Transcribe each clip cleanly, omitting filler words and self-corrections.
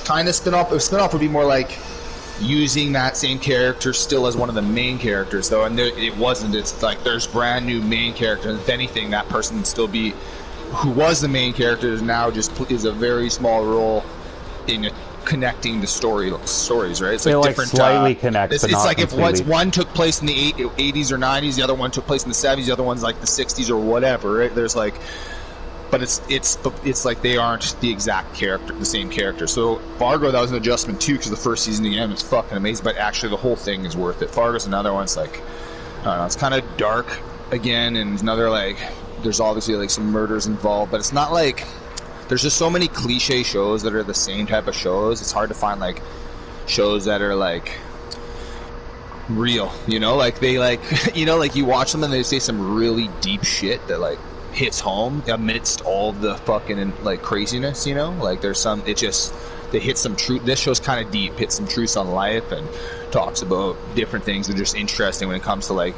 kind of spin-off. A spin-off would be more like using that same character still as one of the main characters, though, and it wasn't. It's like there's brand new main characters. If anything, that person would still be who was the main character is now just is a very small role in connecting the stories, right? It's like different. Slightly connect. It's like completely. If one took place in the 80s or 90s, the other one took place in the 70s, the other one's like the 60s or whatever. Right? There's like. But it's like they aren't the exact character, the same character. So Fargo, that was an adjustment too, because the first season again was fucking amazing. But actually, the whole thing is worth it. Fargo's another one. It's like, I don't know, it's kind of dark again, and another like there's obviously like some murders involved, but it's not like there's just so many cliche shows that are the same type of shows. It's hard to find like shows that are like real, you know, like they like you know, like you watch them and they say some really deep shit that like hits home amidst all the fucking like craziness, you know, like there's some, it just, they hit some truth. This show's kind of deep, hits some truths on life and talks about different things that are just interesting when it comes to like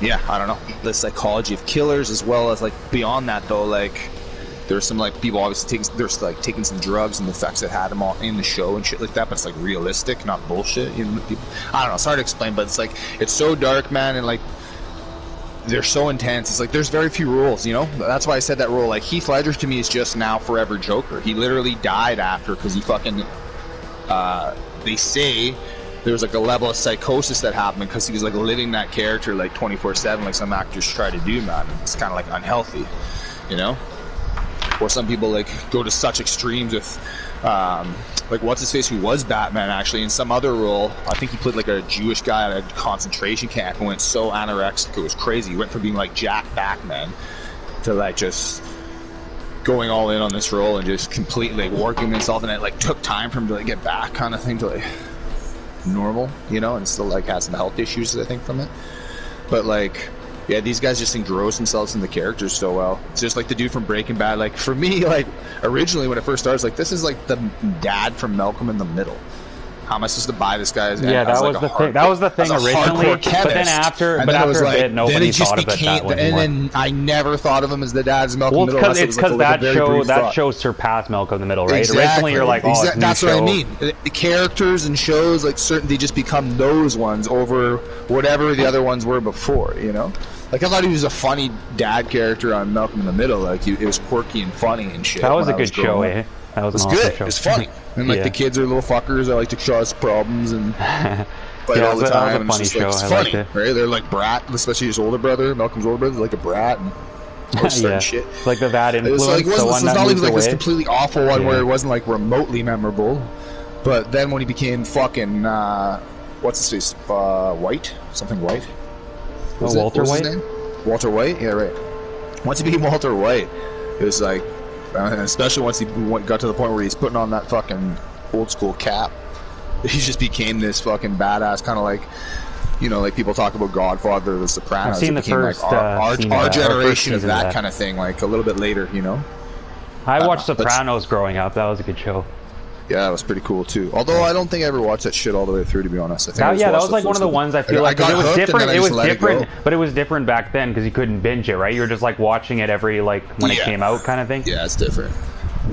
yeah, I don't know, the psychology of killers, as well as like beyond that though, like there's some like people obviously taking some drugs and the effects that had them all in the show and shit like that, but it's like realistic, not bullshit, you know. People, I don't know, it's hard to explain, but it's like it's so dark, man, and like they're so intense. It's like there's very few rules, you know. That's why I said that rule. Like Heath Ledger to me is just now forever Joker. He literally died after because he fucking. They say there was like a level of psychosis that happened because he was like living that character like 24/7, like some actors try to do, man. It's kind of like unhealthy, you know. Or some people like go to such extremes with. Like what's his face, who was Batman actually in some other role. I think he played like a Jewish guy at a concentration camp and went so anorexic it was crazy. He went from being like Jack Batman to like just going all in on this role and just completely like working himself, and it like took time for him to like get back kind of thing to like normal, you know, and still like has some health issues I think from it. But like yeah, these guys just engross themselves in the characters so well. It's just like the dude from Breaking Bad. Like for me, like originally when it first started, like this is like the dad from Malcolm in the Middle. How am I supposed to buy this guy's? Yeah, that was the thing. That was the thing originally. But then after a bit, nobody thought of it that way anymore. And then I never thought of him as the dad's Malcolm in the Middle. It's because that show surpassed Malcolm in the Middle, right? Exactly. Originally, you're like, oh, that's what I mean. The characters and shows, like they just become those ones over whatever the other ones were before, you know. Like I thought he was a funny dad character on Malcolm in the Middle. Like it was quirky and funny and shit. That was a good show, eh? That was an awesome show. It was funny. And like the kids are little fuckers that like to cause problems and fight all the time. That was a funny show. It's I funny, liked it. right? They're like brat, especially his older brother, Malcolm's older brother, like a brat and certain shit. Like the bad influence. It was not even like this completely awful one where it wasn't like remotely memorable. But then when he became fucking what's his face? White? Something White? Walter White? His name? Walter White? Yeah, right. Once he became Walter White, it was like, especially once he got to the point where he's putting on that fucking old school cap, he just became this fucking badass, kind of like, you know, like people talk about Godfather, The Sopranos. I've seen the first like our generation of that kind of thing, like a little bit later, you know. I watched Sopranos growing up. That was a good show. Yeah, it was pretty cool too. Although I don't think I ever watched that shit all the way through, to be honest. I think that was like one of the ones I feel like it was different. It was different, but it was different back then because you couldn't binge it, right? You were just like watching it every like when it came out, kind of thing. Yeah, it's different.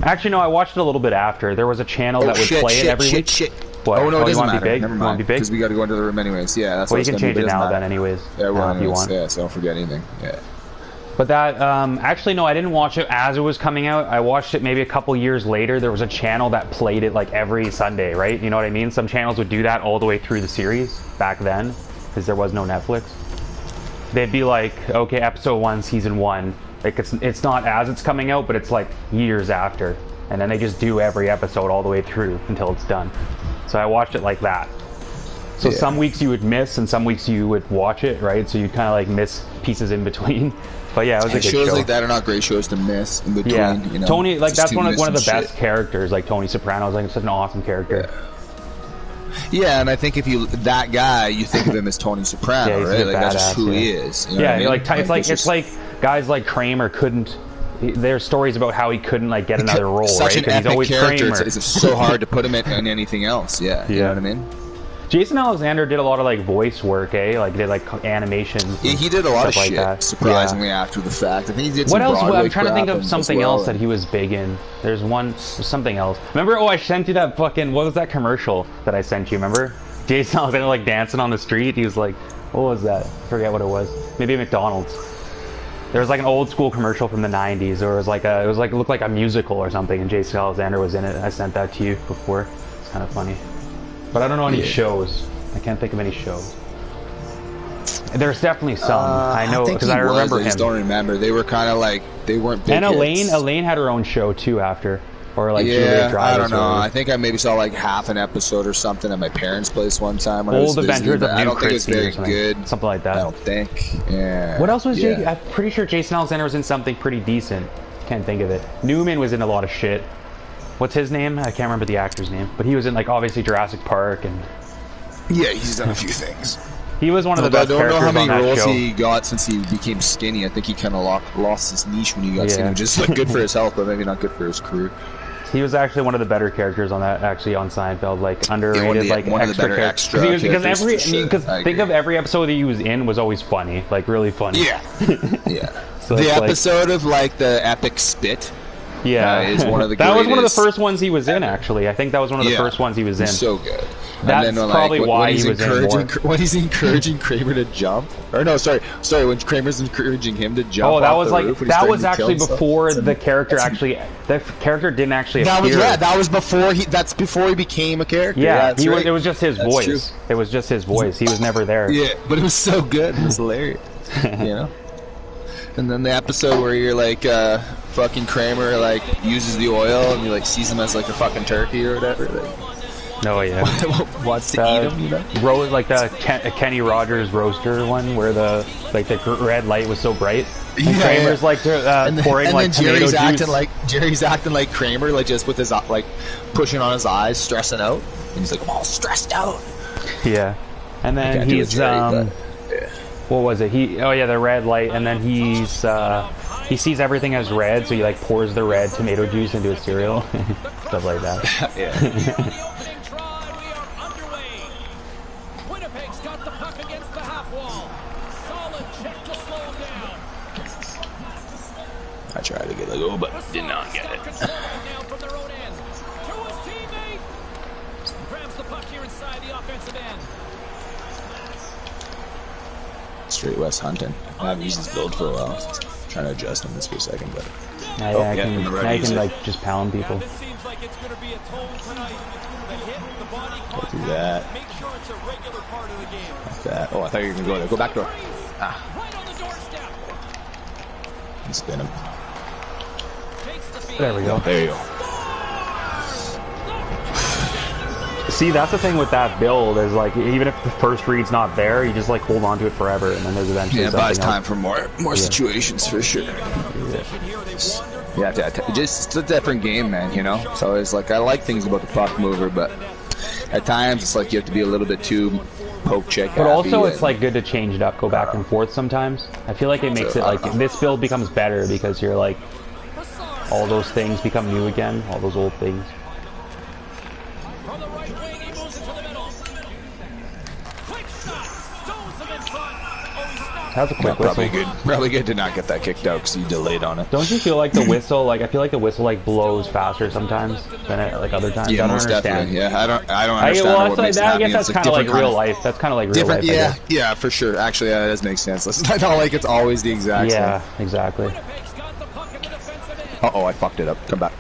Actually, no, I watched it a little bit after. There was a channel that would play it every week. What? Oh no, it doesn't matter. Be big? Never mind. You want to be big? Because we got to go into the room anyways. Yeah, that's. Well, you can change it now then, anyways. Yeah, well, if you want. Yeah, so don't forget anything. Yeah. But that, actually, no, I didn't watch it as it was coming out. I watched it maybe a couple years later. There was a channel that played it like every Sunday, right? You know what I mean? Some channels would do that all the way through the series back then because there was no Netflix. They'd be like, okay, episode 1, season 1. Like it's not as it's coming out, but it's like years after. And then they just do every episode all the way through until it's done. So I watched it like that. So some weeks you would miss and some weeks you would watch it, right? So you kind of like miss pieces in between. But yeah, it was a good show. Shows like that are not great shows to miss in between. Yeah, you know, Tony, like that's one of the best characters. Like Tony Soprano is like such an awesome character. Yeah, and I think if you that guy, you think of him as Tony Soprano, right? Like that's just who he is. You know yeah, like it's like guys like Kramer couldn't. There's stories about how he couldn't like get another role, such right? An epic he's always character. Kramer. It's so hard to put him in anything else. Yeah, you know what I mean. Jason Alexander did a lot of like voice work, eh? Like did like animations. Yeah, he did a lot of like shit. that. Surprisingly, after the fact, I think he did. What some else? Broadway I'm trying to think crap of something as well. else that he was big in. There's something else. Remember? Oh, I sent you that fucking. What was that commercial that I sent you? Remember? Jason Alexander like dancing on the street. He was like, what was that? I forget what it was. Maybe McDonald's. There was like an old school commercial from the 90s, or it looked like a musical or something, and Jason Alexander was in it. I sent that to you before. It's kind of funny. But I don't know any shows. I can't think of any shows. There's definitely some. I know because I remember him. I just don't remember. They were kind of like they weren't big. And hits. Elaine had her own show too after, or like Julia Yeah, Drivers. I don't know. I think I maybe saw like half an episode or something at my parents' place one time when I was Old visiting. Adventures of I don't think it was Christie or very something. good. Something like that. I don't think. Yeah. What else was yeah. I'm pretty sure Jason Alexander was in something pretty decent. Can't think of it. Newman was in a lot of shit. What's his name? I can't remember the actor's name, but he was in like obviously Jurassic Park and. Yeah, he's done a few things. He was one of the best characters. I don't know how many roles show. he got since he became skinny. I think he kind of lost his niche when he got skinny, which is like good for his health, but maybe not good for his career. He was actually one of the better characters on that, actually on Seinfeld, like underrated, one of the better extra characters. Because think of every episode that he was in was always funny, like really funny. Yeah, yeah. So the episode of like the epic spit. Yeah, is one of the that was one of the greatest first ones he was in. Actually, I think that was one of the first ones he was in. So good. That's and then, probably why he was in more. When he's encouraging Kramer to jump, or no, sorry, when Kramer's encouraging him to jump. Oh, that off was the like roof that was actually before the character actually. The character didn't actually appear. That was before he. That's before he became a character. Yeah, that's right. It was just his voice. True. It was just his voice. He was never there. Yeah, but it was so good. It was hilarious. You know. And then the episode where you're like, fucking Kramer like uses the oil and he like sees him as like a fucking turkey or whatever. Like, oh yeah. Wants to eat him, you know? Like the Kenny Rogers roaster one where the red light was so bright. And Kramer's like pouring like tomato juice. Jerry's acting like Kramer, like just with his like pushing on his eyes, stressing out. And he's like, I'm all stressed out. Yeah. And then he's what was it? The red light, and then he sees everything as red, so he like pours the red tomato juice into his cereal, stuff like that. Yeah. Winnipeg's got the puck against the half wall. Solid check to slow him down. I tried to get like, but did not get it. Now from their own end. To his teammate. Grabs the puck here inside the offensive end. Straight West hunting. I haven't used his build for a while. Trying to adjust on this for a second, but now you can like just pound people. This seems like it's going to be a tone tonight. The hit, the body contact. do that. Make sure it's a regular part of the game. Like that. Oh, I thought you were gonna go there. Go back door. Right on the doorstep. And spin him. Takes the feed. There we go. There you go. See, that's the thing with that build is like even if the first read's not there, you just like hold on to it forever, and then there's eventually Yeah, it something buys time else. for more situations for sure. Yeah, just it's a different game, man. You know, so it's like I like things about the puck mover, but at times it's like you have to be a little bit too poke check. But also, it's like good to change it up, go back and forth sometimes. I feel like it makes it like this build becomes better because you're like all those things become new again, all those old things. From the right wing, he moves it to the middle. Quick shot, stones him in front. Oh, he stopped. That's a quick whistle. Probably good to not get that kicked out because you delayed on it. Don't you feel like the whistle? Like I feel like the whistle like blows faster sometimes than it, like other times. Yeah, I don't most understand. definitely. Yeah, I don't understand what makes it I guess happen. that's kind of like real life. That's kind of like real life. I Yeah, guess. yeah, for sure. Actually, that does make sense. It's not like it's always the exact same. Yeah, exactly. Winnipeg's got the puck in the defensive end. Uh-oh, I fucked it up. Come back.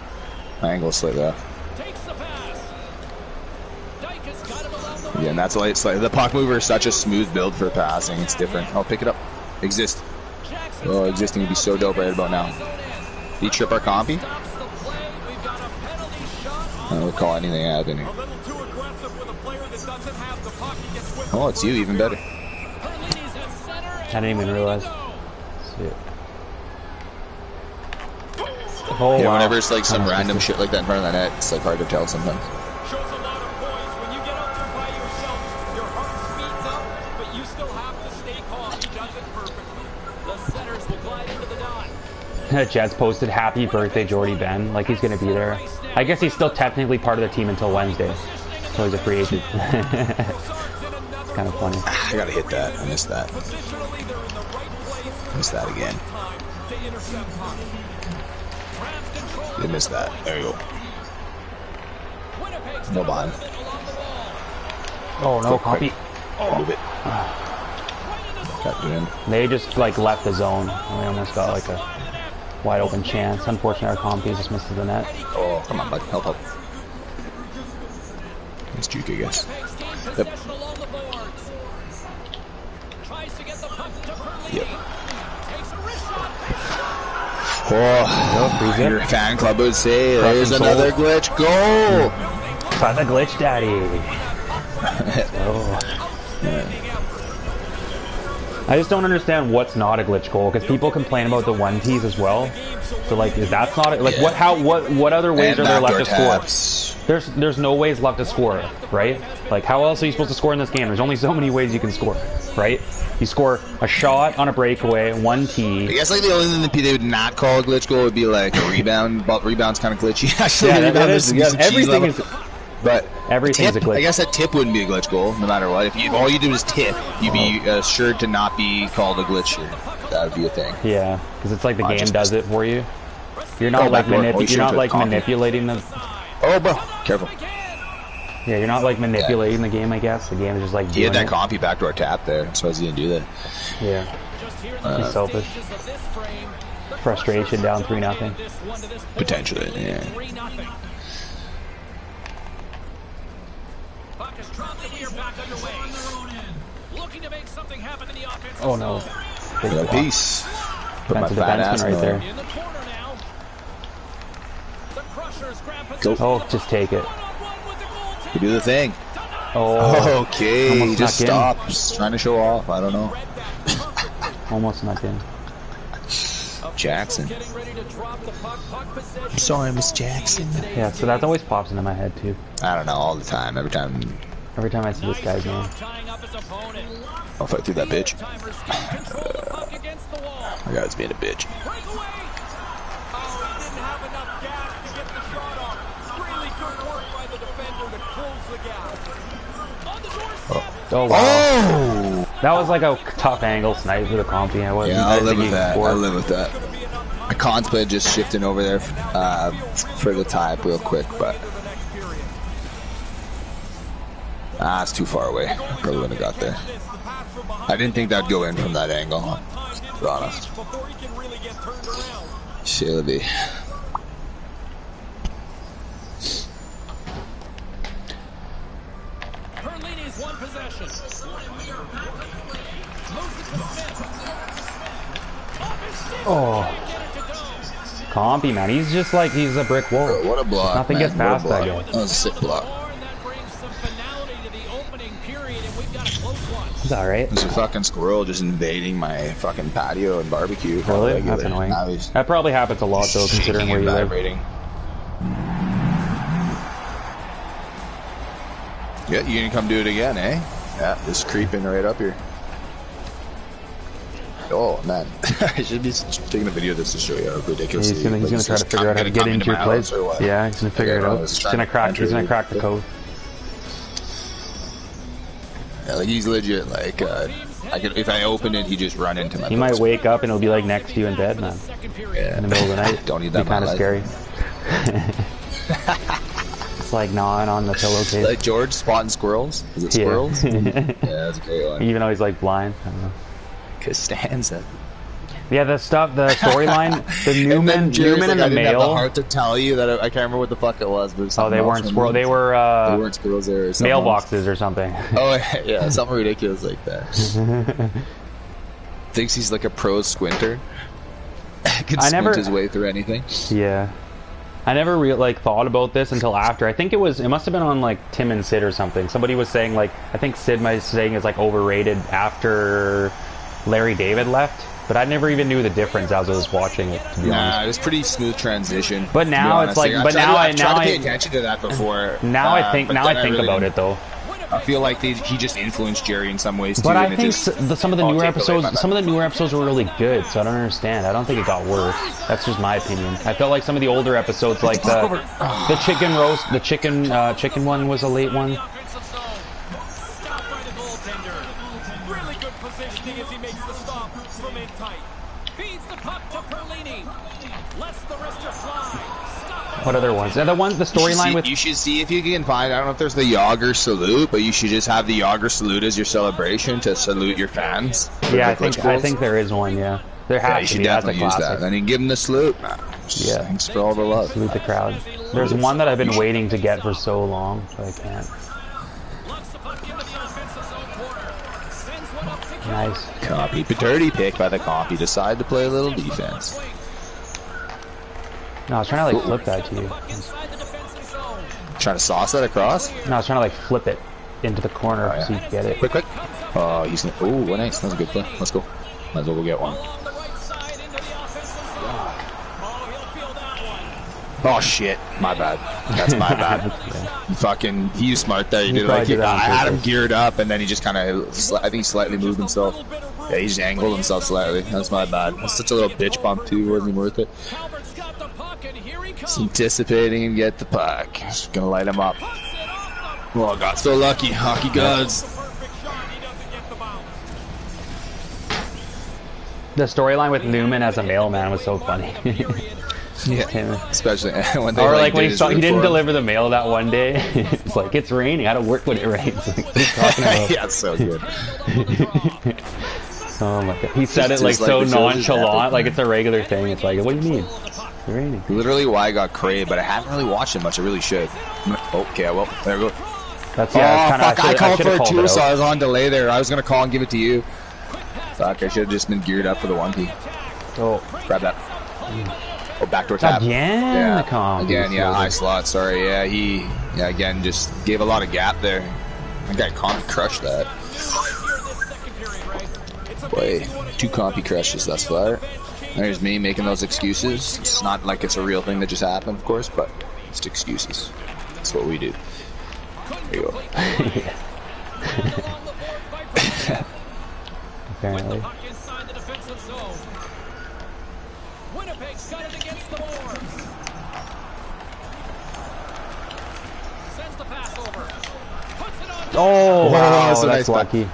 My angle is slightly off. Takes the pass. Dyke has got him around the Yeah, and that's why it's like the puck mover is such a smooth build for passing. It's different. I'll pick it up. Exist. Oh, existing would be so dope right about now. Did he trip our compy? stops the play. We've got a penalty shot I on. don't recall anything happening. A little too aggressive with a player that doesn't have the puck. He gets whipped. Oh, it's you. Even better. Perlini's at center. I didn't even realize. See it. Oh, Yeah, wow. whenever it's like some random shit like that in front of the net, it's like hard to tell sometimes. Shows a lot of poise. When you get out there by yourself, your heart speeds up, but you still have to stay calm. He does it perfectly. The centers will glide into the dot. Jets posted happy birthday Jordy Ben, like he's gonna be there. I guess he's still technically part of the team until Wednesday. So he's a free agent. It's kind of funny. I gotta hit that. I missed that. Missed that again. You missed that. There you go. No bind. Oh no, copy. Move it. Got to him. They just like left the zone. And we almost got like a wide open chance. Unfortunately, our compy just misses the net. Oh, come on, bud. Help, help. It's juke, I guess. Yep. Yep. Oh, your fan club would say, there's another glitch. Go! Try the glitch, daddy. Oh. Yeah. I just don't understand what's not a glitch goal, because people complain about the 1Ts as well. So like, is that's not like what other ways and are there left to taps. score? There's no ways left to score, right? Like, how else are you supposed to score in this game? There's only so many ways you can score, right? You score a shot on a breakaway, 1T. I guess like the only thing that they would not call a glitch goal would be like a rebound, but rebound's kind of glitchy. Actually, Yeah, rebound is, is everything is. But Everything's tip, a glitch. I guess a tip wouldn't be a glitch goal, no matter what. If all you do is tip, you'd be assured to not be called a glitch here. That would be a thing. Yeah, because it's like the game does it for you. You're not like manipulating the. Oh, bro, careful. Yeah, you're not like manipulating the game. I guess the game is just like. He had that compy backdoor tap there. I'm surprised he didn't do that. Yeah, he's selfish. Frustration down 3-0. Potentially, yeah. Oh no. Big piece. Put my Defensive fat ass defenseman right there. Go. Oh, just take it. You do the thing. Oh. Okay, he Almost just snuck in. stops. Trying to show off. I don't know. Almost snuck in. Jackson. I'm sorry, Miss Jackson. Yeah, so that always pops into my head too. I don't know, all the time. Every time I see this guy's name. I'll fight through that bitch. My guy's being a bitch. Oh wow. Oh! That was like a tough angle snipe with a compy. I wasn't. Yeah, I I'll didn't live think with he could that. score. I'll live with that. I contemplated just shifting over there for the tie real quick, but it's too far away. Probably wouldn't have got there. I didn't think that'd go in from that angle, to be honest. Shelby. Oh. Compy, man. He's just like, he's a brick wall. What a block. Nothing man. gets past What a that block. guy. That was a sick block. It's alright. There's a fucking squirrel just invading my fucking patio and barbecue. Really? That's annoying. That probably happens a lot though, considering where you live. Yeah, you gonna come do it again, eh? Yeah, just creeping right up here. Oh man, I should be taking a video of this to show you how ridiculous. He's gonna try to figure out how to get into your place. Yeah, he's gonna figure it out. He's gonna crack the code. Yeah, like he's legit. Like, if I open it, he just run into my. He might wake up and he'll be like next to you in bed, man. Yeah. In the middle of the night. Don't need that. Be kind of scary. It's like gnawing on the pillowcase. Like George spotting squirrels. Is it squirrels? Yeah, that's a great one. Even though he's like blind. I don't know. Costanza. Yeah, the storyline, the Newman and the I didn't have the male. heart to tell you that I can't remember what the fuck it was. But Oh, they weren't squirrels. They were they weren't squirrels. They were mailboxes or something. Oh yeah, something ridiculous like that. Thinks he's like a pro squinter. Can squint his way through anything. Yeah, I never thought about this until after. I think it must have been on like Tim and Sid or something. Somebody was saying like, I think Sid was saying is like overrated after Larry David left. But I never even knew the difference as I was watching it. To be honest, it was pretty smooth transition. But now it's like, I tried to pay attention to that before. Now I think about it though. I feel like he just influenced Jerry in some ways too. But I and it think just, some of the Oh, newer take it away, episodes, my bad. were really good. So I don't understand. I don't think it got worse. That's just my opinion. I felt like some of the older episodes, like the chicken roast, the chicken one was a late one. Stopped by the goaltender. Really good positioning as he makes the stop from in tight. Feeds the puck to Perlini. Lets the wrister fly. What other ones? The storyline with. You should see if you can find. I don't know if there's the Yager salute, but you should just have the Yager salute as your celebration to salute your fans. Yeah, I think there is one. Yeah, there has Yeah, you to should be. That's a definitely use classic. that. Then you give them the salute. Yeah. Thanks for all the love. Salute the crowd. There's one that I've been waiting to get for so long, but I can't. Locks the puck into the offensive zone corner. Sends one up to Nice. Copy. Dirty pick by the copy. Decide to play a little defense. No, I was trying to like flip that to you. inside the defensive zone. Trying to sauce that across. No, I was trying to like flip it into the corner so you can get it. Quick. Oh, he's gonna. Oh, what nice. That was a good play. Let's go. Might as well go get one. On the right side into the offensive zone. Oh, he'll feel that one. Oh shit. My bad. That's my bad. Fucking, he was smart there. He did probably like did that on I had him purpose. geared up, and then he just kind of, I think he slightly moved himself. Yeah, he just angled himself slightly. That's my bad. That's such a little bitch bump too. Wasn't even worth it. Calvert's got the puck, and here he comes. Just anticipating and get the puck. Just gonna light him up. Puts it off Oh, I got so lucky. Hockey gods. the perfect shot. He doesn't get the bounce. The storyline with Newman as a mailman was so funny. Yeah, Him. especially when they Or like when did he his saw he didn't report. deliver the mail that one day. It's like, it's raining. I don't work when it rains. Like, what are you talking about? Yeah, it's so good. Oh my god. He said it Just like like so the show is nonchalant, epic, like man. it's a regular thing. It's like, what do you mean? It's raining. Literally why I got Crave, but I haven't really watched it much. I really should. Okay, well, there we go. That's Oh, yeah. fuck, I called should've for a called it 2, so out. I was on delay there. I was going to call and give it to you. Fuck, I should have just been geared up for the 1P. Oh, Grab that. Oh, backdoor tap. again, the comp. Again, yeah, high slot. Sorry, yeah, again, just gave a lot of gap there. That guy compy crushed that. Boy, 2 compy crushes thus far. There's me making those excuses. It's not like it's a real thing that just happened, of course, but it's excuses. That's what we do. There you go. Apparently. Puck inside the defensive zone. Winnipeg's got it against the boards. Sends the pass over. Puts it on. Oh, wow, that's a that's nice puck. lucky.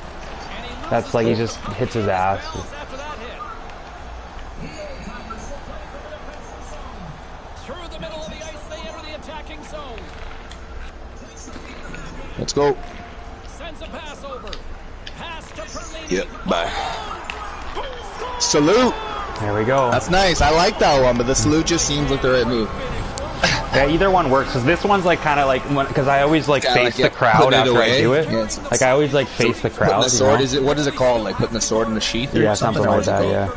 That's like he just hits his ass. After that hit. Through the middle of the ice, they enter the attacking zone. Let's go. Sends a pass over. Pass to Perlini. Yep, bye. Salute. There we go. That's nice. I like that one, but the salute just seems like the right move. Yeah, either one works. Cause this one's like kind of like because I always like Kinda face like, yeah, the crowd putting it after I away. do it. Yeah, it's- Like I always like face the Putting crowd. the sword, you is it? What is it called? Like putting the sword in the sheath? Or know? Yeah, something something like Or what is it that.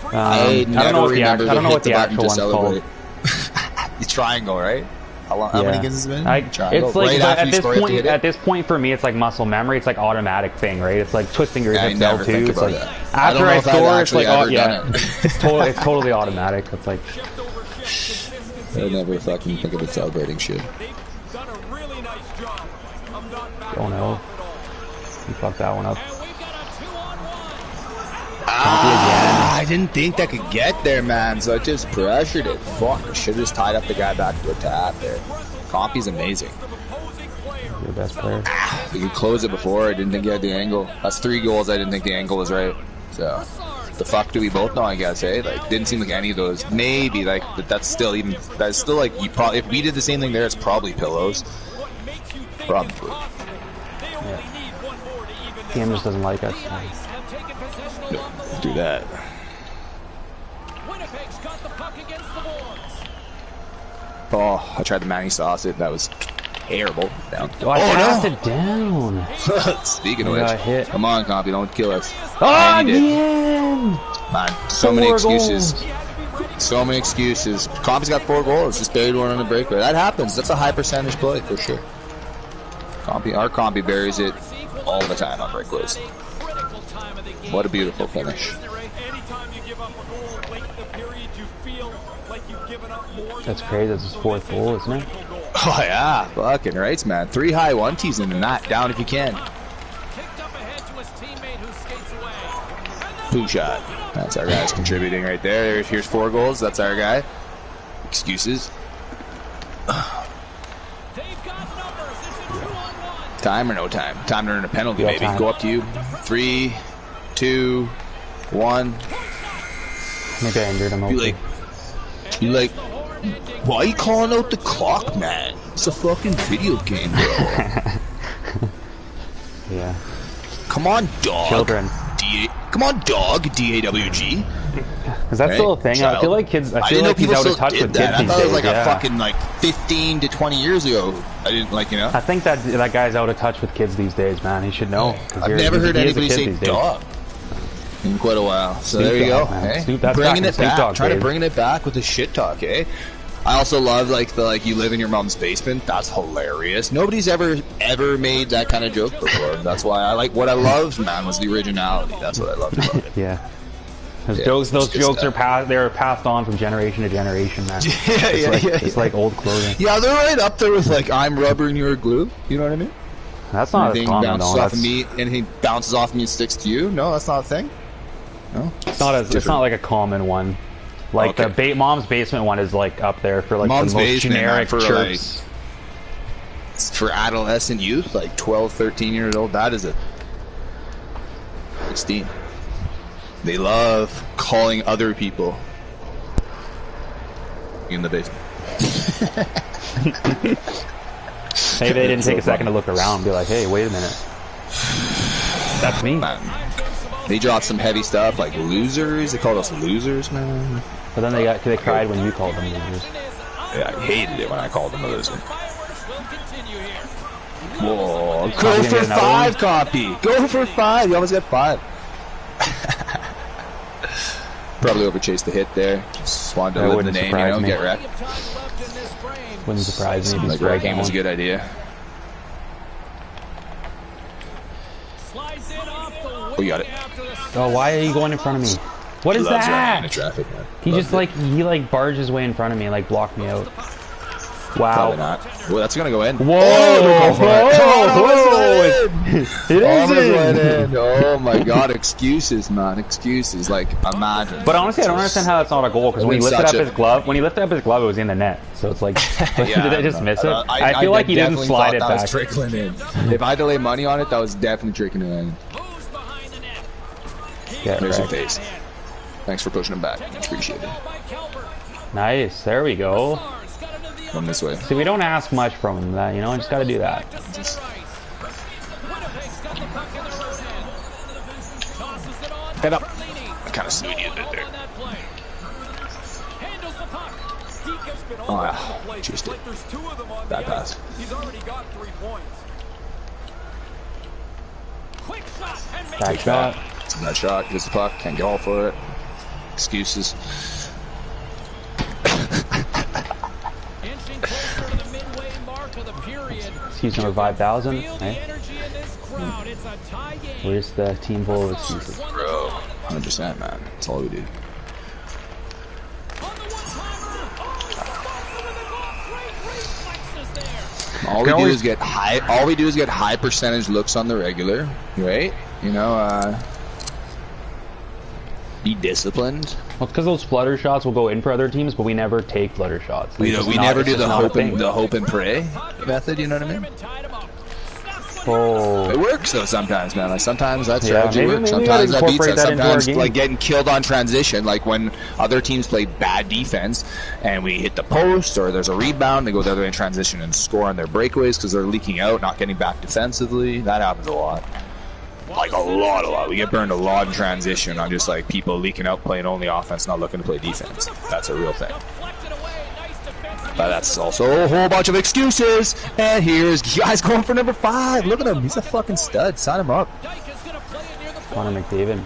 called? Yeah. I I don't know what the never I don't know hit what the button actual to one's called. celebrate. The triangle, right? How many Yeah. games has it been? I, Triangle. it's like Right but after at you this score, you have to point. hit it? At this point, for me, it's like muscle memory. It's like automatic thing, right? It's like twisting your Yeah, I hips never L2. think It's about like that. I don't after know I if I've score, it's actually like oh ever yeah, done it. it's totally automatic. It's like I never fucking think of it celebrating shit. They've done a really nice job of not backing don't know. off at all. You fucked that one up. And we've got a 2-on-1. I didn't think that could get there, man, so I just pressured it. Fuck, I should have just tied up the guy back to a tap there. Compy's amazing. You're the best player. You could close it before, I didn't think he had the angle. That's 3 goals, I didn't think the angle was right. So, the fuck do we both know, I guess, eh? Like, didn't seem like any of those. Maybe, like, but that's still like, you probably, if we did the same thing there, it's probably pillows. What makes you think Probably. it's possible? They only need one more to even this Cam up. just doesn't like us. The Ice have taken possession along the wall. Do that. Winnipeg's got the puck against the boards. Oh, I tried the Manny sauce it. That was terrible. Down. Oh, I passed it down. Speaking of I got which, hit. come on, Compy, don't kill us. Oh, And he did. again! Man, so many 4 excuses. goals. So many excuses. Compy's got 4 goals. Just buried one on the breakaway. That happens. That's a high percentage play for sure. Our Compy buries it all the time on breakaways. Critical time of the game. What a beautiful finish. Anytime you give up a goal late in the period, you feel like you've given up more. That's crazy. That's his 4th goal, isn't it? Oh yeah, fucking rights, man. 3 high 1-tees in the net. Down if you can. Kicked up ahead to his teammate who skates away. Boom shot. That's our guys contributing right there. Here's 4 goals. That's our guy. Excuses. They've got numbers. It's a 2-on-1. Time or no time? Time to earn a penalty, Yeah, maybe. time. Go up to you. 3, 2, 1. Maybe I injured him. You like, why are you calling out the clock, man? It's a fucking video game, bro. Yeah. Come on, dog. Children. Come on, dog. DAWG. Is that still a thing? I feel like kids. I I feel didn't know like he's people out still of touch did with that. kids I these thought it was days. like a Yeah. fucking like 15 to 20 years ago. I didn't like, you know. I think that guy's out of touch with kids these days, man. He should know. 'cause I've never heard he is a anybody kid say these days. dog in quite a while. So Snoop there you Dogg, go. man. Hey? Snoop, that's Bringing back it in Snoop back. Dogg Trying to days. bring it back with the shit talk, eh? I also love like you live in your mom's basement. That's hilarious. Nobody's ever made that kind of joke before. That's why I like what I loved, man, was the originality. That's what I loved about it. Yeah. Those Yeah, jokes, those it's good jokes stuff. they're passed on from generation to generation, man. It's like old clothing. Yeah, they're right up there with like I'm rubber and you're glue. You know what I mean? That's not as Anything common bounces though. off of That's, me, anything bounces off me and sticks to you. No, that's not a thing. No, it's not as. It's not like a common one. Like Okay. the mom's basement one is like up there for like Mom's the most basement, man, generic for, chirps. for adolescent youth, like 12, 13 years old. That is a 16. They love calling other people in the basement. Maybe they didn't take a second to look around and be like, hey, wait a minute. That's me. Man, they dropped some heavy stuff like losers. They called us losers, man. But then they cried when you called them losers. Yeah, I hated it when I called them a loser. Fireworks will continue here. Whoa, Copy go gonna for get another 5, one? copy. Go for 5. You almost got 5. Probably overchased the hit there. Just wanted to That live the wouldn't name, you surprise know, me. get wrecked. Time left in this frame. Wouldn't surprise me if he Like scored wrecking that was a one. good idea. Slides in off the We got it. wing after the Oh, why are you going in front of me? What is Loves running into that? traffic, man. He Loves just it. he barged his way in front of me and like blocked me out. Wow. Probably not. Well, that's gonna go in. Whoa! Oh, Whoa! It almost is went in. in. Oh my god, excuses, man. Excuses. Like, imagine. But honestly, I don't understand how that's not a goal because when he It's lifted up such a- his glove, it was in the net. So it's like, did I just miss it? I I feel like he didn't definitely slide thought it that back. was trickling in. If I had to lay money on it, that was definitely trickling in. moves behind the net. Yeah, There's your right. face. Thanks for pushing him back. Appreciate it. Ball by Kelber. Nice. There we go. Stars got into the Come this way. See, we don't ask much from him. That I just got to do that. back to center ice. Winnipeg's got the puck in their own end. Tosses it on. Head up. Perlini. I kind of snooty a bit Home there. on that play. Handles the puck. Deacon's been all Oh, over yeah. the place. Just It's like there's 2 of them on Bad the pass. ice. He's already got 3 points. Quick shot and makes Back it. shot. It's a bad shot. Gets the puck. Can't get all for it. Excuses. Inching closer to the midway mark of the period. Excuse number 5,000. Feel the Right? energy in this crowd. It's a tie game. Where's the team full of excuses? Bro, 100%, man. That's all we do. On the one-timer. Oh, Spencer with a goal. Great reflexes there. All we do is get high. All we do is get high percentage looks on the regular, right? You know, be disciplined. Well, it's because those flutter shots will go in for other teams, but we never take flutter shots. We It's just never it's do just the not a hope thing. and pray method. You know what I mean? Tied him up. Snaps one Oh, It works though sometimes, man. Like sometimes that Yeah, strategy maybe- works. maybe we gotta Sometimes that beats incorporate us. that into our Sometimes game. like getting killed on transition, like when other teams play bad defense and we hit the post or there's a rebound, they go the other way in transition and score on their breakaways because they're leaking out, not getting back defensively. That happens a lot. Like a lot. We get burned a lot in transition on just like people leaking out, playing only offense, not looking to play defense. That's a real thing. deflected away. Nice defensive. But that's also a whole bunch of excuses. And here's guys going for number 5. Look at him. He's a fucking stud. Sign him up. Dyke is going to play it near the point. Connor McDavid.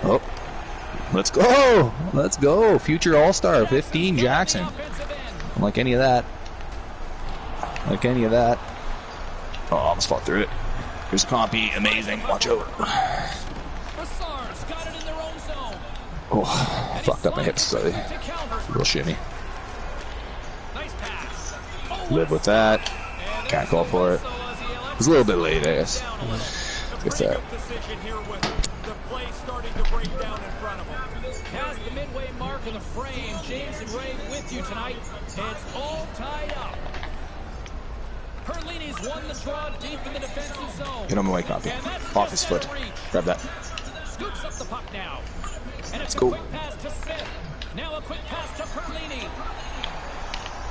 Oh, let's go. Let's go. Future All-Star 15 Jackson. Offensive end. Don't like any of that. Like any of that. Oh, I almost fought through it. Here's Compy. Amazing. Watch out. Brassard's got it in their own zone. Oh, fucked up my hips slightly. To Calvert. Real shimmy. Nice pass. Live with that. Can't call for it. It was a little bit late, I guess. With that. The play starting to break down in front of him. Past the midway mark of the frame, James and Ray with you tonight. It's all tied up. Perlini's won the draw deep in the defensive zone. Get him away, copy. Off his foot. Grab that. Scoops up the puck now. And it's Let's a go. quick pass to Smith. Now a quick pass to Perlini.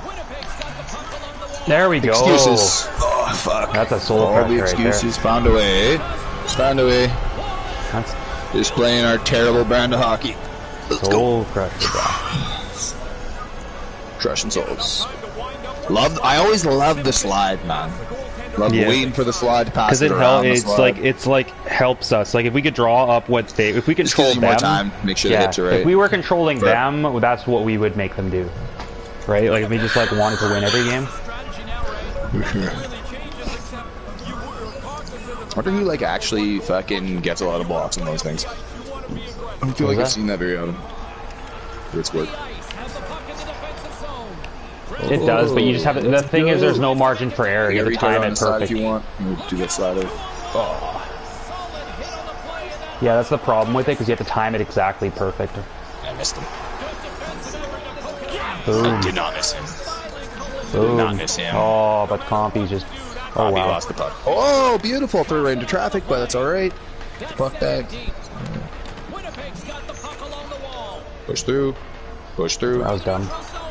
Winnipeg's got the puck along the wall. There we go. Excuses. Oh, fuck. That's a soul All crusher the right there. excuses. Found a way. Found a way. That's Just playing our terrible brand of hockey. Let's go. soul crusher, bro. Crushing souls. I always love the slide, man. Love waiting for the slide to pass Because it it around. it's like helps us. Like if we could draw up what they, if we Just control gives you them, more time. Make sure the hits are right. if we were controlling But- them, that's what we would make them do, right? Like if we just like wanted to win every game. Strategy now, Ray. For sure. Really changes except you were cognizant of I wonder who like actually fucking gets a lot of blocks on those things. you want to be aggressive. I don't feel like Who's I've that? seen that very often. But it's worked. The ice has the puck in the defensive zone. It does, but you just have the thing is there's no margin for error. You have to Every time time on it the slide if perfect. you want. You do that slider. Oh, Solid hit on the play and that Yeah, that's the problem with it because you have to time it exactly perfect. I missed him. good defensive effort to poke it out. Boom, Did not miss him. boom. not miss him. Oh, but Compy's just. Oh Bobby wow. lost the puck. Oh, beautiful. Threw right into traffic, but that's all right. Puck back. Winnipeg's got the puck along the wall. Push through. Push through. That was dumb.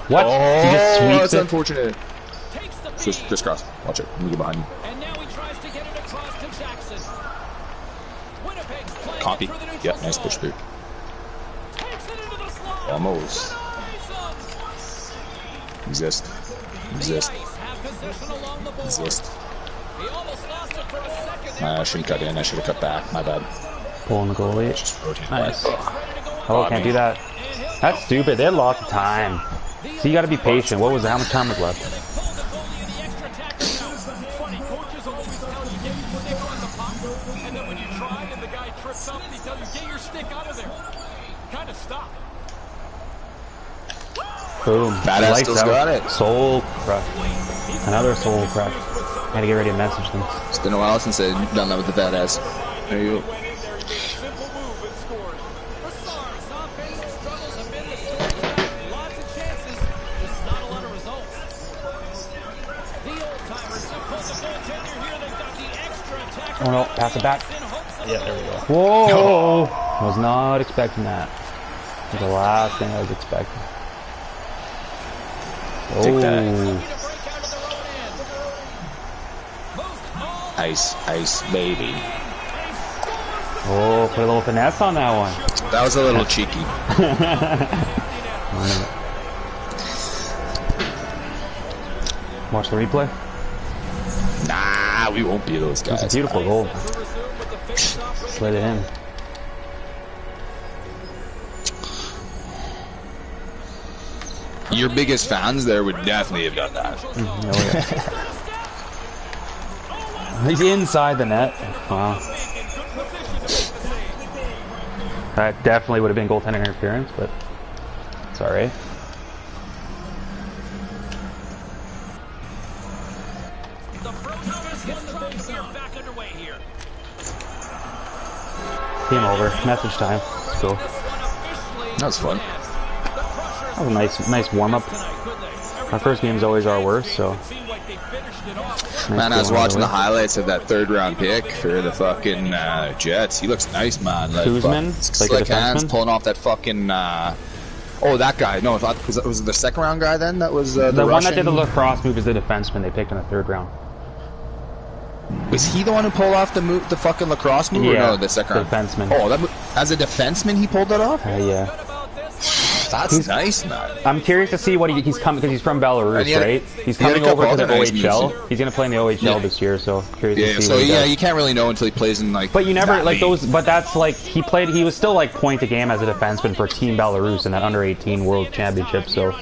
What? Oh, He just sweeps that's it. unfortunate. Takes the Just feed. crisscross. Watch it. Let me get behind you. And now he tries to get it across to Jackson. Winnipeg's playing it Copy. through the neutral Yep, nice zone. push through. Takes it into the slot. Almost. Exist. The Exist. ice have possession along the board. Exist. He almost lost it for a second there. I shouldn't cut in. I should have cut back. My bad. Pulling the goalie. Just rotate Nice. back. Oh, can't do that. That's stupid. They had lots of time. So you got to be patient. What was how much time was left? Pull the goalie in the extra tackle now. Funny, coaches will always tell you, get your stick on the puck, and then when you try and the guy trips up, they tell you, get your stick out of there. Kind of stop. Boom. Badass Lights still out. got it. Soul crush. Another soul crush. Gotta get ready to message them. It's been a while since I've done that with the badass. There you go. Went in there, did a simple move and scored. Brassard's offensive struggles have been the story tonight. Lots of chances, just not a lot of results. The old-timers have pulled the goaltender here. They've got the extra attack. Oh no, pass it back. Yeah, there we go. Whoa! Was not expecting that. That's the last thing I was expecting. Take that. Oh. Ice, ice, baby. Oh, put a little finesse on that one. That was a little cheeky. Watch the replay. Nah, we won't be those guys. It's a beautiful goal. Slid it in. Your biggest fans there would definitely have done that. Oh, yeah. He's inside the net. Wow. That definitely would have been goaltending interference, but it's alright. Game over. Message time. Let's go. That was fun. That was a nice warm up. Our first games always are worst, so. Man, I was watching the highlights of that third round pick for the fucking Jets. He looks nice, man. Like, Kuzman? Like Like a hands defenseman? pulling off that fucking. Oh, that guy. No, I thought was it the second round guy then? That was the The one that Russian? did the lacrosse move is the defenseman they picked in the third round. Was he the one who pulled off the move, the fucking lacrosse move? Or Yeah, no, the second round. defenseman. Oh, as a defenseman, he pulled that off. Yeah. That's nice, man. I'm curious to see what he's coming because he's from And Belarus, he had- right? He's he had a coming over couple to the other nice OHL. moves. He's gonna play in the OHL Yeah. this year, so curious Yeah, to see. so what he yeah, does. you can't really know until he plays in like. But you never that like league. those. But that's like he was still like point a game as a defenseman for Team Belarus in that under-18 World Championship. So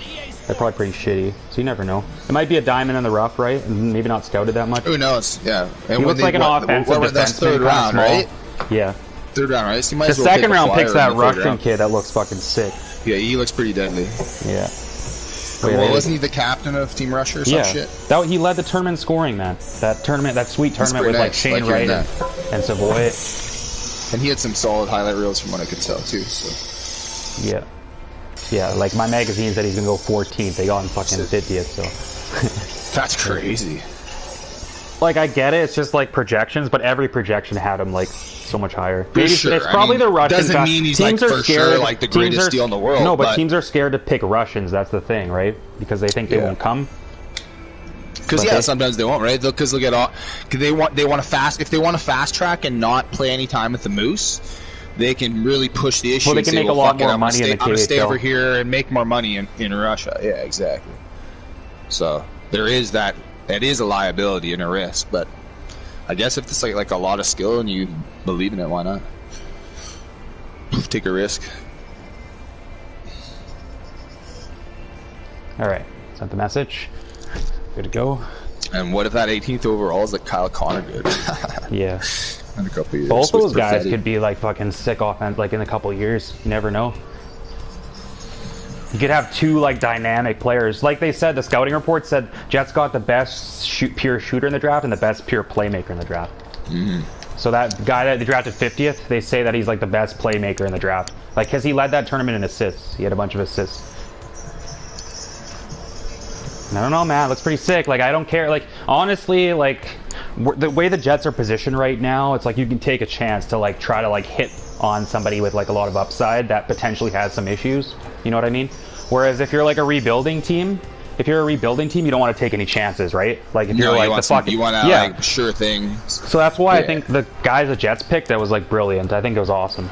they're probably pretty shitty. So you never know. It might be a diamond in the rough, right? And maybe not scouted that much. Who knows? Yeah. And He looks like an offensive That's defenseman, third kinda round, small. right? Yeah. Third round, right? So you might The as well take second a round flyer picks in that the third Russian round. kid that looks fucking sick. Yeah, he looks pretty deadly. Yeah. Well, wasn't he the captain of Team Russia or some shit? That he led the tournament in scoring, man. That tournament, that sweet tournament with like Shane Wright and Savoy. And he had some solid highlight reels from what I could tell too. So yeah. Like my magazine said he's gonna go 14th. They got him fucking 50th. So that's crazy. Like I get it. It's just like projections, but every projection had him like so much higher. Maybe sure. It's probably the Russians. Doesn't mean he's teams like for sure like the greatest deal in the world. No, but teams are scared to pick Russians. That's the thing, right? Because they think they won't come. Because sometimes they won't, right? Because they'll get all. Cause they want to fast. If they want to fast track and not play any time with the Moose, they can really push the issue. Well, they can make a lot more money in the KHL. I'm gonna stay over here and make more money in Russia. Yeah, exactly. So there is that. That is a liability and a risk, but I guess if it's like a lot of skill and you believe in it, why not? Take a risk. All right, sent the message. Good to go. And what if that 18th overall is like Kyle Connor good? Yeah. In a couple years. Both those guys could be like fucking sick offense, like in a couple years. You never know. You could have two like dynamic players. Like they said, the scouting report said Jets got the best pure shooter in the draft and the best pure playmaker in the draft. Mm-hmm. So that guy that they drafted 50th, they say that he's like the best playmaker in the draft. Like, because he led that tournament in assists. He had a bunch of assists. And I don't know, man. It looks pretty sick. Like, I don't care. Like, honestly, like, the way the Jets are positioned right now, it's like you can take a chance to like try to like hit on somebody with like a lot of upside that potentially has some issues. You know what I mean? Whereas if you're like a rebuilding team, you don't want to take any chances, right? Like if you're like the fucking, you want to like sure thing. So that's why I think the guys the Jets picked, that was like brilliant. I think it was awesome.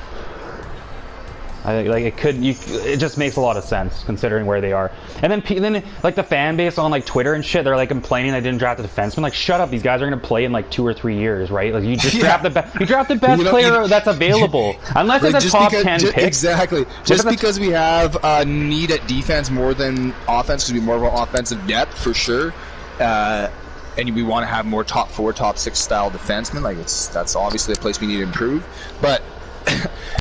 I think like it just makes a lot of sense considering where they are. And then like the fan base on like Twitter and shit, they're like complaining they didn't draft a defenseman. Like, shut up, these guys are gonna play in like 2 or 3 years, right? Like you just draft the best player that's available, unless it's a top 10 pick. Exactly. Just because we have a need at defense more than offense, because we more of an offensive depth for sure. And we want to have more top 4, top 6 style defensemen. Like that's obviously a place we need to improve, but.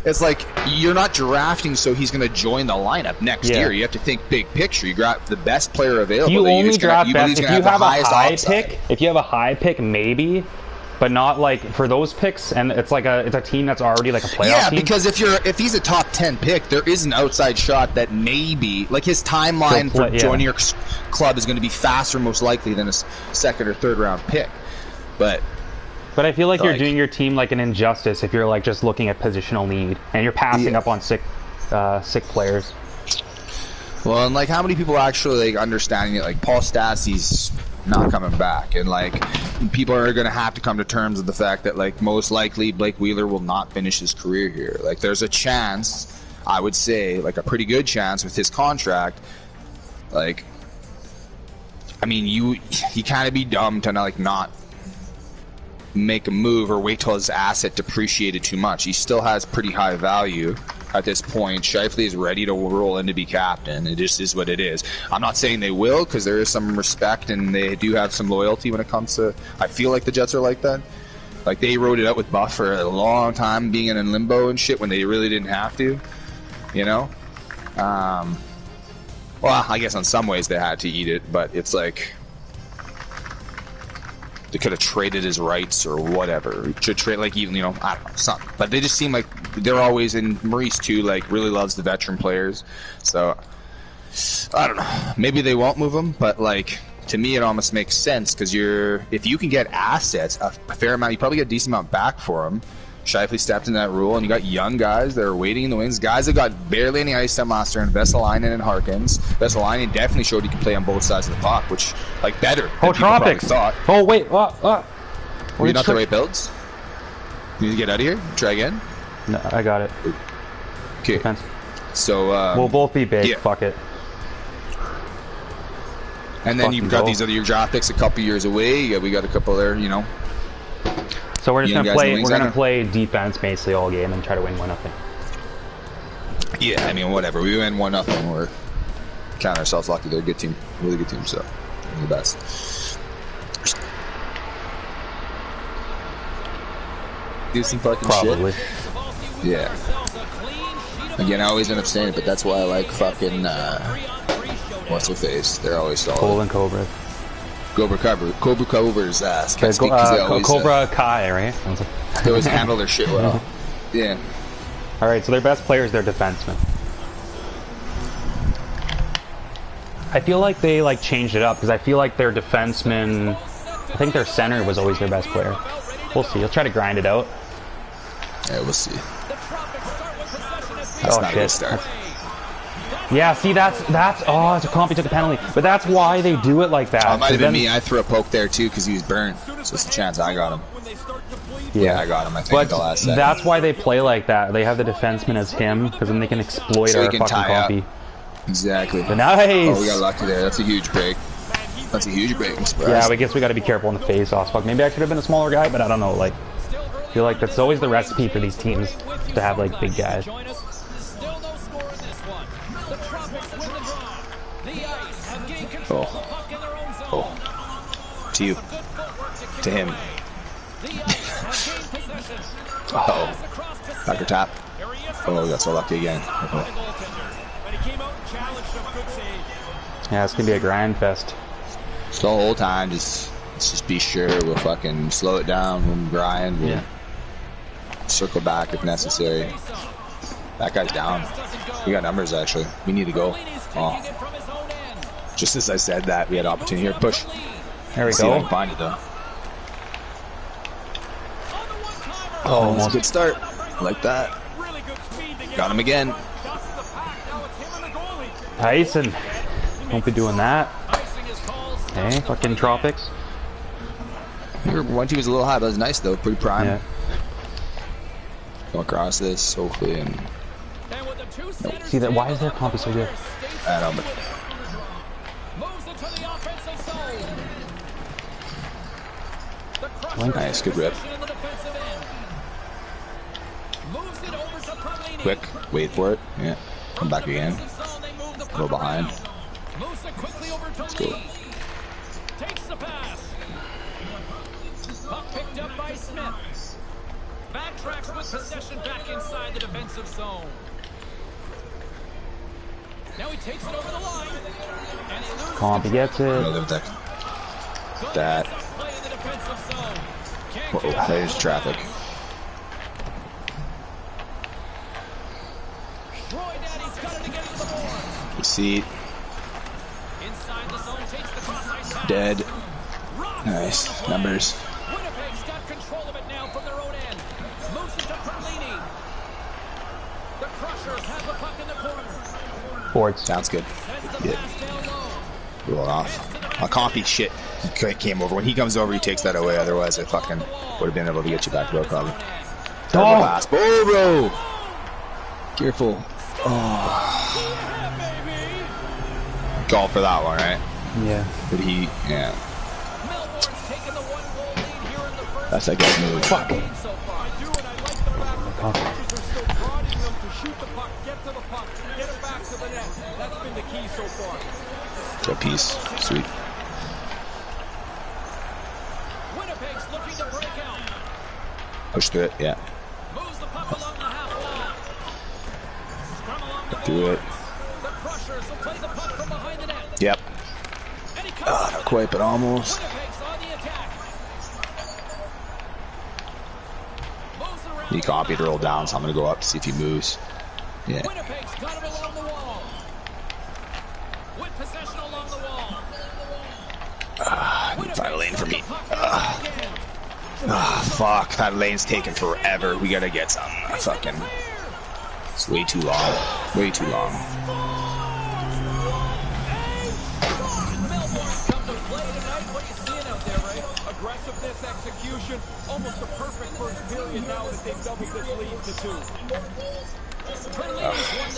It's like you're not drafting so he's going to join the lineup next year. You have to think big picture. You grab the best player available. You only draft best if you have a high pick. If you have a high pick, maybe, but not like for those picks. And it's like it's a team that's already like a playoff team. Yeah, because if he's a top 10 pick, there is an outside shot that maybe like his timeline for joining your club is going to be faster, most likely, than a 2nd or 3rd round pick. But I feel like you're doing your team like an injustice if you're like just looking at positional need and you're passing up on sick players. Well, and like how many people actually like understanding it? Like Paul Stassi's not coming back, and like people are going to have to come to terms with the fact that like most likely Blake Wheeler will not finish his career here. Like there's a chance, I would say, like a pretty good chance with his contract. Like, I mean, you kind of be dumb to not make a move or wait till his asset depreciated too much. He still has pretty high value at this point. Scheifele is ready to roll in to be captain. It just is what it is. I'm not saying they will, because there is some respect and they do have some loyalty when it comes to. I feel like the Jets are like that. Like they rode it out with Buff for a long time, being in limbo and shit when they really didn't have to. You know. Well, I guess in some ways they had to eat it, but it's like. They could have traded his rights or whatever. Should trade like even I don't know something. But they just seem like they're always in. Maurice too, like really loves the veteran players. So I don't know. Maybe they won't move him, but like to me it almost makes sense because if you can get assets a fair amount, you probably get a decent amount back for him. Scheifele stepped in that role, and you got young guys that are waiting in the wings. Guys that got barely any ice time last year, and Vesalainen and Harkins. Vesalainen definitely showed he could play on both sides of the puck, which, like, better than people probably thought. Oh, wait, what? Were you not the right builds? You need to get out of here? Try again? No, I got it. Okay. Defense. So, we'll both be big. Yeah. Fuck it. And then you've got these other draft picks a couple years away. We got a couple there, So we're just gonna play. We're gonna play defense basically all game and try to win 1-0. Yeah, I mean whatever. We win 1-0. We're count ourselves lucky. They're a good team, really good team. So they're the best. Do some fucking shit. Yeah. Again, I always end up saying it, but that's why I like fucking What's her face? They're always solid. Cole and Cobra. Cobra's ass. Okay, Cobra Kai, right? They always handle their shit well. Yeah. All right, so their best player is their defenseman. I feel like they like changed it up because I feel like their defenseman, I think their center was always their best player. We'll see. He'll try to grind it out. Yeah, we'll see. Oh not a shit. good start. Yeah, see that's oh, it's a comp. He took a penalty, but that's why they do it like that. Oh, it might have been me. I threw a poke there too because he was burnt. So it's a chance I got him. Yeah, I got him. I think but at the last second. That's why they play like that. They have the defenseman as him because then they can exploit So our he can fucking tie up. copy. Exactly. But nice. Oh, we got lucky there. That's a huge break. That's a huge break. I'm surprised. Yeah, I guess we got to be careful in the face-offs. Fuck, maybe I should have been a smaller guy, but I don't know. Like, I feel like that's always the recipe for these teams to have like big guys. Oh. To you. To him. Oh. Backer tap. Oh, we got so lucky again. Okay. Yeah, it's gonna be a grind fest. So the whole time, let's just be sure we'll fucking slow it down, we'll grind, we'll circle back if necessary. That guy's down. We got numbers actually. We need to go. Oh. Just as I said that, we had opportunity here. Push. There we See if I go. can find it though. Oh, That's a good start. I like that. Got him again. Tyson. Don't be doing that. Okay, fucking tropics. One was a little high, but it was nice though. Pretty prime. Yeah. Go across this, hopefully, and Nope. See that? Why is their comp so good? I don't know, but nice, good rip. Quick, wait for it. Yeah, come back again. Go behind. Let's go. Takes the pass. Puck picked up by Smith. Backtracks with possession back inside the defensive zone. Now he takes it over the line. And he loses Comp gets it. Another deck. That. play in the defensive zone. Whoa, there's traffic. Troy Daddy's got it against the boards. Good seat. Inside the zone, takes the cross-ice pass. Dead. Nice. Numbers. Winnipeg's got control of it now from their own end. Moves it to Perlini. The Crushers have the puck in the corner. Boards. Sounds good. Sends the Yeah. pass down low. Roll it off. A copy shit. He came over. When he comes over, he takes that away. Otherwise, I fucking would have been able to get you back, bro. Probably. Terrible pass. Oh, bro. Careful. Oh. Call for that one, right? Yeah. Did he? Yeah. Melbourne's taken the 1-goal lead here in the first. That's a good move. Fuck. So far. I do, and I like the fact that the coaches are still prodding them to shoot the puck, get to the puck, get it back to the net. That's been the key so far. Good piece. Sweet. Winnipeg's looking to break out. Push through it. Yeah. Moves the puck along the half wall. Scrum along the Through it. The Crushers will play the puck from behind the net. Yep. And he comes Not quite, but almost. Winnipeg's on the attack. Moves around. He copied, roll down, so I'm gonna go up to see if he moves. Yeah. Winnipeg's got him along the wall. With possession along the wall. I need to find a lane for me. Fuck. That lane's taking forever. We gotta get some fucking. It's way too long. Way too long. Melbourne's come to play tonight. What are you seeing out there, Ray? Aggressiveness, execution, almost a perfect first period now that they've doubled this lead to 2.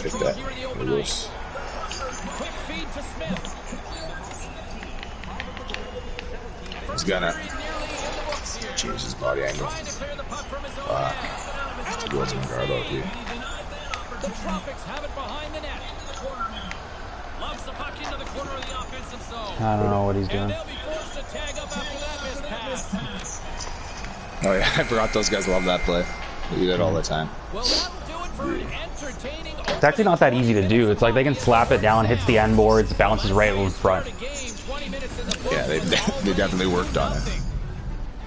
Take that. Loose. Quick feed to Smith. He's gonna change his body angle. Trying to clear the puck from his own end. It's a good guard out here. The Tropics have it behind the net. Loves the puck into the corner of the offensive zone. I don't know what he's doing. And they'll be forced to tag up after that missed pass. Oh yeah, I forgot those guys love that play. They do that all the time. Well, that'll do it It's actually not that easy to do. It's like they can slap it down, hits the end boards, bounces right in front. Yeah, they definitely worked on it.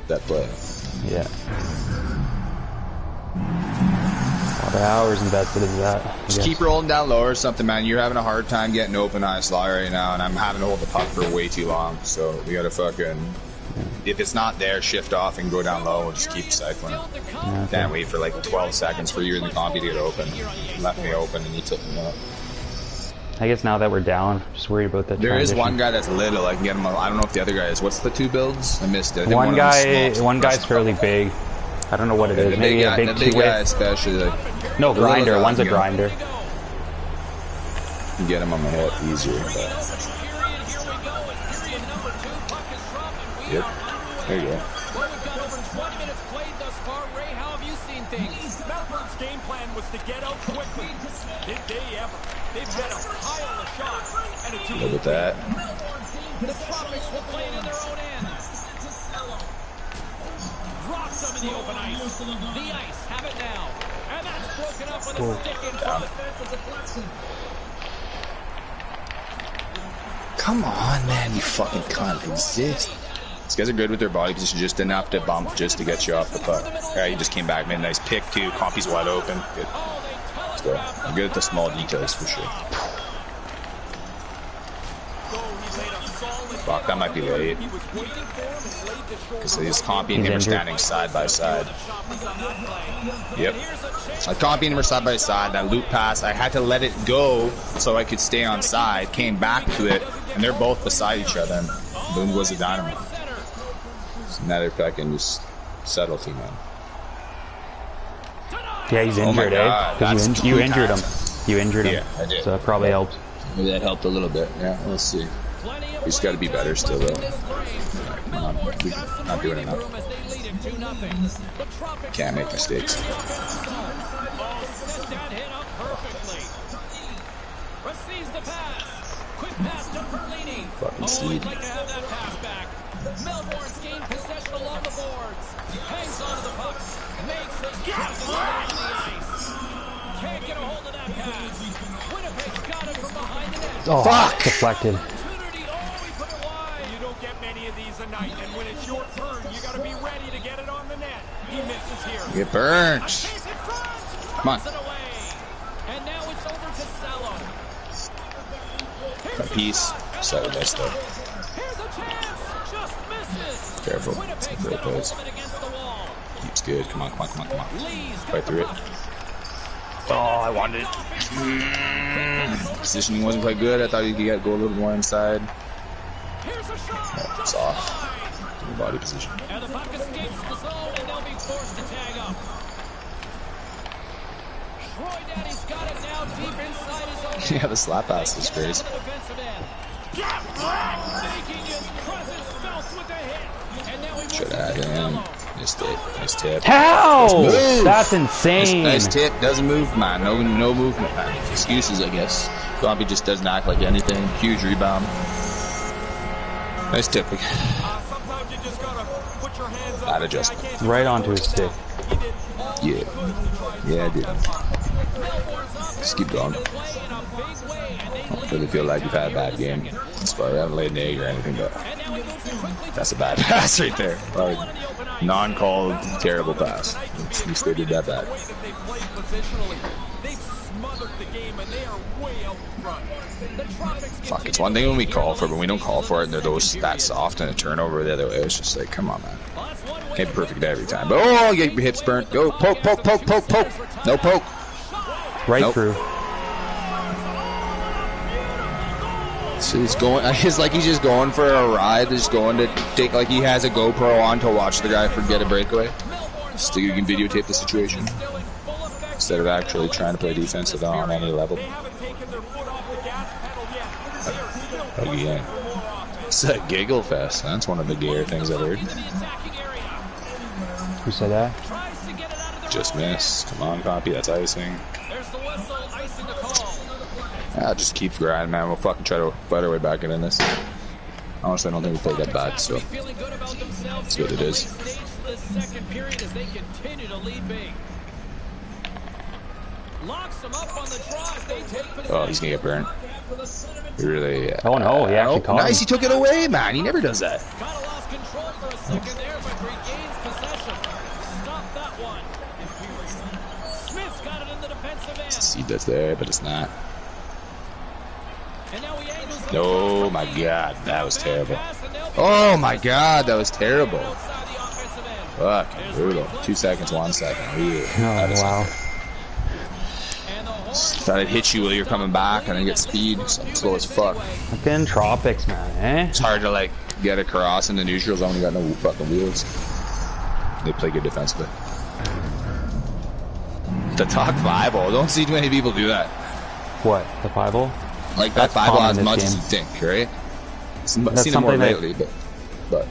That play. Yeah. A lot of hours invested in that. Just keep rolling down low or something, man. You're having a hard time getting open on a slot right now, and I'm having to hold the puck for way too long. So we gotta fucking, if it's not there, shift off and go down low and just keep cycling. Yeah, Can't wait for like 12 seconds for you in the compy to get open. Left me open and you took me up. I guess now that we're down, I'm just worried about that. There transition. is one guy that's little. I can get him. I don't know if the other guy is. What's the two builds? I missed it. I think One of them is small. one guy's fairly big. I don't know what it is. The Maybe big a guy, big the big two-way. guy especially. Like, No, the little grinder. guy, One's a yeah. grinder. You can get him on the hip easier. But... Yep. There you go. Well, we've got over 20 minutes played thus far. Ray, how have you seen things? Melbourne's game plan was to get out quickly. Did they ever? They've got a pile of shots and a two. Look at that. The Tropics will play it in their own end. Dropped them in the open ice. The Ice have it now. And that's broken up with a stick in front. Come on, man. You fucking can't exist. These guys are good with their body position, just enough to bump just to get you off the puck. Yeah, he just came back, made a nice pick too. Compy's wide open. Good. Let's go. I'm good at the small details for sure. Fuck, that might be late. Because he's Compy and him are standing side by side. Yep. I Compy and him are side by side. That loop pass, I had to let it go so I could stay on side. Came back to it, and they're both beside each other. And boom goes the dynamite. So now they're fucking just subtlety, man. Yeah, he's injured, eh? Because you injured him. You injured him. Yeah, I did. So that probably helped. Maybe that helped a little bit. Yeah, we'll see. We just got to be better still, though. We're not doing enough. Can't make mistakes. Fucking seed. Melbourne's gained possession along the boards. Hangs onto the puck. Makes his pass on the ice. Can't get a hold of that pass. Winnipeg's got it from behind the net. Oh, fuck! Deflected. Opportunity. Oh, he put it wide. You don't get many of these a night, and when it's your turn, you got to be ready to get it on the net. He misses here. Get burnt. Chase in front. Come on. Turns it away. And now it's over to Sallow. A piece. So missed it. Here's a chance. Just misses. Careful. Winnipeg's Great got a plays. hold of it against the wall. Keeps good. Come on, come on, come on, come on. Lee's got Fight through it. Oh, I wanted it. Positioning wasn't quite good. I thought you could go a little more inside. Here's a shot. It's off. Good body position. And the puck escapes the zone, and they'll be forced to tag up. Troy Daddy's got it now deep inside his own. Yeah, the slap pass is crazy. Making his presence felt with a hit. And now he moves Should have to had him. Sallow. Missed it. Nice tip. How? Nice move. That's insane. Nice tip. Doesn't move, man. No movement, man. Excuses, I guess. Compy just doesn't act like anything. Huge rebound. Nice tip. Sometimes you just got to put your hands up. Bad adjustment. Right onto his stick. Yeah. Yeah, I did. Just keep going. I don't really feel like you've had a bad game. That's why I haven't laid an egg or anything, but that's a bad pass right there. Non-called, terrible pass. At least they did that bad. Fuck, it's one thing when we call for it, but we don't call for it and they're that soft and a turnover the other way. It's just like, come on, man. Can't be perfect every time. But oh, get your hips burnt. Go, poke, poke, poke, poke, poke. No poke. Right Nope. through. So he's going. It's like he's just going for a ride. Just going to take, like he has a GoPro on to watch the guy get a breakaway. So you can videotape the situation instead of actually trying to play defense at all on any level. Again, it's a giggle fest. That's one of the gayer things I've heard. Who said that? Just miss. Come on, Compy. That's icing. Yeah, just keep grinding, man. We'll fucking try to fight our way back in this. Honestly, I don't think we played that bad, so it's what it is. Locks them up on the draw as they take possession. Oh, he's gonna get burnt. Really? Oh no, he actually caught nice. him. He took it away, man. He never does that. Kind of lost control for a second there, but regains possession. Stop that one. Smith's got it in the defensive end. See, that's there, but it's not. And now he angles it Oh across my the God, that was terrible. pass, and they'll be Oh my God, that was terrible. outside the offensive end. Fuck, brutal. 2 seconds, 1 second. Ooh, that Oh is- wow. And the Hornets Thought I'd hit you while you're coming back, and I get speed. So I'm slow as fuck. Fucking tropics, man. Eh? It's hard to like get across in the neutral zone. You got no fucking wheels. They play good defensively. The talk 5-0. Don't see too many people do that. What? The 5-0? Like that That's 5-0 common as in much this as you think, right? Seen That's it more something that- lately, but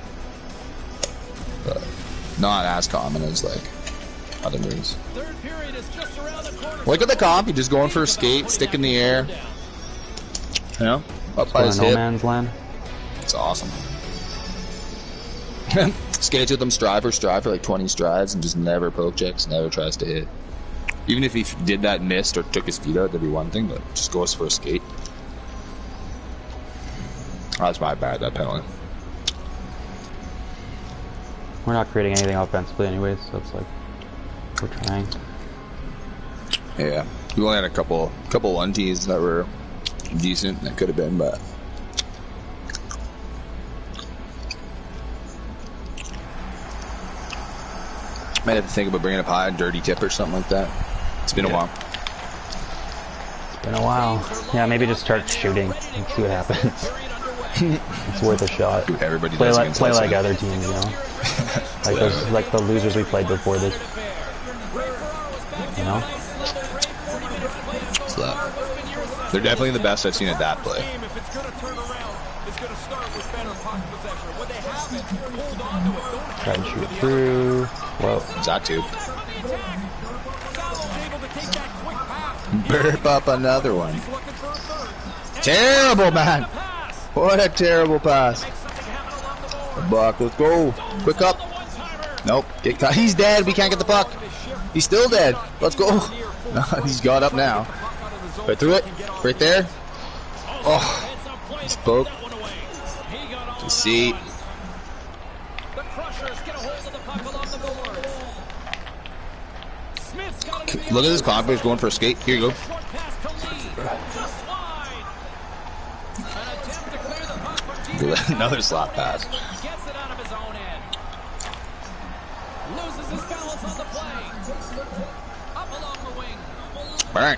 not as common as like other moves. third period is just around the corner. Look at the comp. You're just going for a skate, stick in the air. You know, up by Going his no hip. man's land. It's awesome. Skates with him, stride for like 20 strides, and just never poke checks, never tries to hit. Even if he did that, missed, or took his feet out, that'd be one thing, but just goes for a skate. That's my bad, that penalty. We're not creating anything offensively anyways, so it's like we're trying. Yeah, we only had a couple 1-Ts that were decent. That could have been, but might have to think about bringing up high, dirty tip or something like that. It's been a while. It's been a while. Yeah, maybe just start shooting and see what happens. It's worth a shot. Dude, everybody Play does like against play us, like man. other teams, you know. Like those, like the losers we played before this. You know. Slap. They're definitely the best I've seen at that play. Game, if it's going to turn around, it's going to start with better puck possession. When they have it, hold on to it. Don't Try and shoot through. Whoa. Is that too? Sal's able to take that quick pass. Burp up another one. He's looking for a third. Terrible, man. What a terrible pass. Buck, let's go. Quick up. Nope. Get caught. He's dead. We can't get the puck. He's still dead. Let's go. No, he's got up now. Right through it. Right there. Oh. He's poked. To see. The Crushers get a hold of the puck along the boards. Smith's got it in the Look at this confidence going for a skate. Here you go. short pass to Lee. Just wide. An attempt to clear the puck from deep. Another slap pass. Gets it out of his own end. Loses his balance on the play. Up along the wing. Bang.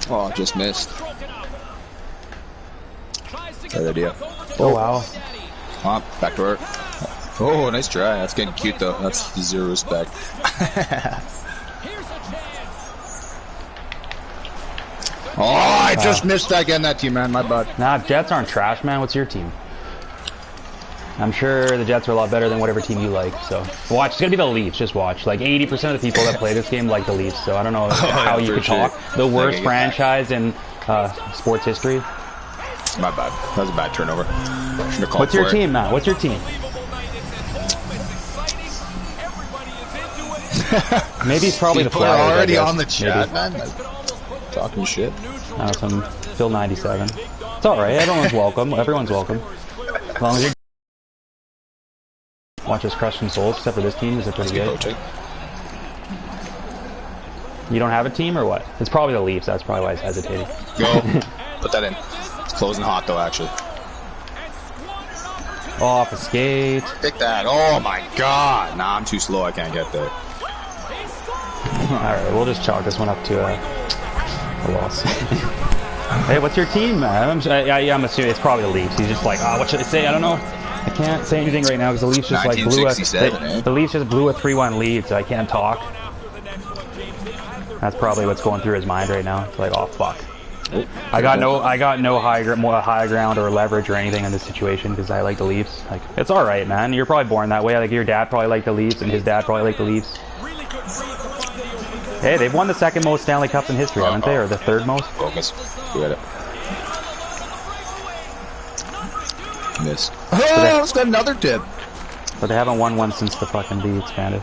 Oh, just missed. Broken up. Tries to get Good the idea. puck over to Oh wow. Daddy. Oh, back to work. Oh, nice try. That's getting cute though. That's zero respect. Here's a chance. Oh, I just missed that getting that team, man. My bad. Nah, Jets aren't trash, man. What's your team? I'm sure the Jets are a lot better than whatever team you like. So watch. It's gonna be the Leafs. Just watch. Like 80% of the people that play this game like the Leafs. So I don't know how you for could sure. talk. The worst Okay, franchise in sports history. My bad. That was a bad turnover. Shouldn't have called What's your for it. team, Matt? What's your team? Unbelievable night. It's at home. It's exciting. Everybody is into it. Maybe it's probably the People are Flyers. I already guess. on the chat, Maybe. man. Like, talking shit. Some Phil 97. It's all right. Everyone's welcome. Everyone's welcome. As long as you watch us crush some souls, except for this team, is it pretty good? Coaching. You don't have a team or what? It's probably the Leafs. That's probably why I was hesitating. Go. Put that in. It's closing hot though, actually. Off a skate. Take that. Oh my god. Nah, I'm too slow. I can't get there. All right, we'll just chalk this one up to a loss. Hey, what's your team, man? I'm assuming it's probably the Leafs. He's just like, what should I say? I don't know. I can't say anything right now because the Leafs just like blew 1967, the Leafs just blew a 3-1 lead, so I can't talk. That's probably what's going through his mind right now. It's like, oh fuck. I got no high ground or leverage or anything in this situation because I like the Leafs. Like, it's all right, man. You're probably born that way. Like your dad probably liked the Leafs, and his dad probably liked the Leafs. Hey, they've won the second most Stanley Cups in history, haven't they? Or the third most? Focus. Get it. Missed. Oh, it's got another tip. But they haven't won one since the fucking D expanded.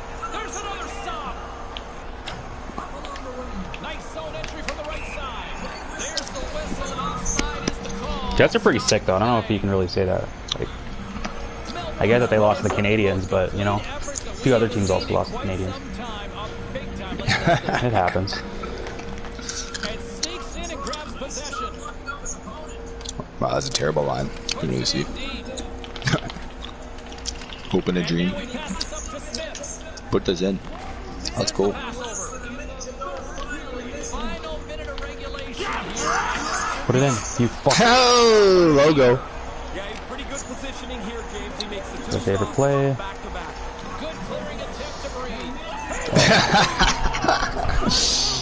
Jets are pretty sick though. I don't know if you can really say that. Like, I get that they lost to the Canadians, but you know, a few other teams also lost to the Canadians. It happens. Wow, that's a terrible line. You can really see. Hoping a dream. Put this in. That's cool. Put it in. You fuck. Oh, logo. Yeah, he's pretty good positioning here, James. He makes the Their favorite play. back to back. Good clearing attempt to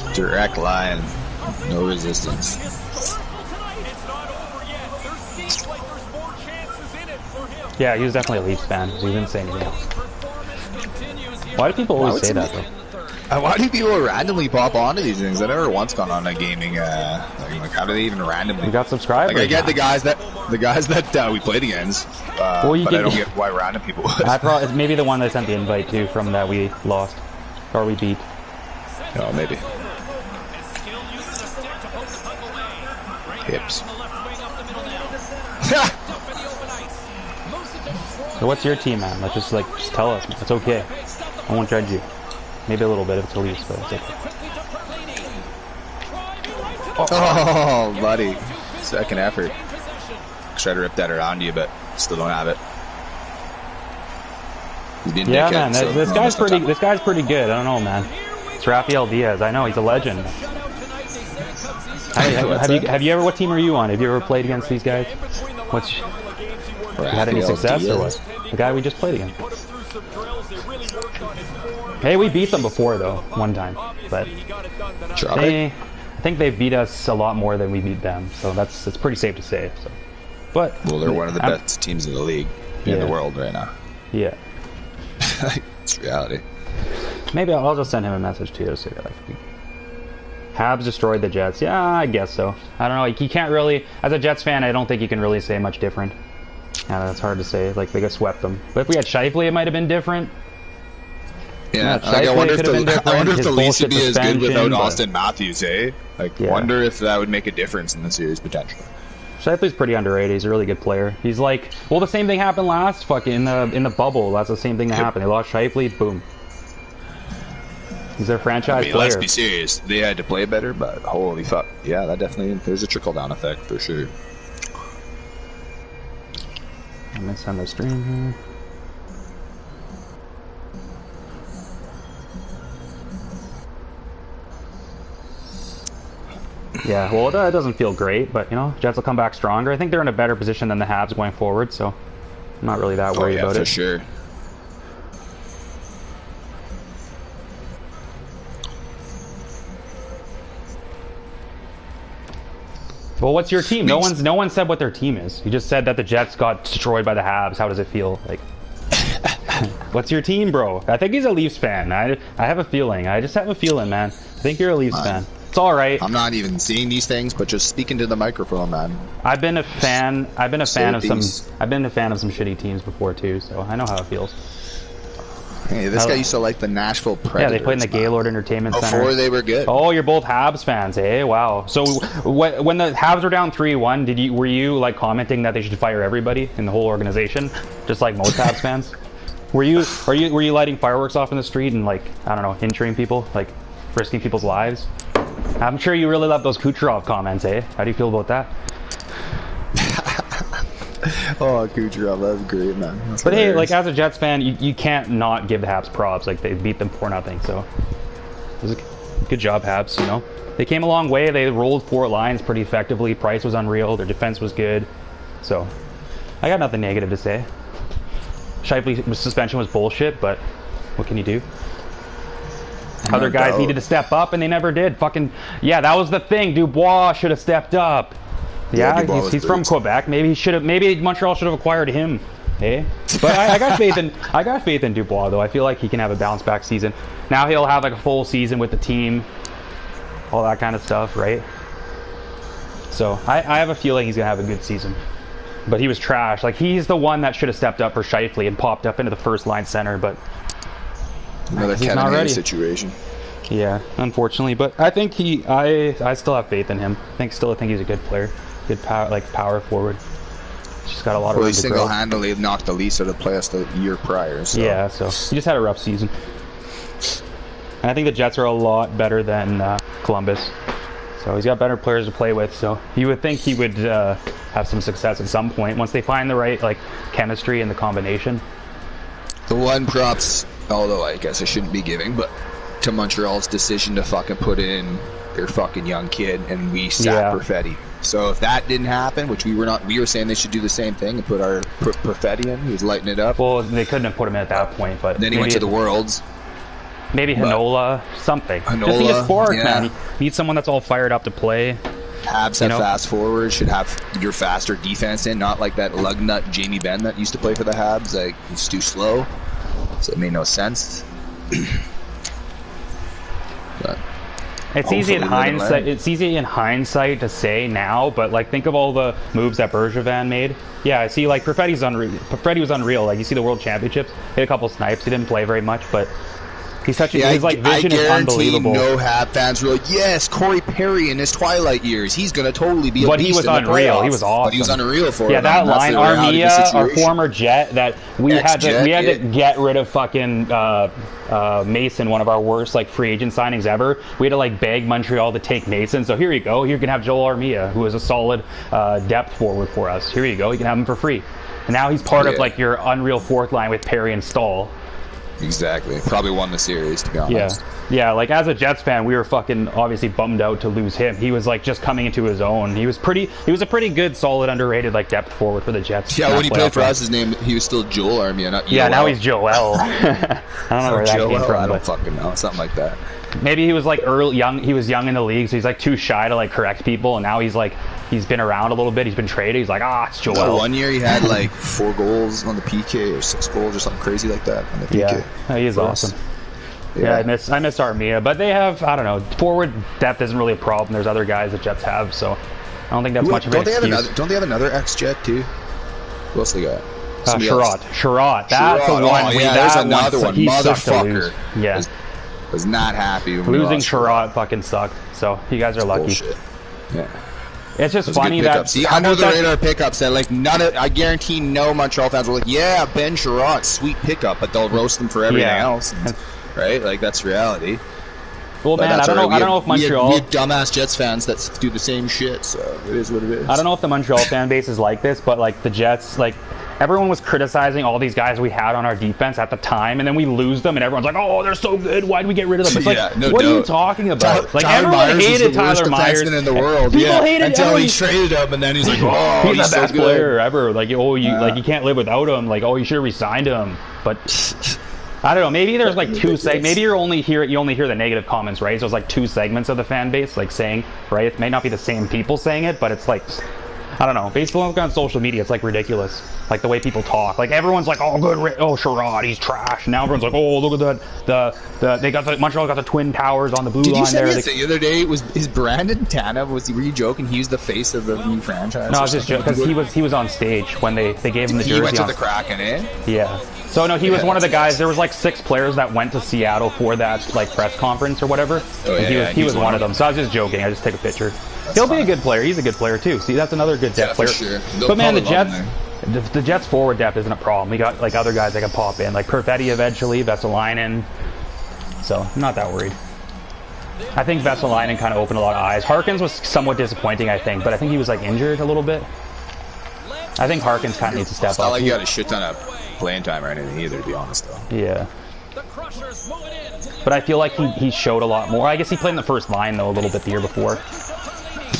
breathe. Direct line. No resistance. Historical tonight. It's not over yet. There seems like there's more chances in it for him. Yeah, he was definitely a Leafs fan. He didn't say anything else. Performance continues here. Why do people always say that In though? the third. Why do people randomly pop onto these things? I've never once gone on a gaming. Like, how do they even randomly? We got subscribers. Like, I get now. the guys that we played against, Well, you but get- I don't get why random people would. I probably it's maybe the one that sent the invite to from that we lost or we beat. No, maybe. And Skill uses a stick to poke the puck away. Right Hips. back on the left wing up the middle now. Up in the open ice. Moves it to Schroeder. So what's your team, man? Let's just tell us. Man. It's okay. I won't judge you. Maybe a little bit if it's a Leafs, but it's okay. Quickly to Perlini. Driving right to the Oh, buddy. Second effort. in possession. Try to rip that around you, but still don't have it. You didn't Yeah, dickhead, man. so This no, guy's that's no pretty. time. This guy's pretty good. I don't know, man. It's Rafael Diaz. I know he's a legend. Shutout tonight. They say it comes easy. Have you ever? What team are you on? Have you ever played against these guys? In between the What's last couple of games, he worked you had any Rafael success or Diaz. what? The guy we just played against. put him through some drills. They really worked on his form. Hey, we beat them before though, one time, but Obviously, he got it done tonight. Drop it. I think they beat us a lot more than we beat them. So it's pretty safe to say. So, but Well, they're one of the I'm- best teams in the league, in the Yeah. world right now. Yeah, It's reality. maybe I'll just send him a message too to say that. Habs destroyed the Jets. Yeah, I guess so. I don't know. You can't really, as a Jets fan, I don't think you can really say much different. Yeah, that's hard to say. Like they got swept them. But if we had Scheifele, it might have been different. Yeah, Yeah, like, I Scheifele wonder if could have been the different. I wonder if His the Leafs would be bullshit as good suspension, without but- Austin Matthews, eh? Like, Yeah. wonder if that would make a difference in the series potentially. Scheifele's pretty underrated. He's a really good player. He's like, well, the same thing happened last fucking in the bubble. That's the same thing that happened. They lost Scheifele, boom. He's their franchise Let's player. be serious. They had to play better, but holy fuck, yeah, that definitely there's a trickle down effect for sure. I'm gonna send the stream here. Yeah, well, that doesn't feel great, but you know, Jets will come back stronger. I think they're in a better position than the Habs going forward, so I'm not really that worried about for it. sure. Well, what's your team? No Makes- one said what their team is. You just said that the Jets got destroyed by the Habs. How does it feel? Like, what's your team, bro? I think he's a Leafs fan. I have a feeling. I just have a feeling, man. I think you're a Leafs fan. It's all right. I'm not even seeing these things, but just speaking to the microphone, man. I've been a fan of some. things. I've been a fan of some shitty teams before too, so I know how it feels. Hey, this guy used to like the Nashville Predators. Yeah, they played in the man. Gaylord Entertainment Center. Before they were good. Oh, you're both Habs fans, eh? Wow. So when the Habs were down 3-1, were you like commenting that they should fire everybody in the whole organization, just like most Habs fans? Were you lighting fireworks off in the street and like, I don't know, injuring people, like risking people's lives? I'm sure you really love those Kucherov comments, eh? How do you feel about that? Oh, Kucherov, that's great, man. That's But hey, hilarious. like as a Jets fan, you can't not give the Habs props. Like they beat them 4-0, so it was a good job, Habs. You know, they came a long way. They rolled 4 lines pretty effectively. Price was unreal. Their defense was good. So I got nothing negative to say. Scheifele's suspension was bullshit, but what can you do? Other No guys doubt. needed to step up, and they never did. Fucking yeah, that was the thing. Dubois should have stepped up. Yeah, Yeah, Dubois was he's from boots. Quebec. Maybe he should have. Maybe Montreal should have acquired him. Hey, but I got faith in Dubois though. I feel like he can have a bounce back season. Now he'll have like a full season with the team, all that kind of stuff, right? So I have a feeling he's gonna have a good season. But he was trash. Like he's the one that should have stepped up for Scheifele and popped up into the first line center. But Another he's Kevin not Hayes ready. situation. yeah, unfortunately. But I think I still have faith in him. I still think he's a good player. good power forward. She's got a lot of Well, he room to grow. single-handedly knocked the Leafs out of the playoffs the year prior. So. Yeah, so he just had a rough season. And I think the Jets are a lot better than Columbus. So he's got better players to play with. So you would think he would have some success at some point once they find the right chemistry and the combination. The one props, although I guess I shouldn't be giving, but to Montreal's decision to fucking put in their fucking young kid, and we sat Perfetti. So if that didn't happen, which we were saying they should do the same thing and put Perfetti in. He was lighting it up. Well, they couldn't have put him in at that point, but then he went to the Worlds. Maybe Hanola, something. Just need a spark, man. You need someone that's all fired up to play. Habs have fast forwards, should have your faster defense in, not like that lug nut Jamie Benn that used to play for the Habs. Like, he's too slow, so it made no sense. But it's easy in hindsight. It's easy in hindsight to say now, but think of all the moves that Bergevin made. Yeah, I see. Perfetti's unreal. Perfetti was unreal. You see the World Championships, hit a couple snipes. He didn't play very much, but he's such his vision is unbelievable. No Hab fans were like, yes, Corey Perry in his twilight years, he's gonna totally be a but beast he was in the unreal. playoffs. He was awesome. But he was unreal for it. Yeah, that line, Armia, our former Jet, that we had to get rid of fucking Mason, one of our worst free agent signings ever. We had to beg Montreal to take Mason. So here you go. You can have Joel Armia, who is a solid depth forward for us. Here you go. You can have him for free. And now he's part of your unreal fourth line with Perry and Stahl. Exactly. Probably won the series, to be honest. Yeah, as a Jets fan, we were fucking obviously bummed out to lose him. He was just coming into his own. He was a pretty good, solid, underrated depth forward for the Jets. Yeah, when he played for us, he was still Joel Armia, not Yeah, now he's Joel. I don't know where that came from. I don't fucking know. Something like that. Maybe he was young. He was young in the league, so he's too shy to correct people. And now he's he's been around a little bit. He's been traded. He's it's Joel. No, one year he had 4 goals on the PK or 6 goals or something crazy like that on the PK. Yeah, he is awesome. Yeah, I miss Armia, but they have, I don't know, forward depth isn't really a problem. There's other guys that Jets have, so I don't think that's much of an excuse. Don't they have another ex-Jet too? Who else they got? Sherratt. That's the one. There's another one. He Motherfucker. Yeah. Was not happy when losing Sherratt fucking sucked. So you guys are lucky. Bullshit. Yeah. It's just funny that under the radar pickups that none of, I guarantee no Montreal fans were yeah, Ben Sherratt, sweet pickup, but they'll roast them for everything else. Right? That's reality. Well, man, I don't know if Montreal... We have dumbass Jets fans that do the same shit, so it is what it is. I don't know if the Montreal fan base is like this, but the Jets, everyone was criticizing all these guys we had on our defense at the time, and then we lose them, and everyone's oh, they're so good, why'd we get rid of them? It's what are you talking about? Everyone hated Tyler Myers in the world. People hated until he traded him, and then he's oh, he's the best player ever. You can't live without him. You should have re-signed him. But I don't know. Maybe there's 2 segments. Maybe you only hear the negative comments, right? So it's 2 segments of the fan base saying, right? It may not be the same people saying it, but it's I don't know. Based on social media, it's ridiculous. The way people talk. Everyone's oh, good, Sherratt, he's trash. And now everyone's oh, look at that. Montreal got the Twin Towers on the blue line there. Did you say the other day, is Brandon Tanev, were you joking? He was the face of the new franchise? No, I was just joking, because he was on stage when they gave him the jersey. He went to the Kraken, eh? Yeah. So no, he was one of the guys. There was 6 players that went to Seattle for that press conference or whatever. Oh, yeah, he was one of them. So I was just joking. I just take a picture. He'll be a good player. He's a good player too. See, that's another good depth player. Sure. But man, the Jets forward depth isn't a problem. We got other guys that can pop in, Perfetti eventually, Vesalainen. So I'm not that worried. I think Vesalainen kind of opened a lot of eyes. Harkins was somewhat disappointing, I think, but I think he was injured a little bit. I think Harkins kind of needs to step up. It's not like he got a shit ton of playing time or anything either, to be honest, though. Yeah. But I feel like he showed a lot more. I guess he played in the first line, though, a little bit the year before.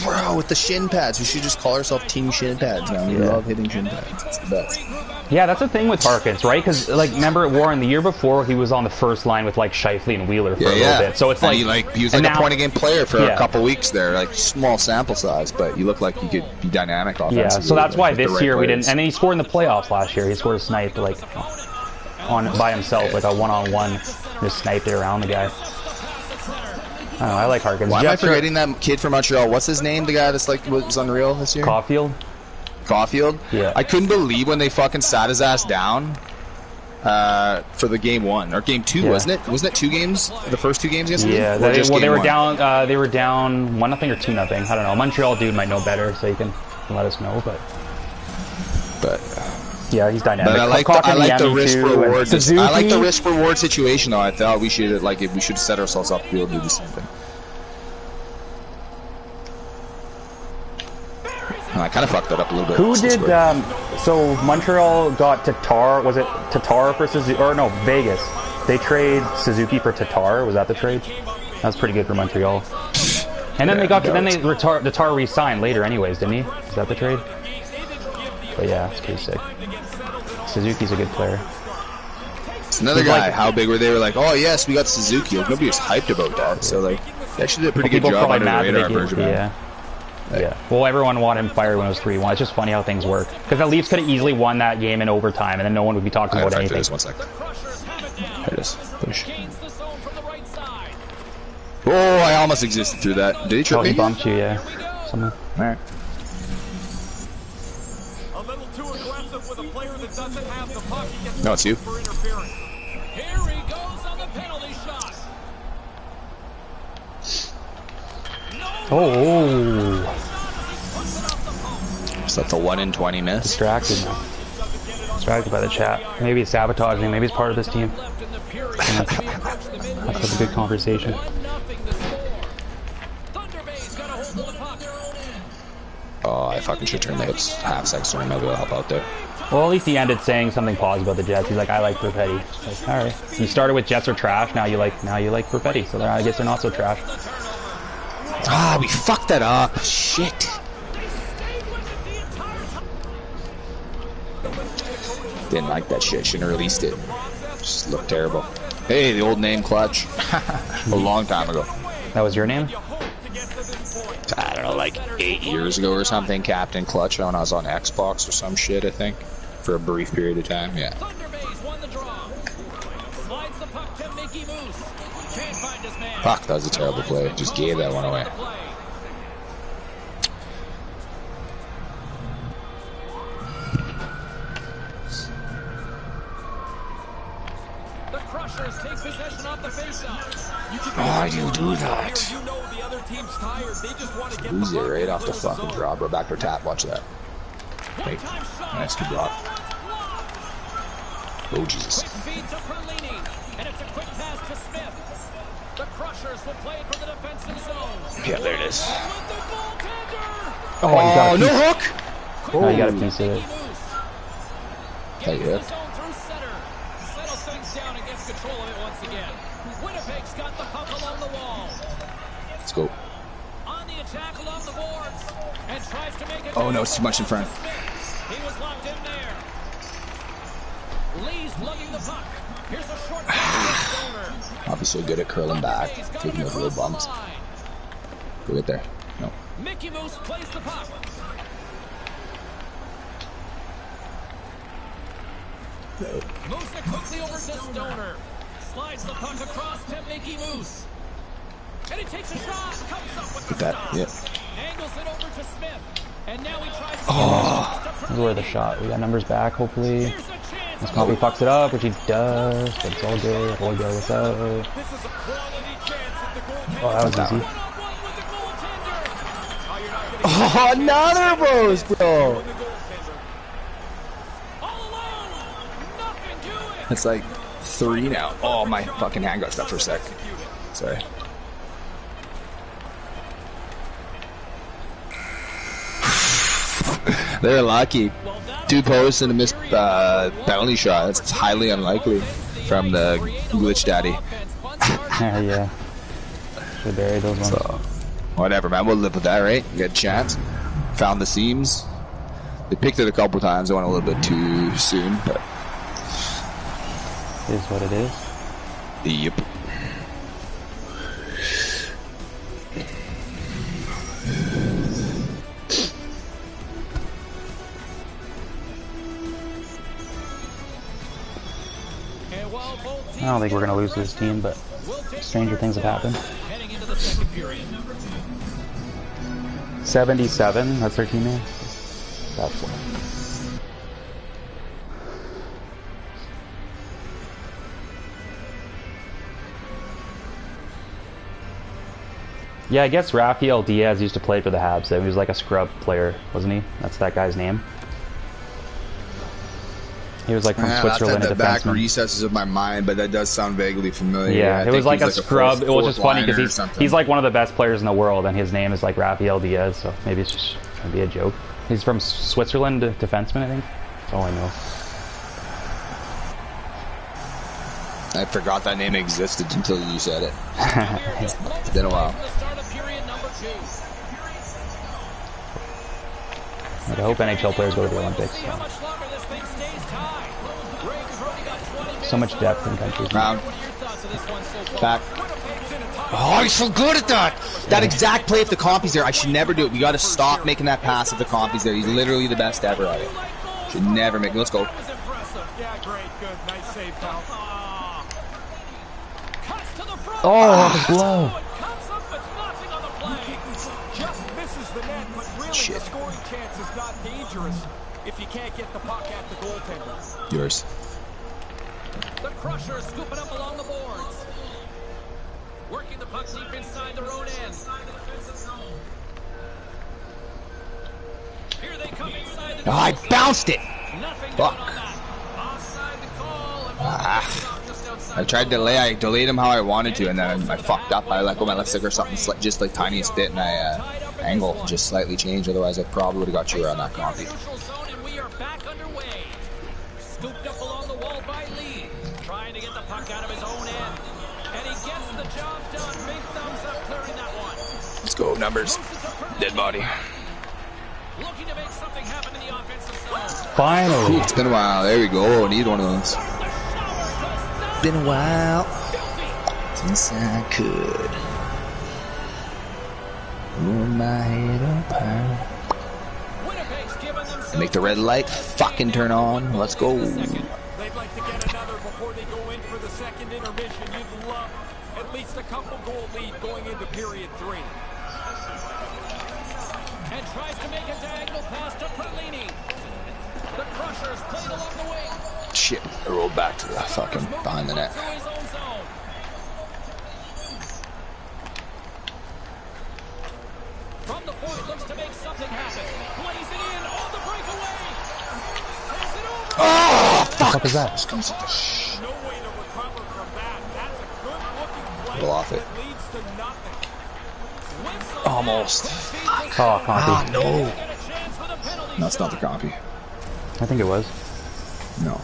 Bro, with the shin pads. We should just call ourselves Team Shin Pads now. We love hitting shin pads. It's the best. Yeah, that's the thing with Harkins, right? Because, remember at Warren, the year before, he was on the first line with, Scheifele and Wheeler for a little bit. So it's he was a point-a-game player for a couple weeks there. Small sample size, but you look like you could be dynamic offensively. Yeah, so that's why this year we didn't... And then he scored in the playoffs last year. He scored a snipe, by himself, a one-on-one. Just sniped it around the guy. I like Harkins. Why am I forgetting that kid from Montreal? What's his name? The guy that's was unreal this year? Caulfield? Yeah. I couldn't believe when they fucking sat his ass down for the game 1 or game 2, wasn't it? Wasn't it 2 games? The first 2 games against them? Yeah. They were down 1-0 or 2-0. I don't know. Montreal dude might know better, so he can can let us know. But yeah, he's dynamic. But I like the risk reward. I like the risk reward situation though. I thought we should set ourselves up to be able to do the same thing. And I kind of fucked that up a little bit. Who did? So Montreal got Tatar. Was it Tatar for Suzuki? Or no, Vegas. They trade Suzuki for Tatar. Was that the trade? That was pretty good for Montreal. And then Tatar re-signed later, anyways, didn't he? Is that the trade? But yeah, it's pretty sick. Suzuki's a good player. It's another guy. Like, how big were they? Were like, oh yes, we got Suzuki. Like, nobody was hyped about that. So like, they actually did a pretty good job under the radar version. Yeah. Yeah. Well, everyone wanted him fired when it was 3-1. It's just funny how things work. Because the Leafs could have easily won that game in overtime, and then no one would be talking about anything. This 1 second. There it is. Push. Oh, I almost existed through that. Did he trip me? He bumped you, yeah. Something. All right. No, it's you. Here he goes on the penalty shot. Oh. Is that the 1 in 20 miss? Distracted now. Distracted by the chat. Maybe he's sabotaging. Maybe he's part of this team. That's a good conversation. Oh, I fucking should turn the hips half seconds or maybe I'll help out there. Well, at least he ended saying something positive about the Jets. He's like, I like Perfetti. Like, all right. You started with Jets are trash. Now you like Perfetti. So I guess they're not so trash. Ah, we fucked that up. Shit. Didn't like that shit. Shouldn't have released it. Just looked terrible. Hey, the old name Clutch. A long time ago. That was your name? I don't know, like 8 years ago or something. Captain Clutch when I was on Xbox or some shit, I think. For a brief period of time, yeah. Fuck, that was a terrible play. Just gave that one away. Why do you do that? Lose it right off the fucking drop. We're back for tap. Watch that. Wait. Nice good block. Oh, Jesus. Yeah, there it is. Oh, no hook! Oh, you got a piece of it. Hey, yeah. Let's go. Oh no, it's too much in front. He was locked in there. Lee's lugging the puck. Here's a short I'll be so good at curling back, taking those little bumps. Go get there. No. Mickey Moose plays the puck. Moves it quickly over to Stoner. Slides the puck across to Mickey Moose. And he takes a shot. Comes up with the stop. Yeah. Angles it over to Smith. And now he tries to This is where the shot. We got numbers back, hopefully. This probably fucks it up, which he does, but it's all good. All good. What's up? Oh, that was easy. Oh, another rose, bro! It's like 3 now. Oh, my fucking hand got stuck for a sec. Sorry. They're lucky. 2 posts and a missed penalty shot. That's highly unlikely from the glitch daddy. Yeah. Should bury those ones. So, whatever, man. We'll live with that, right? We got a chance. Found the seams. They picked it a couple times. I went a little bit too soon, but it is what it is. Yep. I don't think we're going to lose this team, but stranger things have happened. 77, that's their team name? That's what. Yeah, I guess Rafael Diaz used to play for the Habs. He was like a scrub player, wasn't he? That's that guy's name. He was like from Switzerland. That's at the back defenseman. recesses of my mind, but that does sound vaguely familiar. Yeah, it was like a scrub. It was just funny because because he's like one of the best players in the world, and his name is like Rafael Diaz. So maybe it's just gonna be a joke. He's from Switzerland, defenseman, I think. That's all I know. I forgot that name existed until you said it. It's been a while. I hope NHL players go to the Olympics. So much depth in countries. Round. Back. Oh, he's so good at that! That exact play if the compy's there. I should never do it. We gotta stop making that pass if the compy's there. He's literally the best ever at it. Should never make it. Let's go. Oh, the blow. Just misses the net, but really Shit. the scoring chance is not dangerous if you can't get the puck at the goaltender. Yours. The Crushers scoop it up along the boards. Working the puck deep inside their own end. Here they come inside the Oh, I bounced it! Nothing Fuck. doing on that. Offside the call. And I tried to delay. I delayed him how I wanted to, and then I fucked up. I let go my left stick or something, just like tiniest bit, and I angle just slightly changed. Otherwise, I probably would have got you around that compy. neutral zone, and we are back underway. Scooped up along the wall by Lee, trying to get the puck out of his own end, and he gets the job done. Big thumbs up, clearing that one. Let's go, numbers. Dead body. Looking to make something happen in the offensive zone. Finally. Ooh, it's been a while. There we go. Need one of those. Been a while since I could roll my head up high. Winnipeg's given themselves Make the red light fucking turn on. Let's go. They'd like to get another before they go in for the second intermission. You'd love at least a couple goal lead going into period 3. and tries to make a diagonal pass to Perlini. The Crushers played along the wing. Shit, I rolled back to the fucking behind the net. To his own zone. From the point, looks to make something happen. Plays it in on the breakaway. Sends it over. Oh, fuck! What is that? This comes with the No way to recover from that. That's a good-looking play Pull off it. that leads to nothing. Whistle. Almost. Oh, Ah, copy. no. Get a chance for the penalty No, it's not the shot. copy. I think it was. No.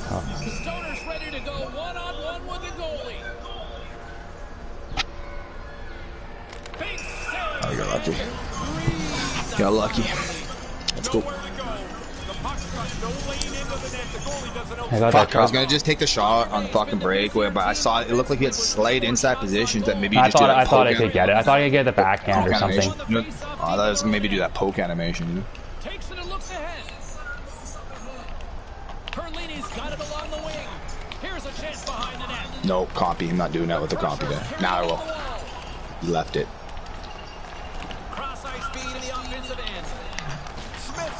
Stoner's ready to go one-on-one with the goalie. Big save. Oh, you got lucky. Got lucky. Let's go. Nowhere to go. The puck's got no lane into the net. The goalie doesn't know. I got Fuck, that I was drop. gonna just take the shot on the fucking breakaway, but I saw it looked like he had slight inside positions that maybe you I just do thought that I poke could get it. I thought I could get the backhand or poke something. animation. You know, I thought I was gonna maybe do that poke animation, you know? Takes it and looks ahead. Perlini's got it along the wing. Here's a chance behind the net. No, copy. I'm not doing that with the copy there. Now I will. He left it. Cross-ice speed in the offensive end.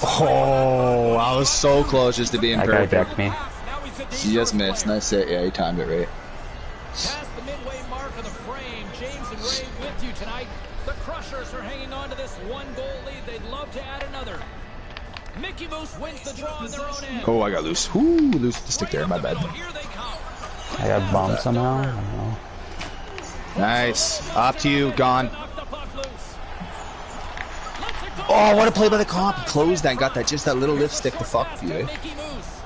Oh, I was so close just to being That guy perfect. decked me. Now he's a He just missed. Nice hit. Yeah, he timed it right. Past the midway mark of the frame. James and Ray with you tonight. The Crushers are hanging on to this one-goal lead. They'd love to add another. Mickey Moose wins the draw on their own end. Oh, I got loose. Whoo, loose the stick there. My bad. Here they come. I got bumped somehow. I don't know. Nice. Up to you. Gone. Knock the puck loose. Let's it go. Oh, what a play by the comp. He closed that and got that just that little lift stick to fuck you, eh? Mickey Moose.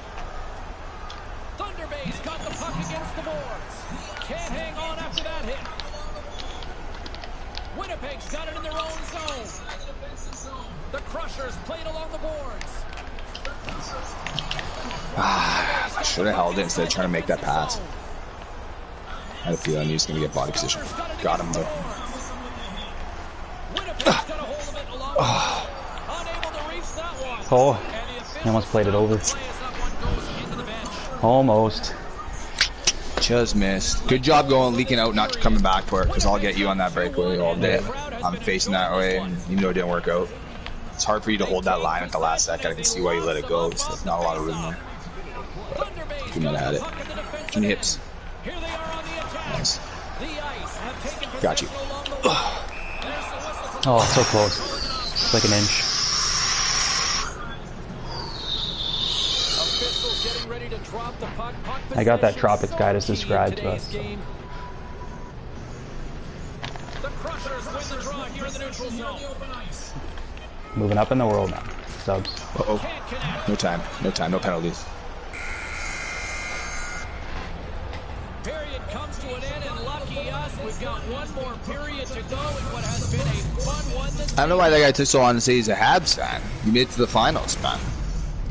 Thunder Bay's got the puck against the boards. Can't hang on after that hit. Winnipeg's got it in their own zone. The Crushers played along the boards. I should have held it instead of trying to make that pass. I had a feeling he was going to get body position. Got him, though. Winnipeg's got a hold of it along the wall. Unable to reach that one. Oh, And the he almost played it over. play as that one goes into the bench. Almost. Just missed. Good job going, leaking out, not coming back for it, because I'll get you on that breakaway all day. I'm facing that way, and even though it didn't work out. It's hard for you to hold that line at the last second. I can see why you let it go. There's not a lot of room there. Thunder Bay's You might got have the it. puck in the defensive Can you end. hips? Here they are on the attack. Nice. The Ice have taken Got you. possession along the way. There's the whistle from Oh, so close. It's like an inch. officials getting ready to drop the puck. Puck I got that possession Tropics so guy to key in subscribe to today's us. game. The Crushers win the draw here in the neutral zone. Moving up in the world now. Subs. Uh-oh. Can't connect. No time. No time. No penalties. Period comes to an end, and lucky us, we've got one more period to go in what has been a fun one this I don't know why that guy took so long to say he's a Habs fan. He made it to the finals, man.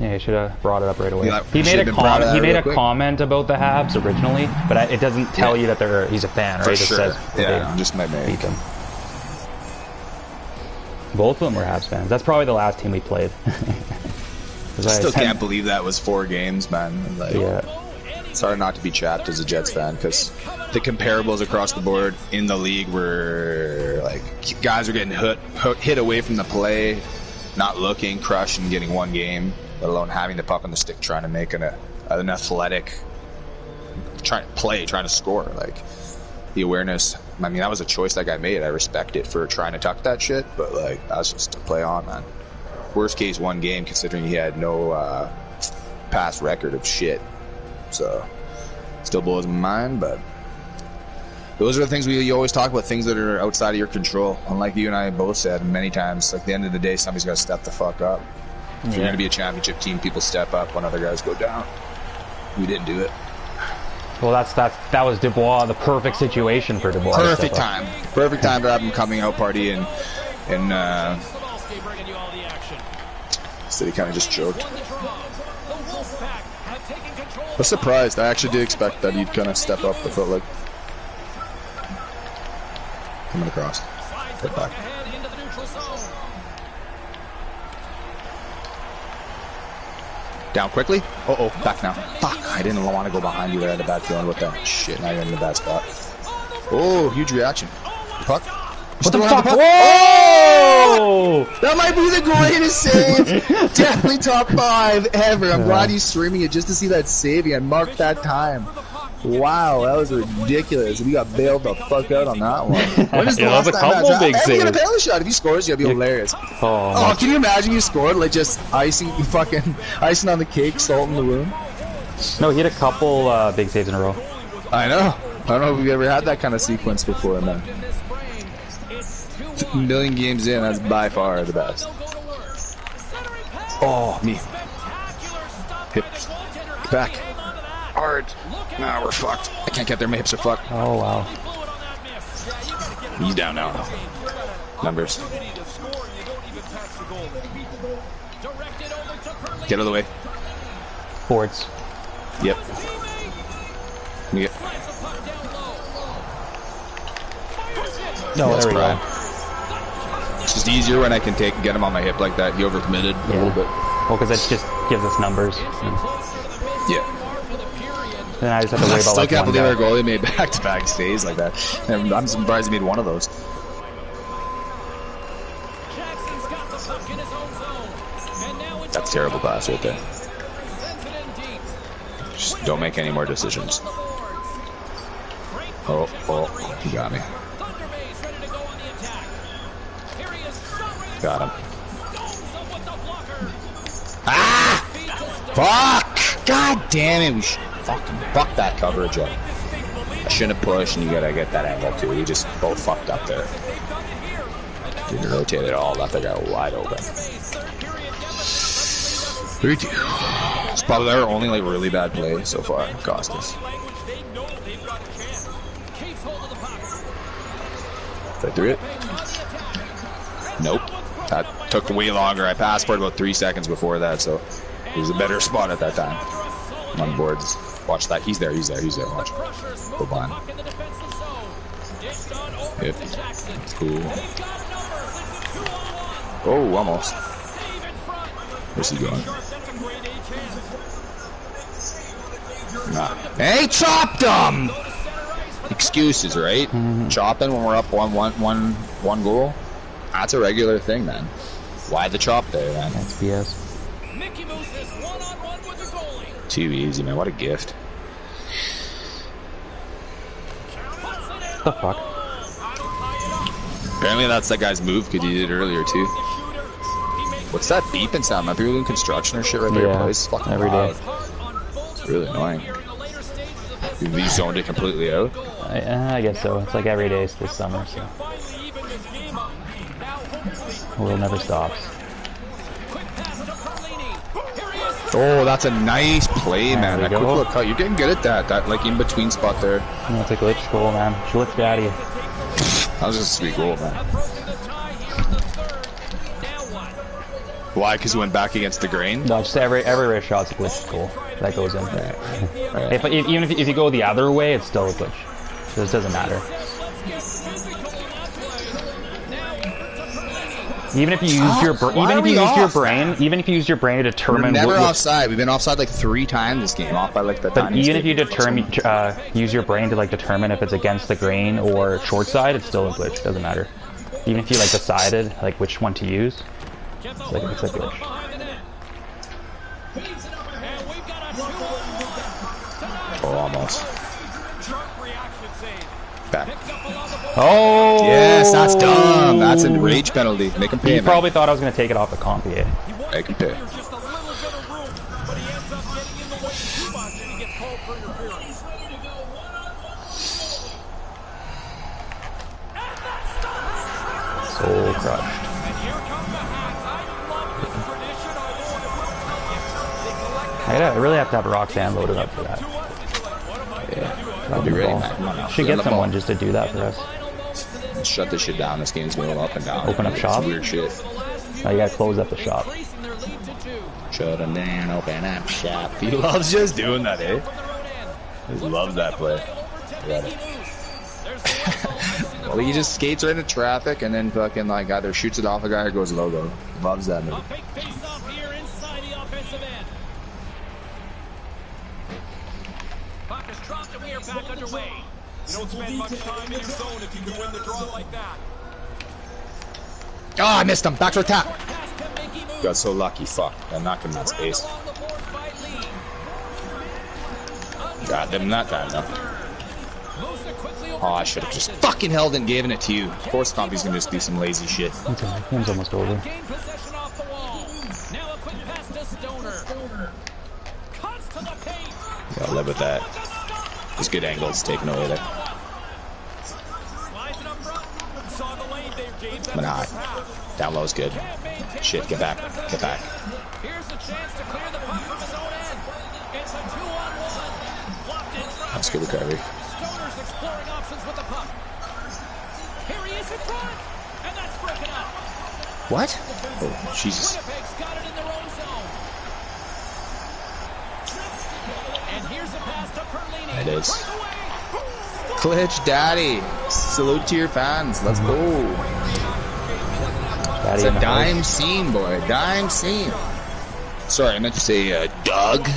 Yeah, he should have brought it up right away. Yeah, He made should've been proud of that he made real a quick. comment about the Habs originally, but it doesn't tell you that he's a fan, right? For It sure. says Yeah, they just my beat mate. them. Both of them were Habs fans. That's probably the last team we played. I still can't believe that was 4 games, man. Like, Yeah. it's hard not to be chapped as a Jets fan because the comparables across the board in the league were like guys are getting hit away from the play, not looking, crushed, and getting 1 game, let alone having the puck on the stick, trying to make an athletic, trying to score. Like the awareness. I mean, that was a choice that guy made. I respect it for trying to tuck that shit, but like that's just to play on, man. Worst case 1 game, considering he had no past record of shit. So, still blows my mind, but those are the things you always talk about, things that are outside of your control. Unlike you and I both said many times, like, at the end of the day, somebody's got to step the fuck up. If you're going to be a championship team, people step up when other guys go down. We didn't do it. Well, that was Dubois, the perfect situation for Dubois. Perfect time to have him coming out party and Sabalski bringing you all the action. so he kind of just choked. Won the draw. The Wolfpack have taken control. I was surprised. I actually did expect that he'd kind of step up. I felt like coming across. Slides the Get puck back. ahead into the neutral zone. Down quickly. Uh-oh, back now. Fuck, I didn't want to go behind you there. I had a bad feeling with that. Shit, now you're in the bad spot. Oh, huge reaction. Puck. What the Still fuck? have the puck. Whoa! That might be the greatest save. Definitely top 5 ever. I'm glad he's streaming it just to see that save and mark that time. Wow, that was ridiculous. We got bailed the fuck out on that one. When is the Yeah, last that was a time couple that's big happened? Hey, we got a saves. penalty shot. If he scores, it'll be hilarious. Oh, Can you imagine you scored like just icing on the cake, salt in the wound? no, he had a couple big saves in a row. I know. I don't know if we've ever had that kind of sequence before, man. In this frame, it's 2-1. A million games in, that's by far the best. They'll go to work. Centering pass. Oh, me. Spectacular stop by the Hips. goaltender. How Back. do they hold on to that? Hard. Look out. Nah, we're fucked. I can't get there. My hips are fucked. Oh wow. He blew it on that miss. Yeah, you gotta get it. He's down now. Numbers. Opportunity to score, you don't even touch the goal. Directed over to Perley. Get out of the way. Boards. Yep. Teammate. Let me get. Slides the puck down low. Fires it. No, That's there we prime. go. It's just easier when I can get him on my hip like that. He overcommitted a little bit. Well, because it just gives us numbers. Inching closer to the midway Yeah. mark of the period. Then I just have to worry I about still like can't one believe our guy. goalie made back-to-back saves like that. And I'm surprised he made one of those. Jackson's got the puck in his own zone. And now it's That's terrible pass right there. Sends it in deep. Just don't make any more decisions. On the boards. Great Oh, poke on the reach. he got me. Thunder Bay's ready to go on the attack. Here he is, shot right Got him. Stones up with the blocker. Ah! Feet to stay. Fuck! God damn it! We fuck that coverage up. I shouldn't have pushed, and you gotta get that angle too. We just both fucked up there. They've done it here. And now Didn't rotate at all. Left the guy wide open. Thunder Bay's third period deficit suddenly doesn't 3-2. It's probably our only like really bad play so far. Cost us. language. They know they've got a chance. Keeps hold of the puck. Did I threw it? Bay's on the attack. Nope. That took way longer. I passed for it about 3 seconds before that, so it was a better spot at that time. I'm on boards. Watch that. He's there. Watch. Crushers Go move the blind. puck in the defensive zone. Dished on over Yep. to Jackson. It's cool. They've got numbers. It's a 2-on-1. Oh, almost. Save in front. Where's he going? That's a great A chance. Nah. Hey, chopped him! Go to center ice. Excuses, right? Chopping when we're up one goal. That's a regular thing, man. Why the chop there, man? That's BS. Mickey Moose is one-on-one with the goalie. Too easy, man. What a gift. What the fuck? Apparently that's that guy's move because he did it earlier too. What's that beeping sound? Might be doing construction or shit right there. Yeah, It's fucking every day. loud. It's really annoying. You zoned it completely out. I guess so. It's like every day this summer, so the world never stops. Oh, that's a nice play, man. we That quick go. little cut. You're getting good at that. That like in between spot there. That's a glitch goal, man. Glitch daddy. That was just a sweet goal, man. Why? Because he went back against the grain? No, just every wrist shot's a glitch goal that goes in. Even if you go the other way, it's still a glitch. This doesn't matter. Even if you used your brain to determine. We're never offside. We've been offside like 3 times this game, off by like the. But even if you use your brain to like determine if it's against the grain or short side, it's still a glitch. Doesn't matter. Even if you like decided like which one to use, it's a glitch. Oh, almost. Back. Oh! Yes, that's dumb. That's a rage penalty. Make him pay. He probably thought I was going to take it off the comp, yeah. Make him pay. Soul crushed. I really have to have Roxanne loaded up for that. Yeah, I'll be ready, man. Come on now. Should get someone just to do that for us. Shut this shit down. This game's going up and down. Open up shop? It's weird shit. Oh, you gotta close up the shop. Shut them down, open up shop. He loves just doing that, eh? He loves that play. Well, he just skates right into traffic and then fucking like either shoots it off a guy or goes logo. Loves that move. Puck is dropped and we are back underway. You don't spend much time in your zone if you can win the draw like that. Oh, I missed him. Back to attack. Got so lucky. Fuck. I knocked him in that space. Got them that time, though. Oh, I should have just fucking held and given it to you. Of course, Compy's gonna just do some lazy shit. Okay, game's almost over. Yeah, I'll live with that. There's good angles taken away there. Manai. Down low is good. Shit, get back. Get back. Here's a chance to clear the puck from his own end. It's a 2-on-1. Blocked in front. That's good recovery. Stoner's exploring options with the puck. Here he is in front. And that's broken up. What? Oh, Jesus. Winnipeg's got it in their own zone. And here's a pass to Perlini. It is. Glitch Daddy. Salute to your fans. Let's go. Daddy It's a dime scene, boy. Dime scene. Sorry, I meant to say Doug.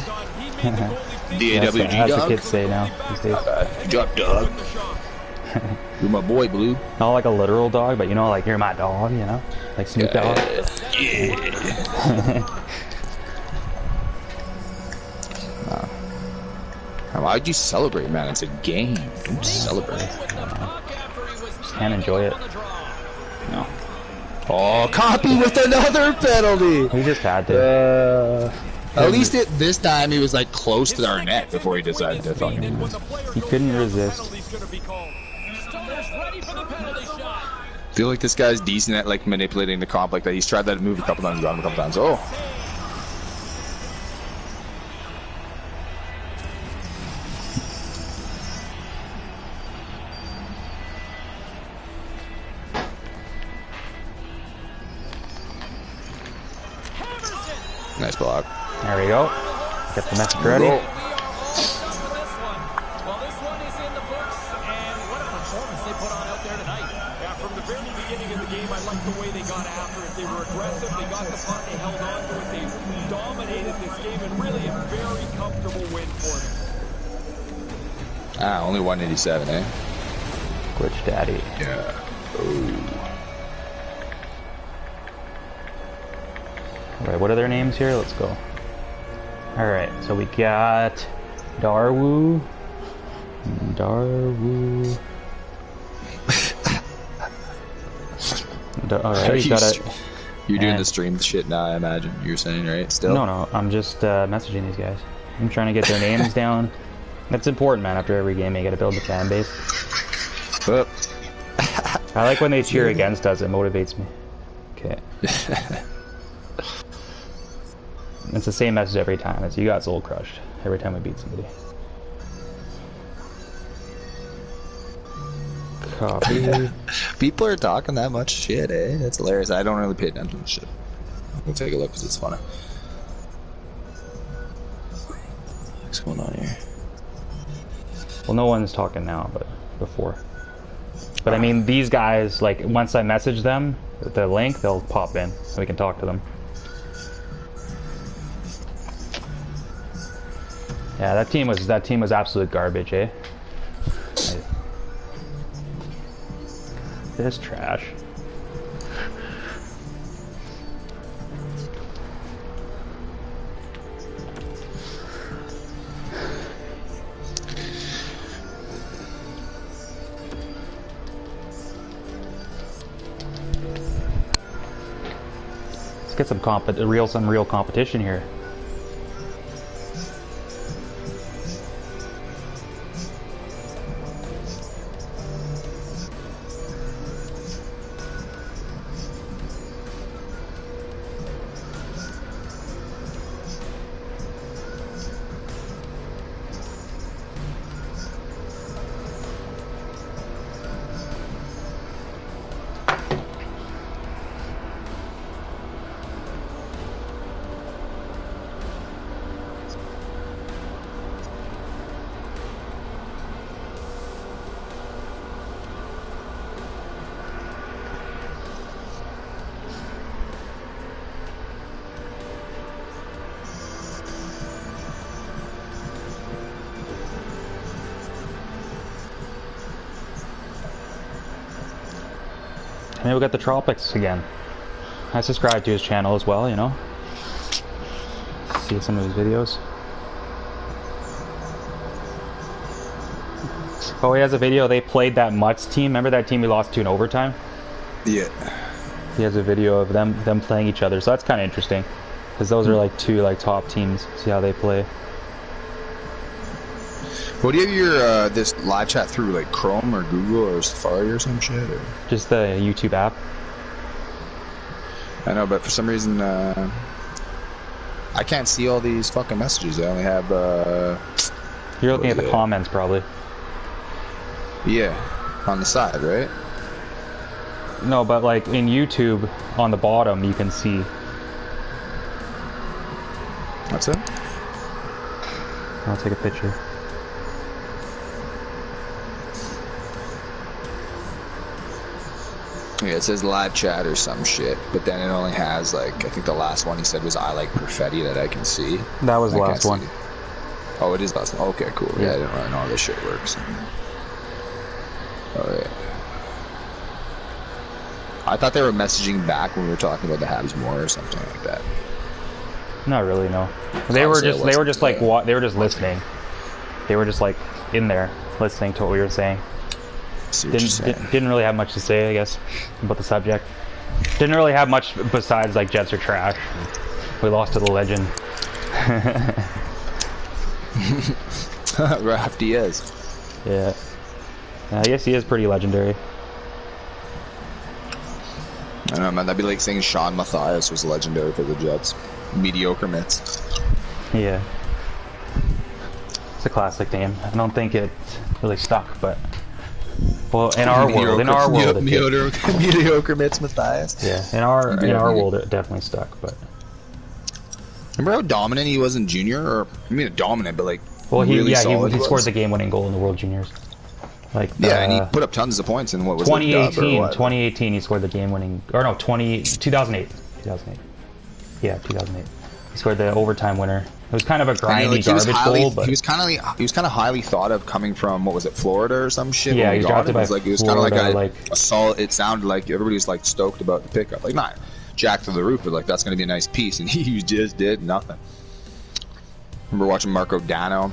D-A-W-G, that's Doug. what kids say now these days. Good job, Doug. You're my boy, Blue. Not like a literal dog, but you know, like you're my dog, you know? Like Snoop Dogg. Yeah. Why'd you celebrate, man? It's a game. Don't celebrate. Just can't enjoy it. No. Oh, copy with another penalty. He just had to. At least this time he was like close to our net before he decided to fucking. He couldn't resist. I feel like this guy's decent at like manipulating the comp like that. He's tried that move a couple times, got him a couple times. Oh. Nice block. There we go. Get the message ready. Well, this one is in the books, and what a performance they put on out there tonight. Yeah, from the very beginning of the game, I liked the way they got after it. They were aggressive, they got the puck, they held on to it, they dominated this game, and really a very comfortable win for them. Ah, only 187, eh? Glitch Daddy. Yeah. Oh. Alright, what are their names here? Let's go. Alright, so we got Darwoo. Alright, he's got a... You're doing the stream shit now, I imagine. You're saying, right? Still? No, I'm just messaging these guys. I'm trying to get their names down. That's important, man. After every game, you gotta build a fan base. Well. I like when they cheer against us. It motivates me. Okay. It's the same message every time. It's you got soul crushed every time we beat somebody. Copy. People are talking that much shit, eh? That's hilarious. I don't really pay attention to shit. We'll take a look because it's funny. What's going on here? Well, no one's talking now, but before. But I mean, these guys, like, once I message them with the link, they'll pop in so we can talk to them. Yeah, that team was absolute garbage, eh? This trash. Let's get some real competition here. Maybe we got the Tropics again. I subscribe to his channel as well, you know. See some of his videos. Oh, he has a video. They played that Mutts team. Remember that team we lost to in overtime? Yeah. He has a video of them playing each other. So that's kind of interesting, because those are like two top teams. See how they play. Well, do you have your this live chat through like Chrome or Google or Safari or some shit? Or? Just the YouTube app. I know, but for some reason I can't see all these fucking messages. I only have. You're looking at the comments, probably. Yeah, on the side, right? No, but like in YouTube, on the bottom, you can see. That's it. I'll take a picture. Yeah, it says live chat or some shit, but then it only has like, I think the last one he said was I like Perfetti that I can see. That was the last one. Oh, it is last one. Okay, cool. Yeah, I didn't really know how this shit works. Alright. I thought they were messaging back when we were talking about the Habs more or something like that. Not really, no. They were just like they were just listening. They were just like in there listening to what we were saying. Didn't really have much to say, I guess, about the subject. Didn't really have much besides like Jets are trash. We lost to the legend. Raph Diaz. Yeah. I guess he is pretty legendary. I don't know, man. That'd be like saying Sean Mathias was legendary for the Jets. Mediocre Mets. Yeah. It's a classic name. I don't think it really stuck, but... Well, in our world, mediocre Mitch Mathias. Yeah, in our world, it definitely stuck. But remember how dominant he was in junior, or I mean, dominant, but like he scored the game-winning goal in the World Juniors. Like and he put up tons of points in what was 2018, he scored the game-winning, or no, 2008. Yeah, 2008. He scored the overtime winner. It was kind of a grindy garbage goal, but he was kind of highly thought of coming from, what was it, Florida or some shit. Yeah, he was drafted by Florida. It was kind of like a solid. It sounded like everybody was like stoked about the pickup, like not jack to the roof, but like that's going to be a nice piece, and he just did nothing. Remember watching Marco Dano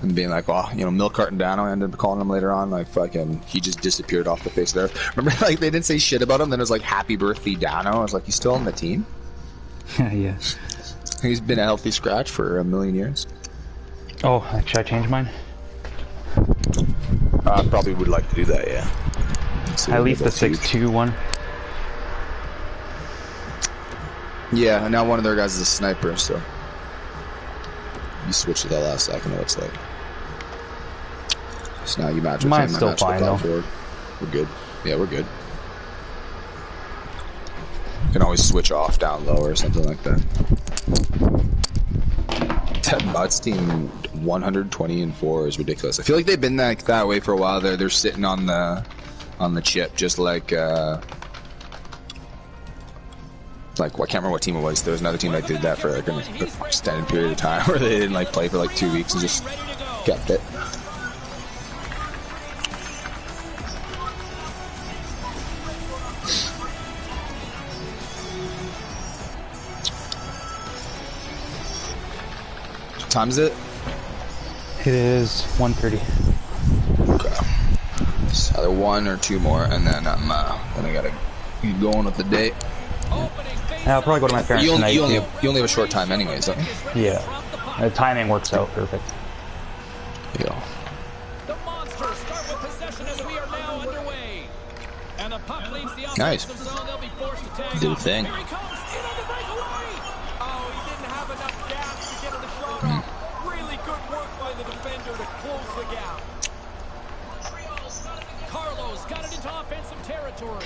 And being like, oh, you know, Milk Carton Dano, I ended up calling him later on, like, fucking, he just disappeared off the face of there. Remember, like, they didn't say shit about him, then it was like, happy birthday, Dano. I was like, he's still on the team? Yeah. He's been a healthy scratch for a million years. Oh, should I change mine? I probably would like to do that, yeah. At least the 6'2" one. Yeah, and now one of their guys is a sniper, so you switch to that last second, it looks like. So now you match with Mine's him, still I match with fine, the though. forward. We're good. Yeah, we're good. You can always switch off down low or something like that. That Butts team 120-4 is ridiculous. I feel like they've been like that way for a while. They're sitting on the chip, just like well, I can't remember what team it was. There was another team that did that for like an extended period of time, where they didn't like play for like 2 weeks and just kept it. What time is it? It is 1:30. Okay. It's either one or two more, and then then I gotta keep going with the date. I'll probably go to my parents tonight. You only have a short time anyways, don't you? Yeah. The timing works out perfect. Yeah. The Monsters start with possession as we are now underway. And the puck leaves the Nice. offensive zone. They'll be forced to tag Did a up. thing. Here he comes in on the breakaway. Oh, he didn't have enough gas to get the shot off. Really good work by the defender to close the gap. Carlos got it into offensive territory.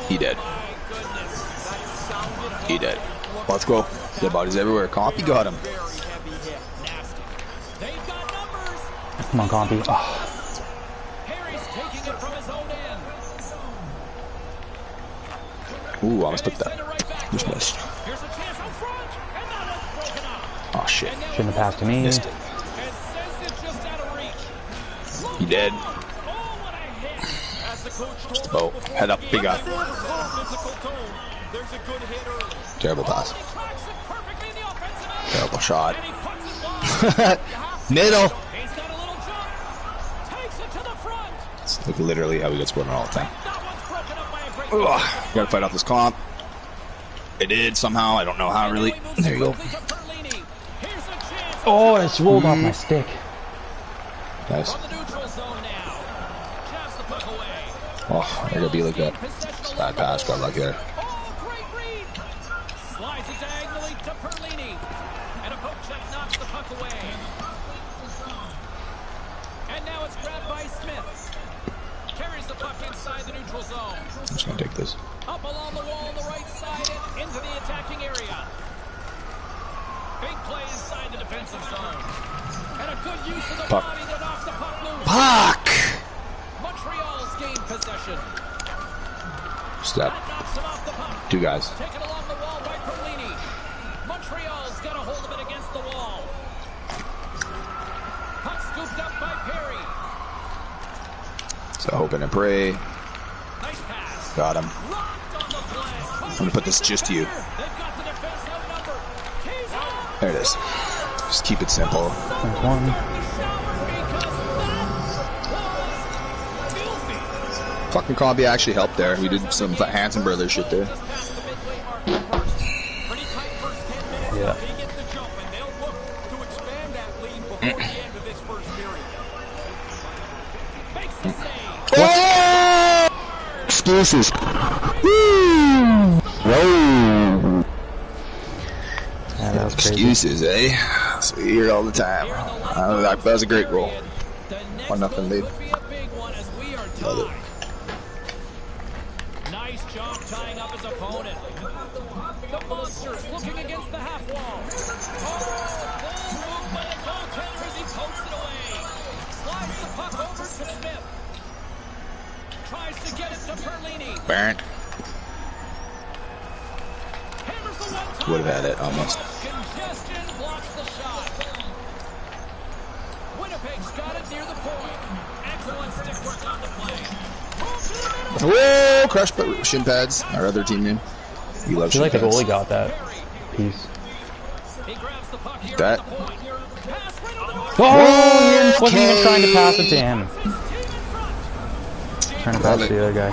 He did. My goodness, that sounded He did. Let's go. Dead bodies everywhere. Compy got him. Very heavy hit. nasty. They've got numbers. Come on, Compy. Oh, Harry's taking it from his own end. Ooh, I almost took Send it that. right back Just to him. missed. Here's a chance out front, and that one's broken up. Oh shit. shouldn't have passed to me. Missed it. And sends it just out of reach. He did. Oh, what a hit. As the coach told Oh, us before head up, the big game, guy. physical tone. There's a good hit early. Terrible pass. He tracks it perfectly in the offensive end. Terrible shot. And he puts it wide. Middle. He's got a little jump. Takes it to the front. It's like literally how we get scored on all the time. That one's broken up by a great Ugh, gotta fight off this comp. I did somehow. I don't know how really. There you go. Here's a chance. Oh, it's rolled off my stick. Nice. From the neutral zone now. Jabs the puck away. Oh, I gotta be like that. It's a bad pass. Got lucky there. Oh, great read. Slides it diagonally to Perlini. And a poke check knocks the puck away. And now it's grabbed by Smith. Carries the puck inside the neutral zone. I'm just gonna take this. Up along the wall on the right side and into the attacking area. Big play inside the defensive zone. And a good use of the Puck. body to knock the puck loose. Puck! Montreal's gained possession. Step. That knocks him off the puck. Two guys. Taken along the wall by Perlini. Montreal's got a hold of it against the wall. Puck scooped up by Perry. So hoping and pray. Nice pass. Got him. Rocked on the play. I'm gonna put this just to you. They've got the defense outnumbered. Keys up. There it is. Just keep it simple. There's one. Fucking Combi actually helped there. We did some Hanson Brothers shit there. Pretty tight first 10 minutes. Yeah. They get the jump, and they'll look to expand that lead before the end of this first period. Makes the save. Oh! Excuses. Woo! Whoa! Yeah, that was crazy. Excuses, eh? So we hear it all the time. That was a great goal. The next 1-0 goal lead. could be a big one as we are Love it. tied. Nice job tying up his opponent. The Monsters looking against the half wall. Oh, ball moved by the goaltender as he pokes it away. Slides the puck over to Smith. Tries to get it to Perlini. Barrett Hammers the one-timer. would have had it almost. Congestion blocks the shot. Winnipeg's got it near the point. Excellent stick work on the play. Move to the middle. Whoa! Crushed by shin pads. Our other team name. You I love feel shin like the pads. goalie got that piece. He grabs the puck here That. at the point. Pass right over the board. Oh, wasn't even trying to pass it to him. His team in front. Trying to pass it to the other guy.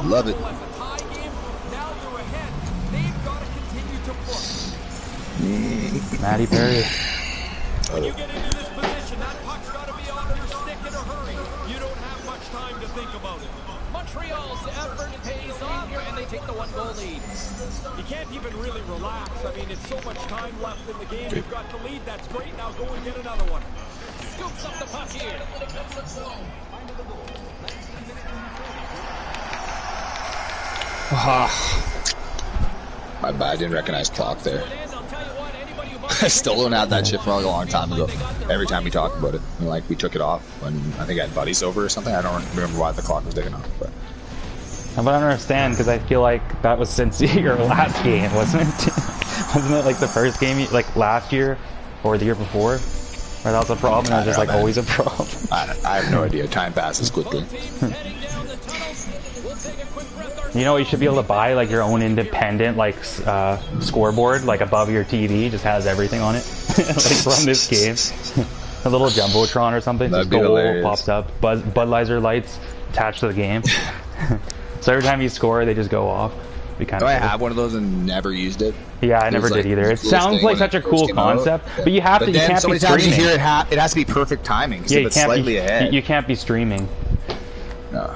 Love it. As a tie game, now they're ahead. They've got to continue to push. Matty Perry. When you get into this position, that puck's got to be on your stick in a hurry. You don't have much time to think about it. Montreal's effort pays off, and they take the 1-goal lead. You can't even really relax. I mean, it's so much time left in the game. You've got the lead. That's great. Now go and get another one. Scoops up the puck here. My bad, I didn't recognize clock there. And I'll tell you what, anybody who I still don't have that shit from like a long time ago. Every time we talk about it, and like we took it off when I think I had buddies over or something. I don't remember why the clock was taken off, but But I don't understand because I feel like that was since your last game, wasn't it? Wasn't it like the first game, like last year or the year before? Or that was a problem, and it was just like always a problem. I have no idea. Time passes quickly. teams heading down the tunnels. We'll take a quick breath ourselves. You know, you should be able to buy like your own independent like scoreboard, like above your TV, just has everything on it, like from this game. A little jumbotron or something, That'd just be goal hilarious. pops up. Budweiser lights attached to the game. So every time you score, they just go off. Be kind Do of I cool. have one of those and never used it? Yeah, I It never was, did like, either. the It coolest sounds thing like when such it a first cool came out. concept, Yeah. but you have to. You then can't so be many times you streaming. hear it has to be perfect timing. 'Cause Yeah, if you it's can't slightly be. ahead. You can't be streaming No.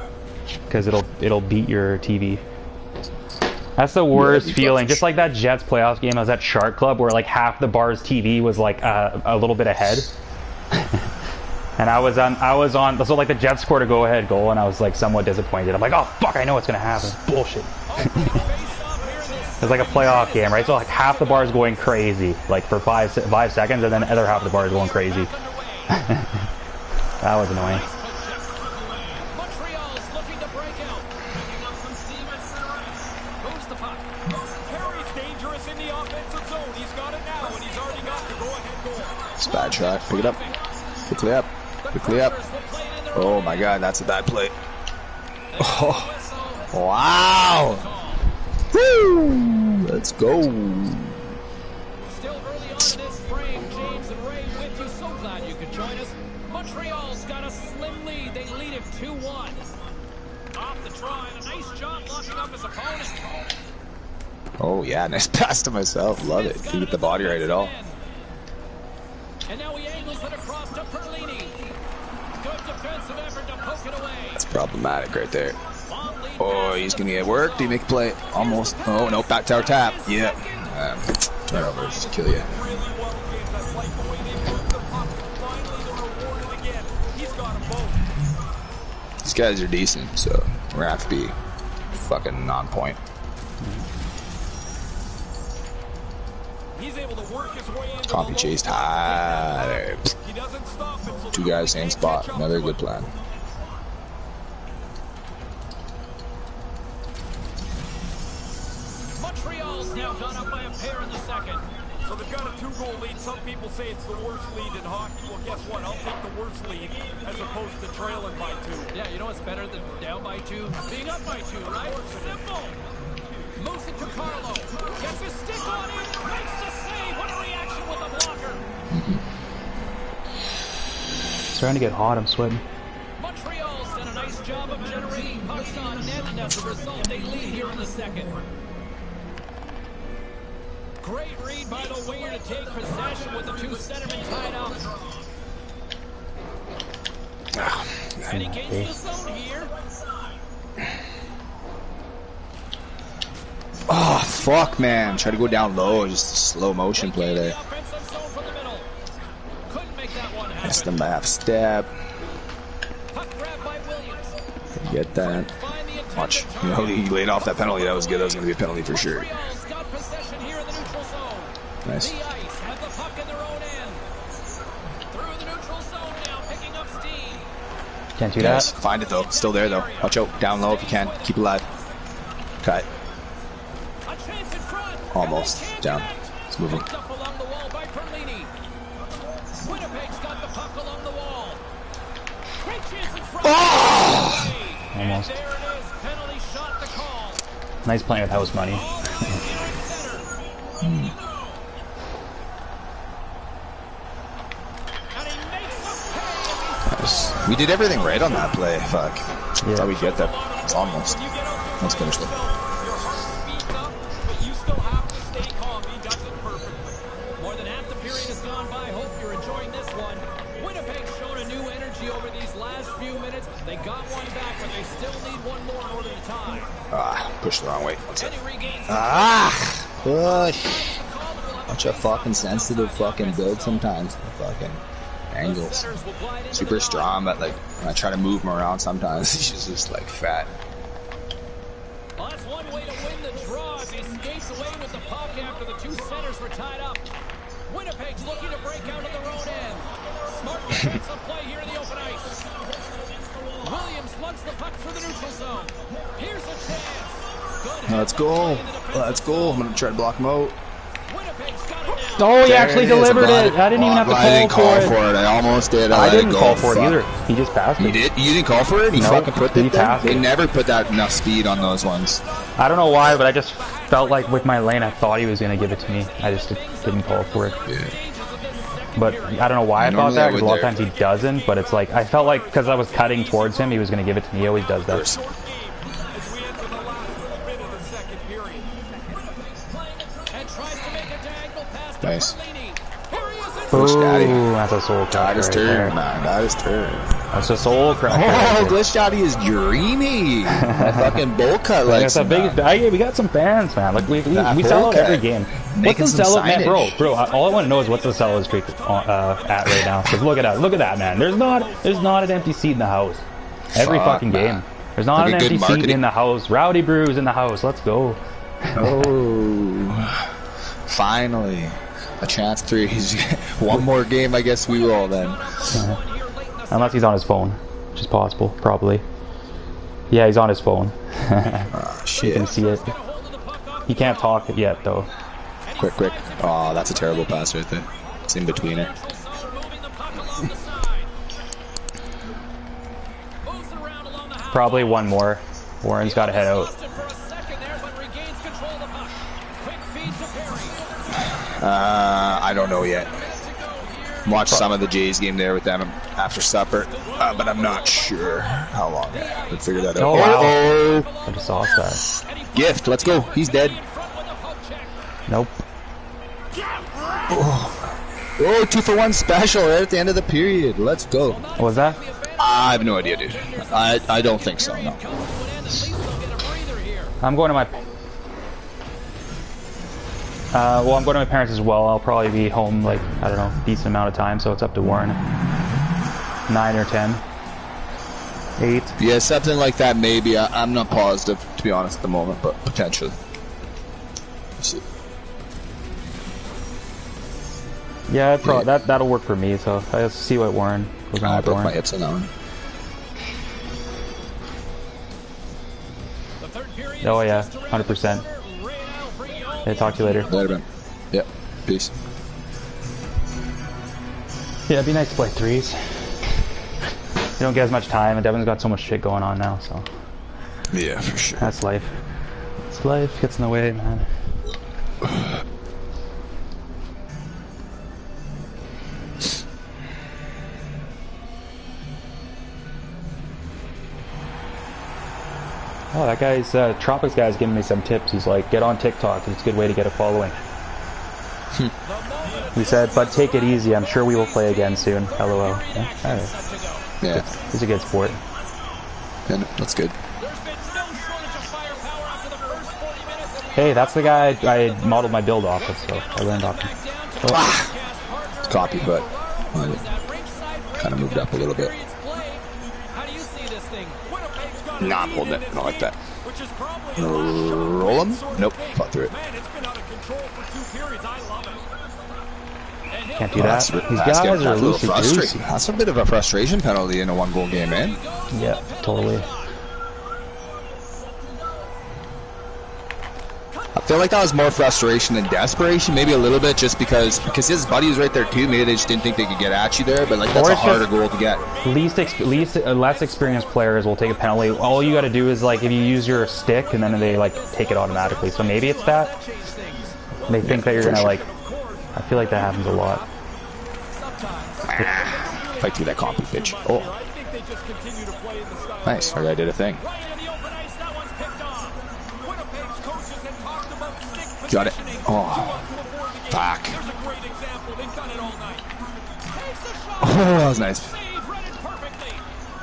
because it'll beat your TV. That's the worst you feeling. fucking Just like that Jets playoff game, I was at Shark Club where like half the bar's TV was like a little bit ahead. And I was on, so like the Jets scored a go-ahead goal, and I was like somewhat disappointed. I'm like, oh fuck, I know what's gonna happen. Bullshit. It's like a playoff game, right? So like half the bar is going crazy, like for 5 seconds, and then the other half of the bar is going crazy. That was annoying. Montreal's looking to break out. Moves the puck. Perry's dangerous in the offensive zone. He's got it now, and he's already got the go-ahead goal. It's a bad shot. Pick it up. Quickly up. Quickly up. Oh my god, that's a bad play. Oh. Wow. Woo. Let's go. Still early on in this frame, James and Ray with you. So glad you could join us. Montreal's got a slim lead. They lead it 2-1. Off the try, and a nice job locking up his opponent. Oh yeah, nice pass to myself. Love it. Didn't get the body right at all. And now he angles it across to Perlini. Good defensive effort to poke it away. That's problematic right there. Oh, he's gonna get work. Do you make a play? Almost. Oh no, back tower tap. Yeah. Turnovers just kill you. Really well, James. That's like the way they work the puck. Finally, they're rewarded again. He's got them both. These guys are decent, so we're gonna have to be fucking on point. He's able to work his way into Copy the chased low block. high. He doesn't stop it, so Two the guys, goalie same can't spot. catch up Another to good him. plan. Montreal's now gone up by a pair in the second. So they've got a 2-goal lead. Some people say it's the worst lead in hockey. Well, guess what? I'll take the worst lead as opposed to trailing by 2. Yeah, you know what's better than down by 2? Being up by 2, right? Simple. Moves it to Carlo. Gets his stick on it. Makes the save. What a reaction with the blocker. It's starting to get hot. I'm sweating. Montreal's done a nice job of generating pucks on net, and as a result, they lead here in the second. Great read by the winger to take possession with the two centermen tied up. And he gains the zone here. Oh fuck, man! Try to go down low. Just a slow motion play there. The offensive zone from the middle. Couldn't make that one happen. Missed him by half step. Puck grab by Williams. Get that. Find the intended Watch. You target. know, he laid off that penalty. That was good. That was gonna be a penalty for sure. Montreal's got possession here in the neutral zone. Nice. The Ice have the puck in their own end. Through the neutral zone now, picking up steam. Can't do Yes. that. Find it though. Still there though. Watch out. Down low if you can. Keep it alive. Cut. A chance in front. Almost. And they can't Down. connect. It's moving. Picked up along the wall by Perlini. Winnipeg's got the puck along the wall. Great chance in front. Oh! And Almost. there it is. Penalty shot to call. Nice playing with house money. All the way here in center. We did everything right on that play. Fuck. Yeah. Thought we'd get that. It's almost. Let's finish though. Your heart speeds up, but you still have to stay calm. He does it perfectly. More than half the period has gone by. Hope you're enjoying this one. Winnipeg's shown a new energy over these last few minutes. They got one back, but they still need one more in order to tie. Push the wrong way. One sec. And he regains Push. Such a fucking sensitive fucking build sometimes. The fucking angles. Super strong, but like when I try to move him around sometimes he's just like fat. Well, that's one way to win the draw as he skates away with the puck after the two centers were tied up. Winnipeg's looking to break out of their own end. Smart defensive play here in the open ice. Williams slugs the puck through the neutral zone. Here's a chance. Good Let's go. Let's go. I'm gonna try to block him out. Winnipeg's got it now. Oh, he There actually it is. delivered I'm it. I didn't even have to I didn't call call for it. I almost did. I let didn't it go. call for it Fuck. either. He just passed You it. did? You didn't call for it? You No, fucking put he it there? passed They it. never put that enough speed on those ones. I don't know why, but I just felt like with my lane, I thought he was going to give it to me. I just didn't call for it. Yeah. But I don't know why I thought Normally that, I because a would lot of there. times he doesn't. But it's like, I felt like because I was cutting towards him, he was going to give it to me. He always does that. As we enter the last bit of the second period. And tries to make a diagonal pass to Nice. Berlini. Here he is in Push daddy. Ooh, that's a soul Got cracker his right turn, there. man. Got his turn. That's a soul cracker. Oh, right there. Glitch Daddy is dreamy. That fucking bowl cut like That's a big. We got some fans, man. Like we That sell whole out every cut. game. Making What's the some sellout, man, signage. bro? All I want to know is what's the sellout streak at right now? Because look at that, man. There's not an empty seat in the house. Every Fuck, fucking man. game. There's not Like an a good empty seat marketing- in the house. Rowdy Brews in the house. Let's go. Oh, finally. A chance to one more game, I guess we will then. Unless he's on his phone, which is possible, probably. Yeah, he's on his phone. Oh, You shit. can see it. He can't talk yet, though. Quick. Oh, that's a terrible pass right there. It's in between it. Probably one more. Warren's got to head out. I don't know yet. Watched some of the Jays game there with them after supper, but I'm not sure how long. We'll figure that out. Oh, wow. Oh, I just saw that. gift. Let's go. He's dead. Nope. Oh, 2-for-1 special right at the end of the period. Let's go. What was that? I have no idea, dude. I don't think so. No. I'm going to my... well, I'm going to my parents as well. I'll probably be home, like, I don't know, decent amount of time, so it's up to Warren. 9 or 10. 8. Yeah, something like that. Maybe. I'm not positive, to be honest, at the moment, but potentially. Let's see. Yeah, that'll work for me, so I'll see what Warren goes on I with broke my Warren. hips on that one. Oh, yeah, 100%. Yeah, talk to you later. Later, man. Yep. Peace. Yeah, it'd be nice to play threes. You don't get as much time, and Devin's got so much shit going on now, so Yeah, for sure. that's life. It's life, gets in the way, man. Oh, that guy's, Tropics guy's giving me some tips. He's like, get on TikTok. It's a good way to get a following. He said, but take it easy. I'm sure we will play again soon. LOL. Yeah, all right. Yeah. He's a good sport. Yeah, no, that's good. Hey, that's the guy I modeled my build off of, so I learned off him. Oh. It's copy, but kind of moved up a little bit. Nah, I'm holding it. I don't like that. Roll him? Nope. Fought through it. Can't do that. These That's guys are loosey frustrating. goosey. That's a bit of a frustration penalty in a one-goal game, man. Yeah, totally. I feel like that was more frustration than desperation, maybe a little bit, just because his buddy was right there too. Maybe they just didn't think they could get at you there, but like that's Or a it's harder just goal to get. Less experienced players will take a penalty. All you got to do is like if you use your stick, and then they like take it automatically. So maybe it's that they think that you're gonna like. I feel like that happens a lot. Fight through that compy bitch. Oh, just continue to play in the style Nice. they Our are. guy did a thing. Right into the open ice, that one's picked off. Winnipeg's coaches had talked about stick Got it. positioning Oh. 2 months before the game. Fuck. There's a great example. They've done it all night. Takes a shot. Oh, that was nice. Save, read it perfectly.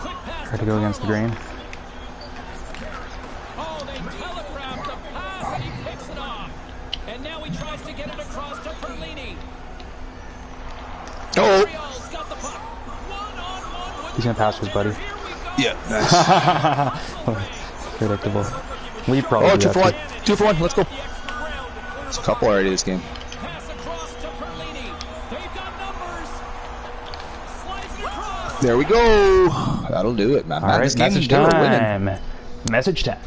Quick pass Try to go against the grain. Oh, they telegraphed the pass and he picks it off. And now he tries to get it across to Perlini. Oh. Montreal's got the puck. One-on-one with He's gonna pass his buddy. Here we go. Yeah. Nice. Predictable. We probably Oh, do 2 for that 1. 2 for 1. Let's go. The extra ground to clear There's a the couple already this game. pass across to Perlini. They've got numbers. Slides it across. There we go. That'll do it, man. All right, This game, message they were winning. time. Message time.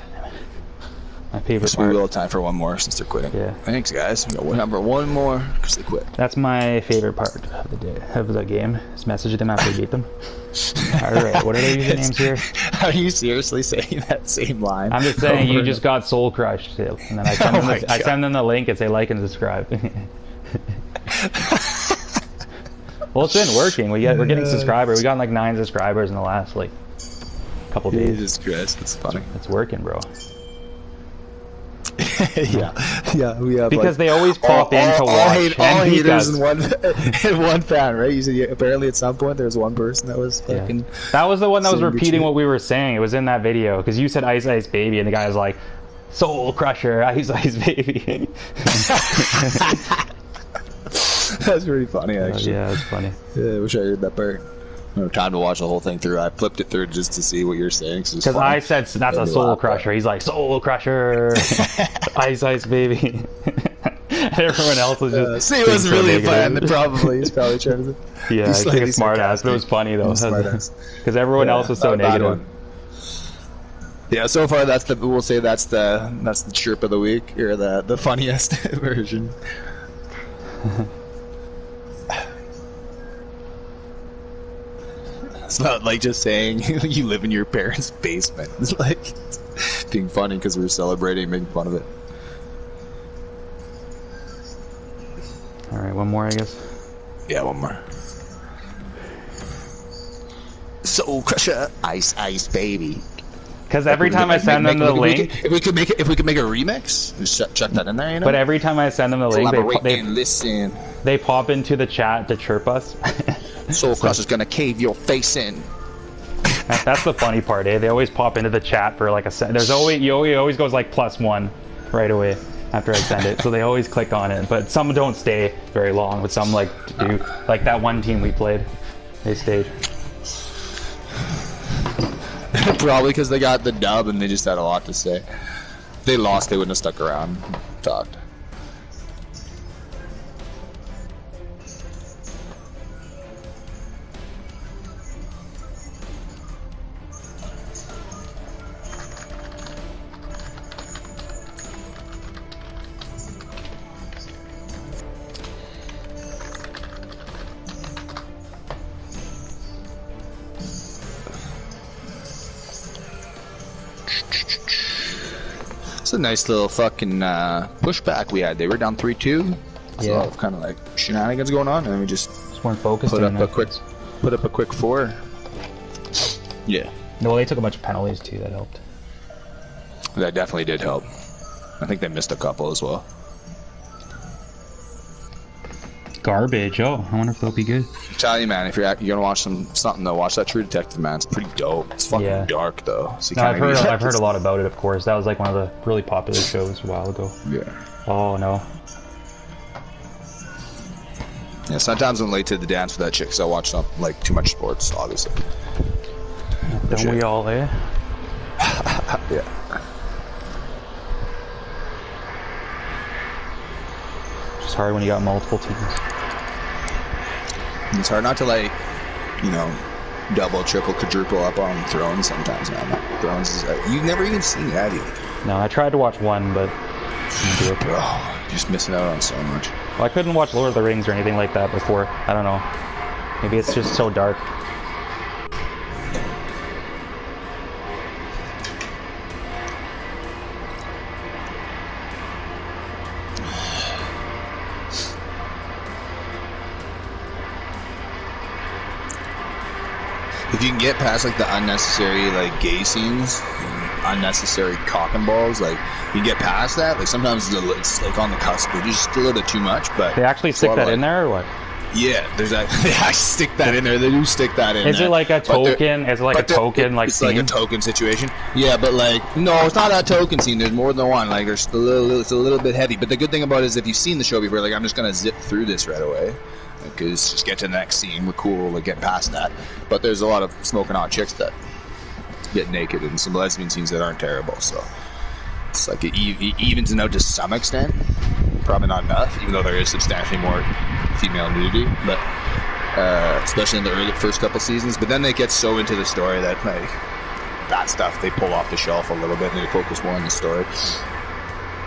My favorite So we part. will have time for one more since they're quitting. Yeah. Thanks, guys. We got one more because they quit. That's my favorite part of the day of the game. Is message them after you beat them. All right, what are their usernames here? Are you seriously saying that same line? I'm just saying you over just got soul crushed, and then I send, Oh them, my I God. send them the link and say like and subscribe. Well, it's been working. We're getting subscribers. We got like 9 subscribers in the last like couple days. Jesus Christ, that's funny. It's working, bro. yeah, we have Because they always pop in to watch all and beat haters us. in one in one fan, right? You said apparently at some point there was one person that was Yeah. fucking. That was the one that was saying good repeating shit. what we were saying. It was in that video because you said Ice Ice Baby, and the guy was like, Soul Crusher, Ice Ice Baby. That's pretty funny, actually. Yeah, it's funny. Yeah, I wish I heard that part. I don't have time to watch the whole thing through. I flipped it through just to see what you're saying. Because I said that's a Made me Soul laugh, Crusher. He's like, Soul Crusher, Ice Ice Baby. And everyone else was just. see, it was being so really a negative. fan. He's probably trying to. Yeah, he's he's like slightly a smart ass, but it was sarcastic. funny though. He's a smart ass. Because everyone else was so not a bad negative. one. Yeah, so far we'll say that's the chirp of the week, or the funniest version. It's not like just saying you live in your parents' basement. It's like being funny because we're celebrating, making fun of it. All right, one more, I guess. Yeah, one more. Soul Crusher, Ice Ice Baby. Because every time I send them the link, if we could make a remix, just chuck that in there, you know. but every time I send them the link, Collaborate and listen. they pop into the chat to chirp us. Soul Crusher's gonna cave your face in. That's the funny part, eh? They always pop into the chat for like a second. There's always it always goes like +1 right away after I send it, so they always click on it. But some don't stay very long, but some like do. Like that one team we played, they stayed. Probably because they got the dub and they just had a lot to say. If they lost, they wouldn't have stuck around and talked. It's a nice little fucking pushback we had. They were down 3-2. Yeah. A lot of kind of like shenanigans going on, and we just Just weren't focused. put up enough. a quick 4. Yeah, No, they took a bunch of penalties too. That helped. that definitely did help. I think they missed a couple as well. Garbage. Oh, I wonder if they'll be good. Tell you, man, if you're gonna watch something though, watch that True Detective, man. It's pretty dope. It's fucking Yeah. dark though. So you No, kinda I've heard a lot about it. Of course, that was like one of the really popular shows a while ago. Yeah. Oh no. Yeah. Sometimes I'm late to the dance with that chick, so I watch like too much sports, obviously. Don't Shit. we all, eh? Yeah. It's hard when you got multiple teams. It's hard not to like, double, triple, quadruple up on Thrones sometimes, man. Thrones is you've never even seen it, have you? No, I tried to watch one, but didn't do it. Bro, you're just missing out on so much. Well, I couldn't watch Lord of the Rings or anything like that before. I don't know. Maybe it's just so dark. if you can get past like the unnecessary like gay scenes, unnecessary cock and balls, like you can get past that. Like sometimes it's like on the cusp, but just a little bit too much. But They actually stick that in there or what? yeah, there's that. They actually stick that in there. They do stick that in. Is there. it like a token? Is it like a token like it's scene? like a token situation. Yeah, but like no, it's not a token scene. There's more than one. Like there's it's a little bit heavy. But the good thing about it is if you've seen the show before, like I'm just gonna zip through this right away. Because just get to the next scene. We're cool. Like get past that. But there's a lot of smoking hot chicks that get naked and some lesbian scenes that aren't terrible. So it's like it evens it out to some extent. Probably not enough, even though there is substantially more female nudity. But especially in the first couple seasons. But then they get so into the story that like that stuff they pull off the shelf a little bit and they focus more on the story.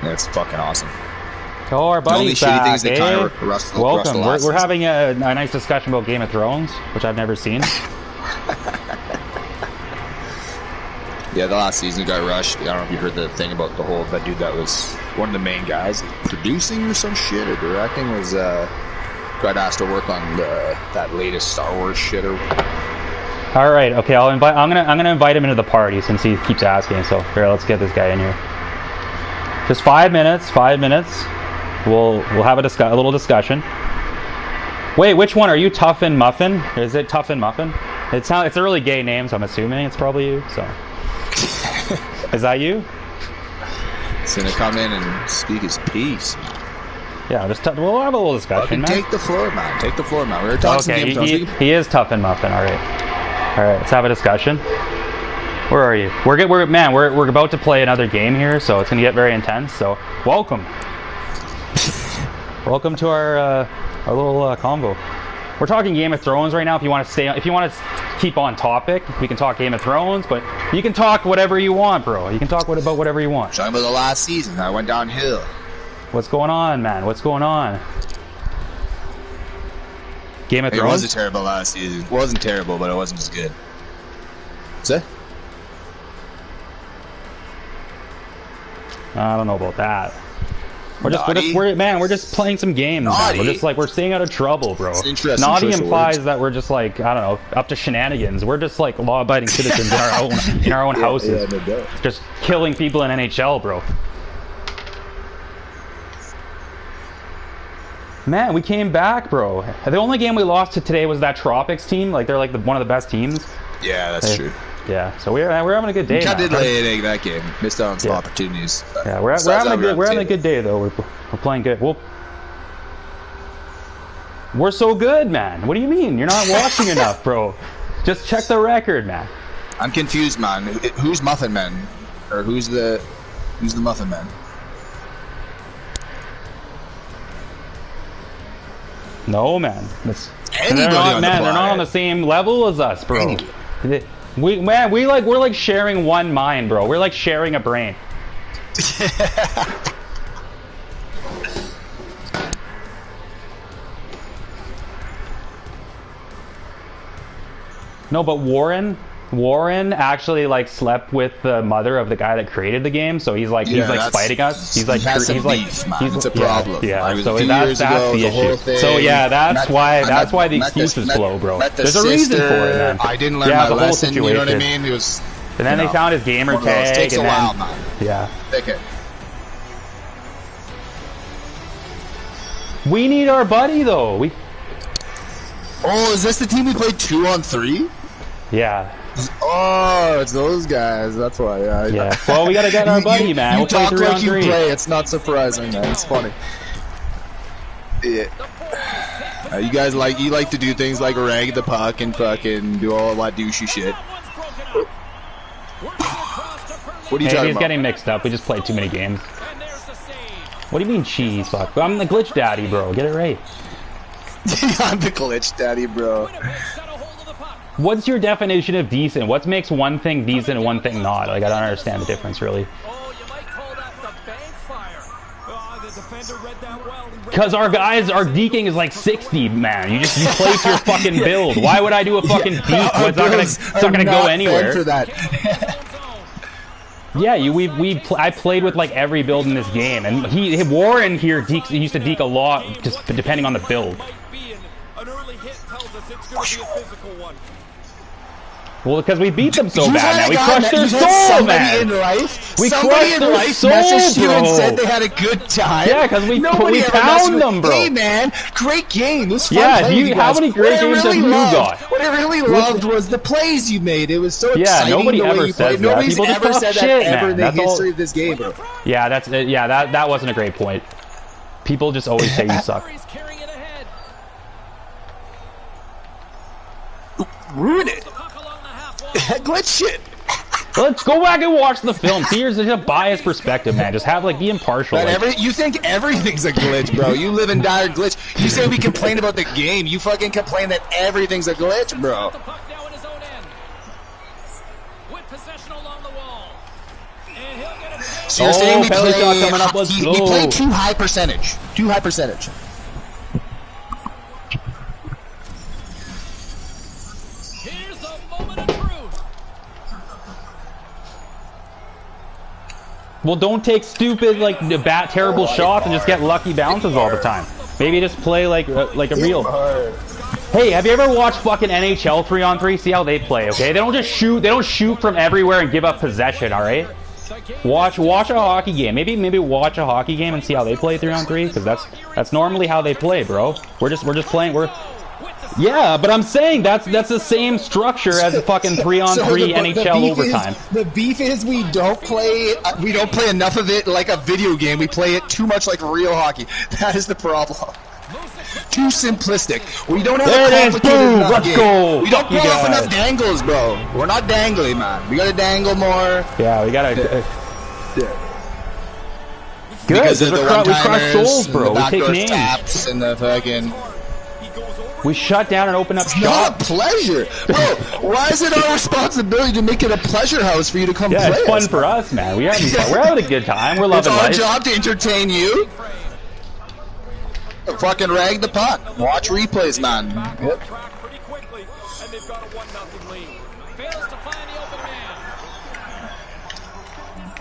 And it's fucking awesome. Oh, our buddy's back, things that kind of Welcome. We're having a nice discussion about Game of Thrones, which I've never seen. Yeah, the last season got rushed. I don't know if you heard the thing about that dude that was one of the main guys producing or some shit or directing was got asked to work on that latest Star Wars shit or. All right, okay. I'm gonna invite him into the party since he keeps asking. So here, let's get this guy in here. Just 5 minutes. 5 minutes. We'll have a little discussion. Wait, which one are you? Tough and Muffin? Is it Tough and Muffin? It's a really gay name, so I'm assuming it's probably you. So, is that you? He's gonna come in and speak his piece. Yeah, we'll have a little discussion, man. Take the floor, man. Take the floor, man. We were talking some Game of Thrones. He is Tough and Muffin. All right. Let's have a discussion. Where are you? We're about to play another game here, so it's gonna get very intense. So, welcome. Welcome to our little convo. We're talking Game of Thrones right now. If you want to keep on topic, we can talk Game of Thrones, but you can talk whatever you want, bro. You can talk about whatever you want. Talking about the last season, I went downhill. What's going on, man? What's going on? Game of Thrones? It wasn't terrible last season. It wasn't terrible, but it wasn't as good. What's that? I don't know about that. We're just playing some games, man. We're staying out of trouble, bro. Naughty implies that we're just like, I don't know, up to shenanigans. We're just like law-abiding citizens in our own houses. Yeah, just killing people in NHL, bro. Man, we came back, bro. The only game we lost to today was that Tropics team. Like, they're like one of the best teams. Yeah, that's true. Yeah, so we're having a good day. I did lay an egg that game. Missed out on some opportunities. Yeah, we're having a good day though. We're playing good. We're so good, man. What do you mean? You're not watching enough, bro. Just check the record, man. I'm confused, man. Who's Muffin Man, or who's the Muffin Man? No, man. They're not on the same level as us, bro. We're like sharing one mind, bro. We're like sharing a brain. No, but Warren actually like slept with the mother of the guy that created the game, so he's like spiting us. He's like it's a problem. Yeah. So that's the issue. So yeah, that's why the excuses flow, bro. There's a reason for it, man. I didn't learn my lesson. You know what I mean? It was. And then they found his gamer tag. Takes a while, man. Yeah. Okay. We need our buddy though. Oh, is this the team we played 2-on-3? Yeah. Oh, it's those guys. That's why. Yeah. Well, we gotta get our buddy, man. We'll play 3-on-3. You play. It's not surprising, man. It's funny. Yeah. You guys like to do things like rag the puck and fucking do all that douchey shit. What are you talking about? He's getting mixed up. We just played too many games. What do you mean cheese? Fuck. I'm the glitch daddy, bro. Get it right. I'm the glitch daddy, bro. What's your definition of decent? What makes one thing decent and one thing not? Like, I don't understand the difference, really. Oh, you might call that the bank fire. The defender read that well. Because our deking is like 60, man. You place your fucking build. Why would I do a fucking deke? It's not gonna go anywhere. For that. Yeah, I played with like every build in this game, and Warren here used to deke a lot, just depending on the build. An early hit tells us it's going to be a physical one. Well, because we beat them so You bad, had man. a We guy crushed that- their you had soul, somebody man. in life. We Somebody crushed in their life soul, messaged you and bro. said they had a good time. Yeah, 'cause we Nobody ever pound messaged them, bro. Hey, man, great game. It was fun Yeah, playing you how guys. many great What I games have really you loved- got? What I really loved was the plays you made. It was so Yeah, exciting nobody the way ever you says played. that. Nobody's People just ever talk said shit, that ever man. in the That's all- history of this game, bro. Yeah, that wasn't a great point. People just always say you suck. Murray's carrying it ahead. Ruin it. The puck along the half wall. Glitch shit. Let's go back and watch the film. See, here's a biased perspective, man. Just have, like, be impartial. But Like, you think everything's a glitch, bro. You live in dire glitch. You say we complain about the game. You fucking complain that everything's a glitch, bro. The puck now in his own end. With possession along the wall. And he'll get a chance. So you're saying we penalty shot play, coming up. Let's we go. play too high percentage. Too high percentage. Here's the moment of truth. well, don't take stupid, like, terrible shots and just get lucky bounces all the time. Maybe just play like a real. Hey, have you ever watched fucking NHL 3-on-3? See how they play, okay? They don't just shoot. They don't shoot from everywhere and give up possession. All right. Watch a hockey game. Maybe watch a hockey game and see how they play 3-on-3, because that's normally how they play, bro. We're just playing. Yeah, but I'm saying that's the same structure as a fucking 3-on-3 NHL overtime. The beef is we don't play enough of it like a video game. We play it too much like real hockey. That is the problem. Too simplistic. We don't have There a it is. complicated Boom. enough Let's game. go. We don't Fuck you pull off guys. enough dangles, bro. We're not dangly, man. We gotta dangle more. Yeah, we gotta. Good. Because of We the crush one-timers, souls, and bro. the We take backdoor names. taps and the fucking. We shut down and open up Not shop. a pleasure, bro. Why is it our responsibility to make it a pleasure house for you to come Yeah, play? it's fun us? for us, man. We're having a good time. We're It's loving our life. job to entertain you. Fucking rag the puck. Watch replays, man. Yep. Track pretty quickly, and they've got a 1-0 lead. Fails to find the open man.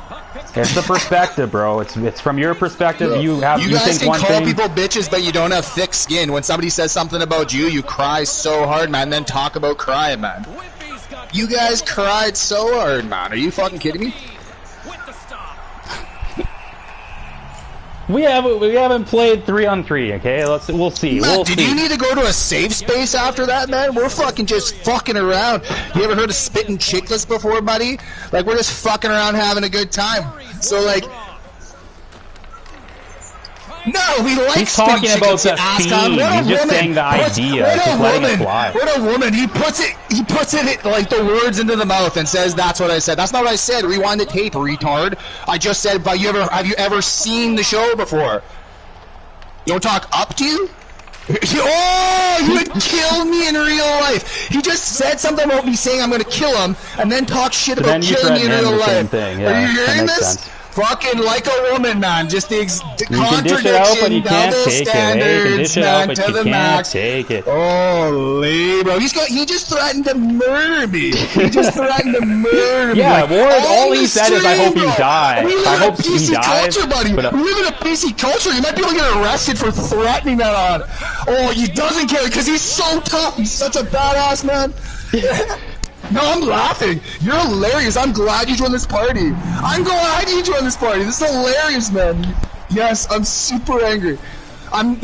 Puck picked It's the perspective, bro. It's from your perspective. You guys think can one call thing. people bitches, but you don't have thick skin. When somebody says something about you, you cry so hard, man. Then talk about crying, man. Whitby's got You guys cried so hard, man. Are you fucking kidding me? with the stop. We haven't played 3-on-3. Okay, we'll see. Man, We'll did see. you need to go to a safe space after that, man? We're fucking just fucking around. You ever heard of spitting chicklets before, buddy? Like, we're just fucking around having a good time. So, like, no, we like He's spitting talking about chicklets, you the asscon. theme. What a He's just woman. saying the idea. What Just a letting it woman. fly. What a woman. He puts it like the words into the mouth and says, that's what I said. That's not what I said. Rewind the tape, retard. I just said, but have you ever seen the show before? You don't talk up to you? Oh, you would kill me in real life. He just said something about me saying I'm going to kill him, and then talk shit But about then you killing me in threaten him real the same life. thing. Are Yeah, you that hearing makes this? sense. Fucking like a woman, man. Just the You can dish it out, but you can't double take it. Hey, you can standards, dish it man, out, but to you the can't max. take it. Holy, bro. He just threatened to murder me. He just threatened to murder me. Yeah, Like, Warren, on all he the said is, I hope you stream, bro. die. We live I in hope a he PC dies, culture, buddy. but, We live in a PC culture. You might be able to get arrested for threatening that on. Oh, he doesn't care because he's so tough. He's such a badass, man. No, I'm laughing. You're hilarious. I'm glad you joined this party. I'm glad you joined this party. This is hilarious, man. Yes, I'm super angry. I'm...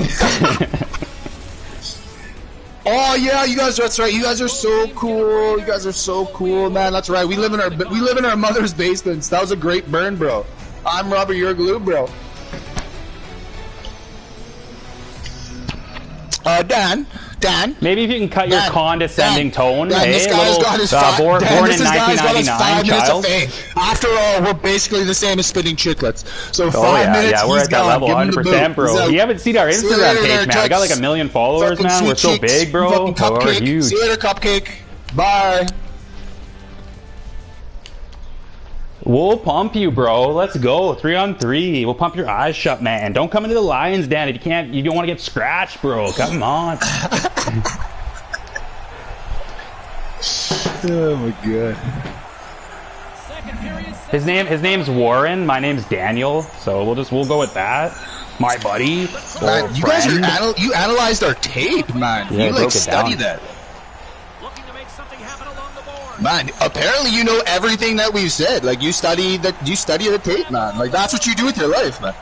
Oh yeah, you guys. That's right. You guys are so cool. You guys are so cool, man. That's right. We live in our mother's basements. That was a great burn, bro. I'm Robert. You're glue, bro. Dan. Maybe if you can cut your Dan, condescending tone. Dan, Hey, this a guy's little got his born in this guy's got his 5 1999 minutes child. of fame. After all, we're basically the same as spitting chicklets. So 5 Oh yeah, minutes, yeah, we're he's at that gone. level, Give him the 100%, boot. bro. He's out. You haven't seen our See you Instagram later, page, man. We got like Tux. 1 million followers, Fucking man. We're sweet so cheeks. big, bro. Fucking Oh, we're cupcake. huge. See you later, cupcake. Bye. We'll pump you, bro. Let's go. 3-on-3. We'll pump your eyes shut, man. Don't come into the Lions, Dan. If you don't want to get scratched, bro. Come on. Oh my god. Second period. His name's Warren. My name's Daniel. So we'll go with that. My buddy. Man, you guys friend. you analyzed our tape, man. Yeah, I you broke like it studied down. that. Looking to make something happen along the boards. Man, apparently you know everything that we've said. Like, you study the tape, man. Like, that's what you do with your life, man.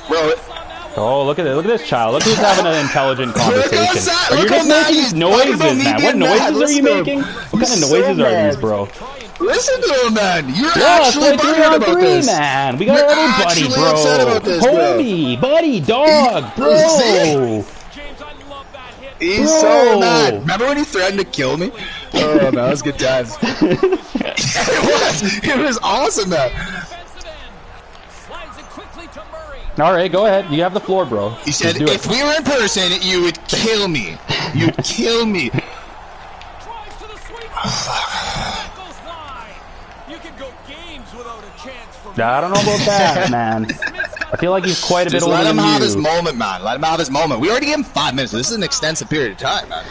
Bro, Oh, look at it! Look at this child. Look who's having an intelligent conversation. Are you Look just how making mad noises, he is. man? What noises are you making? What kind of noises are these, bro? listen to him, man. You're Yeah, it's actually like 3 butthurt on about 3, this. man. We got You're everybody, actually bro. upset about this, bro. Homie, buddy, dog, bro. He's so mad. Remember when he threatened to kill me? Oh, man, that was good times. It was awesome, man. All right, go ahead. You have the floor, bro. He said, if we were in person, you would kill me. You'd kill me. I don't know about that, man. I feel like he's quite a bit Just older let him than have you. his moment, man. Let him have his moment. We already gave him 5 minutes. This is an extensive period of time, man.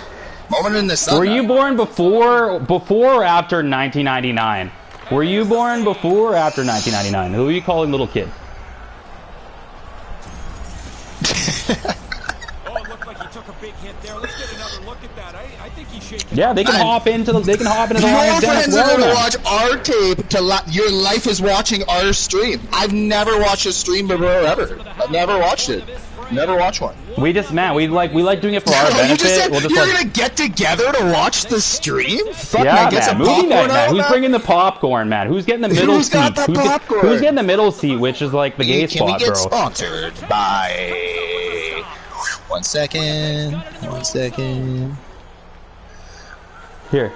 Moment in the sun. Were man. you born before or after 1999? Were you born before or after 1999? Who are you calling little kid? Yeah, they can hop into the Lions Den as friends well. are gonna Man. watch our tape. Your life is watching our stream. I've never watched a stream before ever. I've never watched it. Never watched one. We just, man, we like doing it for our You benefit. just said We'll just you're like, gonna get together to watch the stream? Fuck, yeah, man, get man, some movie popcorn night, man. out, Who's man. bringing the popcorn, man? Who's getting the middle Who's seat? got the popcorn? Who's getting the middle seat, which is like the gay Can we spot, get bro? sponsored by... 1 second. 1 second. Here.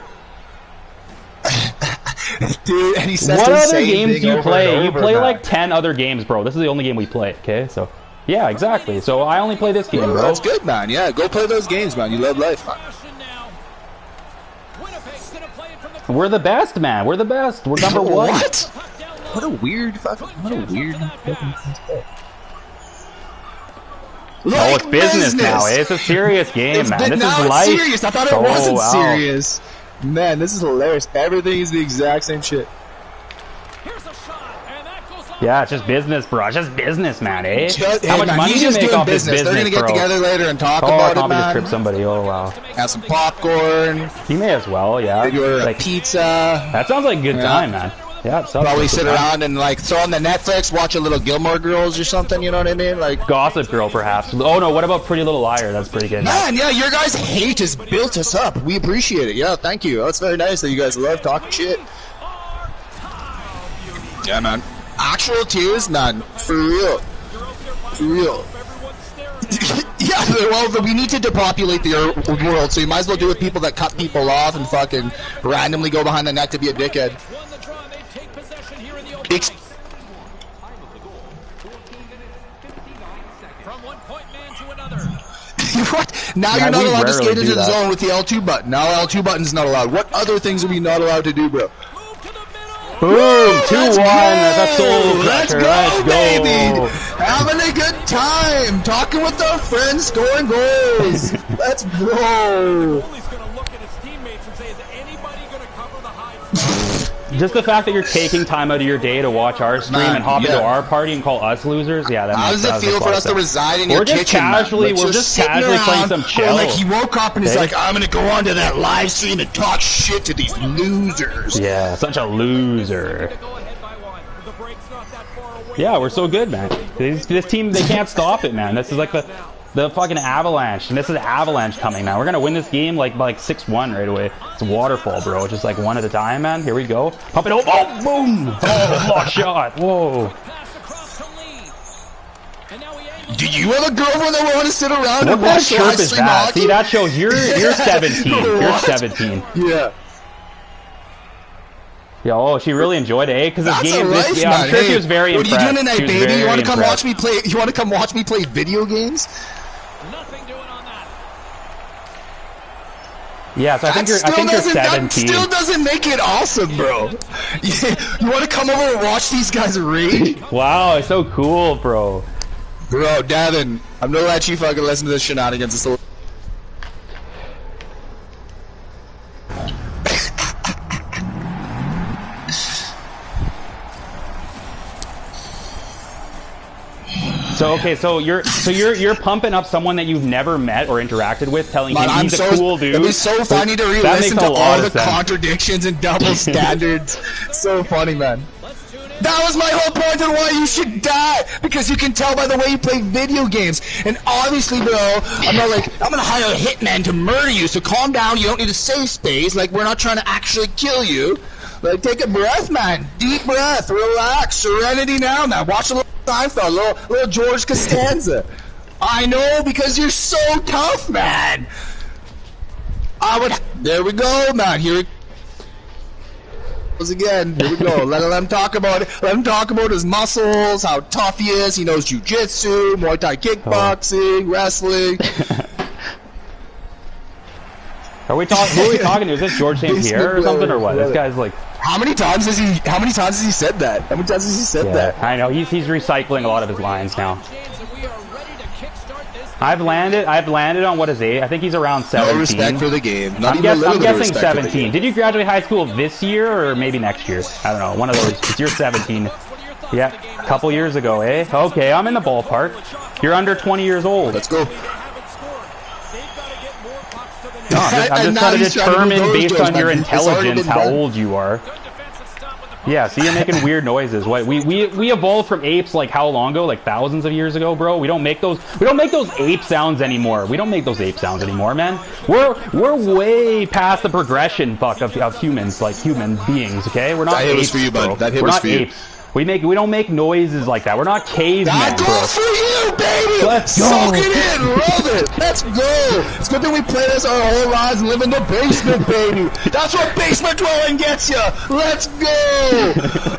Dude, and he says What the other same games thing do you over play? and You over, play man. like 10 other games, bro. This is the only game we play, okay? So, yeah, exactly. So I only play this game, bro. That's good, man. Yeah, go play those games, man. You love life, man. We're the best, man. We're the best. We're number one. What? What a weird fucking... What a weird fucking... Oh, it's business now. Eh? It's a serious game, man. This now is it's life. serious. I thought it Oh, wasn't wow. serious. Man, this is hilarious. Everything is the exact same shit. Yeah, it's just business, bro. It's just business, man, eh? Just, How hey, much man, money he's do you just make doing off this business. business, They're gonna get bro? together later and talk Oh, about it, Tommy just man. tripped somebody. Oh, wow. Have some popcorn. He may as well, yeah. Maybe order a Like, pizza. that sounds like a good Yeah. time, man. Yeah, it sounds Probably like a sit good time. around and like throw on the Netflix, watch a little Gilmore Girls or something. You know what I mean? Like, Gossip Girl, perhaps. Oh, no, what about Pretty Little Liar? That's pretty good. man, yeah, your guys' hate has built us up. We appreciate it. Yeah, thank you. That's very nice that you guys love talking shit. Yeah, man. Actual tears, man. For real. For real. Yeah, well, we need to depopulate the world, so you might as well do it with people that cut people off and fucking randomly go behind the neck to be a dickhead. What? Now Yeah, you're not we allowed to rarely skate do into the that. zone with the L2 button. Now L2 button's not allowed. What other things are we not allowed to do, bro? Boom! 2-1. That's a soul Let's crusher. go, Let's go. baby! Having a good time! Talking with our friends, scoring goals! Let's go! Just the fact that you're taking time out of your day to watch our stream Man, and hop yeah. into our party and call us losers, yeah, that How makes does it that feel makes a for lot us of to sense. reside in We're your just kitchen, casually- man? Like, we're just sitting casually playing around, some or chill. like he woke up and he's Okay. like, I'm gonna go onto that live stream and talk shit to these losers. Yeah, such a loser. Yeah, we're so good, man. This team, they can't stop it, man. This is like the fucking Avalanche, and this is Avalanche coming, man. We're gonna win this game like 6-1 right away. It's a waterfall, bro. Just like one at a time, man. Here we go. Pump it. Oh, boom! Oh, block shot. Whoa. Do you have a girlfriend that want to sit around What and kind of watch chirp live is stream that? hockey? See, that shows you're 17. You're What? 17. Yeah. Yeah, oh, she really enjoyed it, eh? Because this That's game, a life, yeah, man. I'm sure Hey, she was very what impressed. are you doing tonight, She was baby? You very want to come impressed. watch me play? You want to come watch me play video games? Yeah, so I think you're That 17. still doesn't make it awesome, bro. You want to come over and watch these guys rage? Wow, it's so cool, bro. Bro, Davin, I'm gonna let you fucking listen to this shenanigans. It's a So okay, so you're pumping up someone that you've never met or interacted with, telling him he's a cool dude. It was so funny to That makes re-listen a to lot all of the sense. contradictions and double standards. So funny, man. That was my whole point on why you should die, because you can tell by the way you play video games. And obviously, bro, I'm not like, I'm gonna hire a hitman to murder you, so calm down, you don't need a safe space, like, we're not trying to actually kill you. Like, take a breath, man. Deep breath, relax, serenity now, man. Watch a little Seinfeld, little George Costanza. I know, because you're so tough, man. There we go, man, here it again. Here we go. Let him talk about it. Let him talk about his muscles, how tough he is. He knows jiu-jitsu, Muay Thai kickboxing, wrestling. Who are we talking to? Is this George St. Pierre or something, or what? This guy's like. How many times has he said that? How many times has he said that? I know he's recycling a lot of his lines now. I've landed on what is 8? I think he's around 17. No respect for the game. Not I'm guessing 17. Did you graduate high school this year or maybe next year? I don't know. One of those. Because you're 17. Yeah, a couple years ago, eh? Okay, I'm in the ballpark. You're under 20 years old. Let's go. No, I'm just trying to determine based on your intelligence how old you are. Yeah, see, you're making weird noises. What we evolved from apes like how long ago? Like thousands of years ago, bro. We don't make those ape sounds anymore. We don't make those ape sounds anymore, man. We're way past the progression of humans, like human beings. Okay, we're not that hit apes, was for you, bud. bro. That hit we're was not for you. apes. We don't make noises like that. We're not cavemen, That bro. goes for you, baby! Let's go. Soak it in, love it! Let's go! It's good that we play this our whole lives and live in the basement, baby! That's what basement dwelling gets you! Let's go!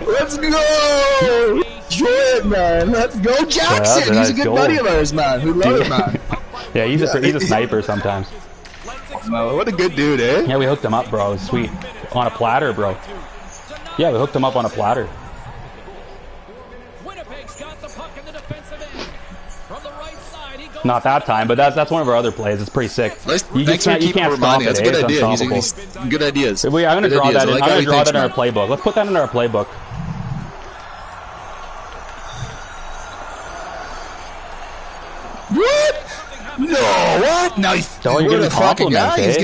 Let's go! Enjoy it, man! Let's go, Jackson! He's a good buddy of ours, man. We love it, man. Yeah, he's a sniper sometimes. Oh, what a good dude, eh? Yeah, we hooked him up, bro. It was sweet. On a platter, bro. Yeah, we hooked him up on a platter. Not that time, but that's one of our other plays. It's pretty sick. You can't stop it. That's a good idea. He's good ideas. I'm gonna draw that in. I'm gonna draw that in our playbook. Let's put that in our playbook. What? No, what? No, you're giving compliments, eh?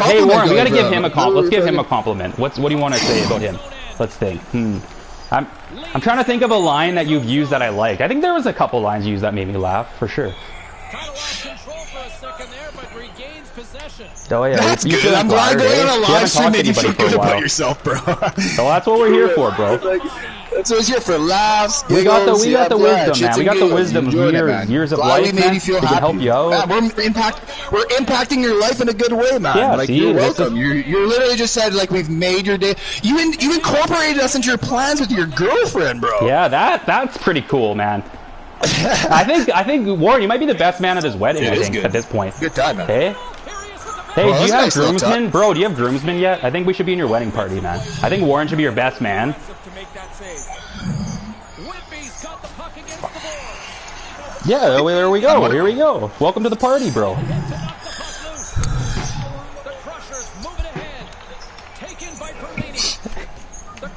Hey, Warren, we gotta give him a compliment. Let's give him a compliment. What do you want to say about him? Let's think. I'm trying to think of a line that you've used that I liked. I think there was a couple lines you used that made me laugh, for sure. Oh yeah, that's good. I'm glad going on a live stream made you feel good about yourself, bro. So that's what we're here for, bro. That's what we're here for. Laughs. We got the wisdom, man. We got the wisdom of years of life, man. We can help you out. We're impacting your life in a good way, man. Yeah, like, you're welcome. You're literally just said like we've made your day. You incorporated us into your plans with your girlfriend, bro. Yeah, that's pretty cool, man. I think Warren, you might be the best man at his wedding. I think at this point. Good time, man. Hey, Bro, do you have groomsmen? Bro, do you have groomsmen yet? I think we should be in your wedding party, man. I think Warren should be your best man. Yeah, there we go. Here we go. Welcome to the party, bro.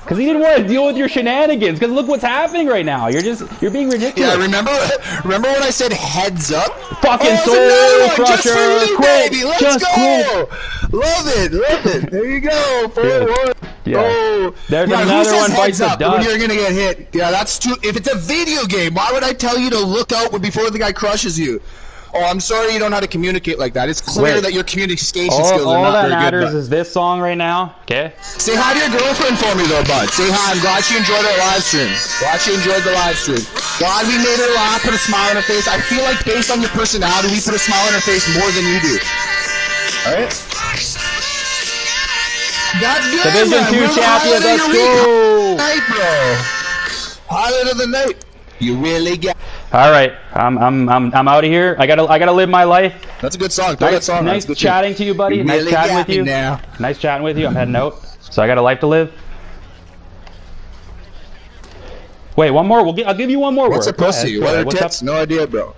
Because he didn't want to deal with your shenanigans. Because look what's happening right now. You're being ridiculous. Yeah, remember when I said heads up? Fucking soul crusher! Just for you, Quit! baby. Let's Just go! quit! Love it. There you go. 4-1. Yeah. Oh. There's another one bites the dust. When you're gonna get hit. Yeah, that's too. If it's a video game, why would I tell you to look out before the guy crushes you? Oh, I'm sorry you don't know how to communicate like that. It's clear that your communication skills are not very good. All that matters is this song right now, okay? Say hi to your girlfriend for me, though, bud. Say hi. I'm glad she enjoyed our live stream. Glad we made her laugh, put a smile on her face. I feel like based on your personality, we put a smile on her face more than you do. All right? That's good, Division 2 champion, let's go! Night, bro. Highlight of the night. You really got. All right, I'm out of here. I gotta live my life. That's a good song. That song. Nice chatting to you, buddy. Nice chatting with you. Nice chatting with you. I'm heading out. So I got a life to live. Wait, one more. I'll give you one more. What's a pussy? What are tits? No idea, bro.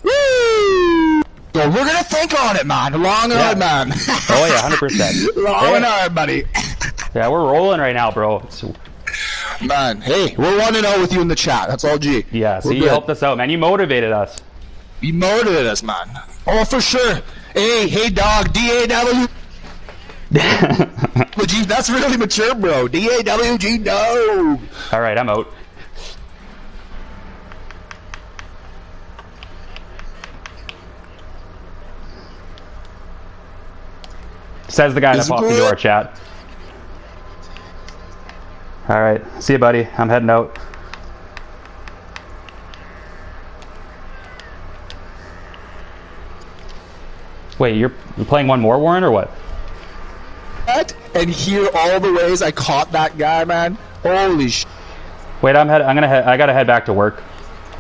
Woo! So we're gonna think on it, man. Long and hard, man. Oh yeah, 100%. Long and hard, buddy. Yeah, we're rolling right now, bro. Man, hey, we're 1-0 with you in the chat. That's all G. Yeah, so We're you good. helped us out, man. You motivated us. You motivated us, man. Oh, for sure. Hey, dog. DAW. Gee, that's really mature, bro. DAWG, no. All right, I'm out. Says the guy that popped into our chat. All right, see you, buddy. I'm heading out. Wait, you're playing one more, Warren, or what? And hear all the ways I caught that guy, man. Holy sh! Wait, I gotta head back to work.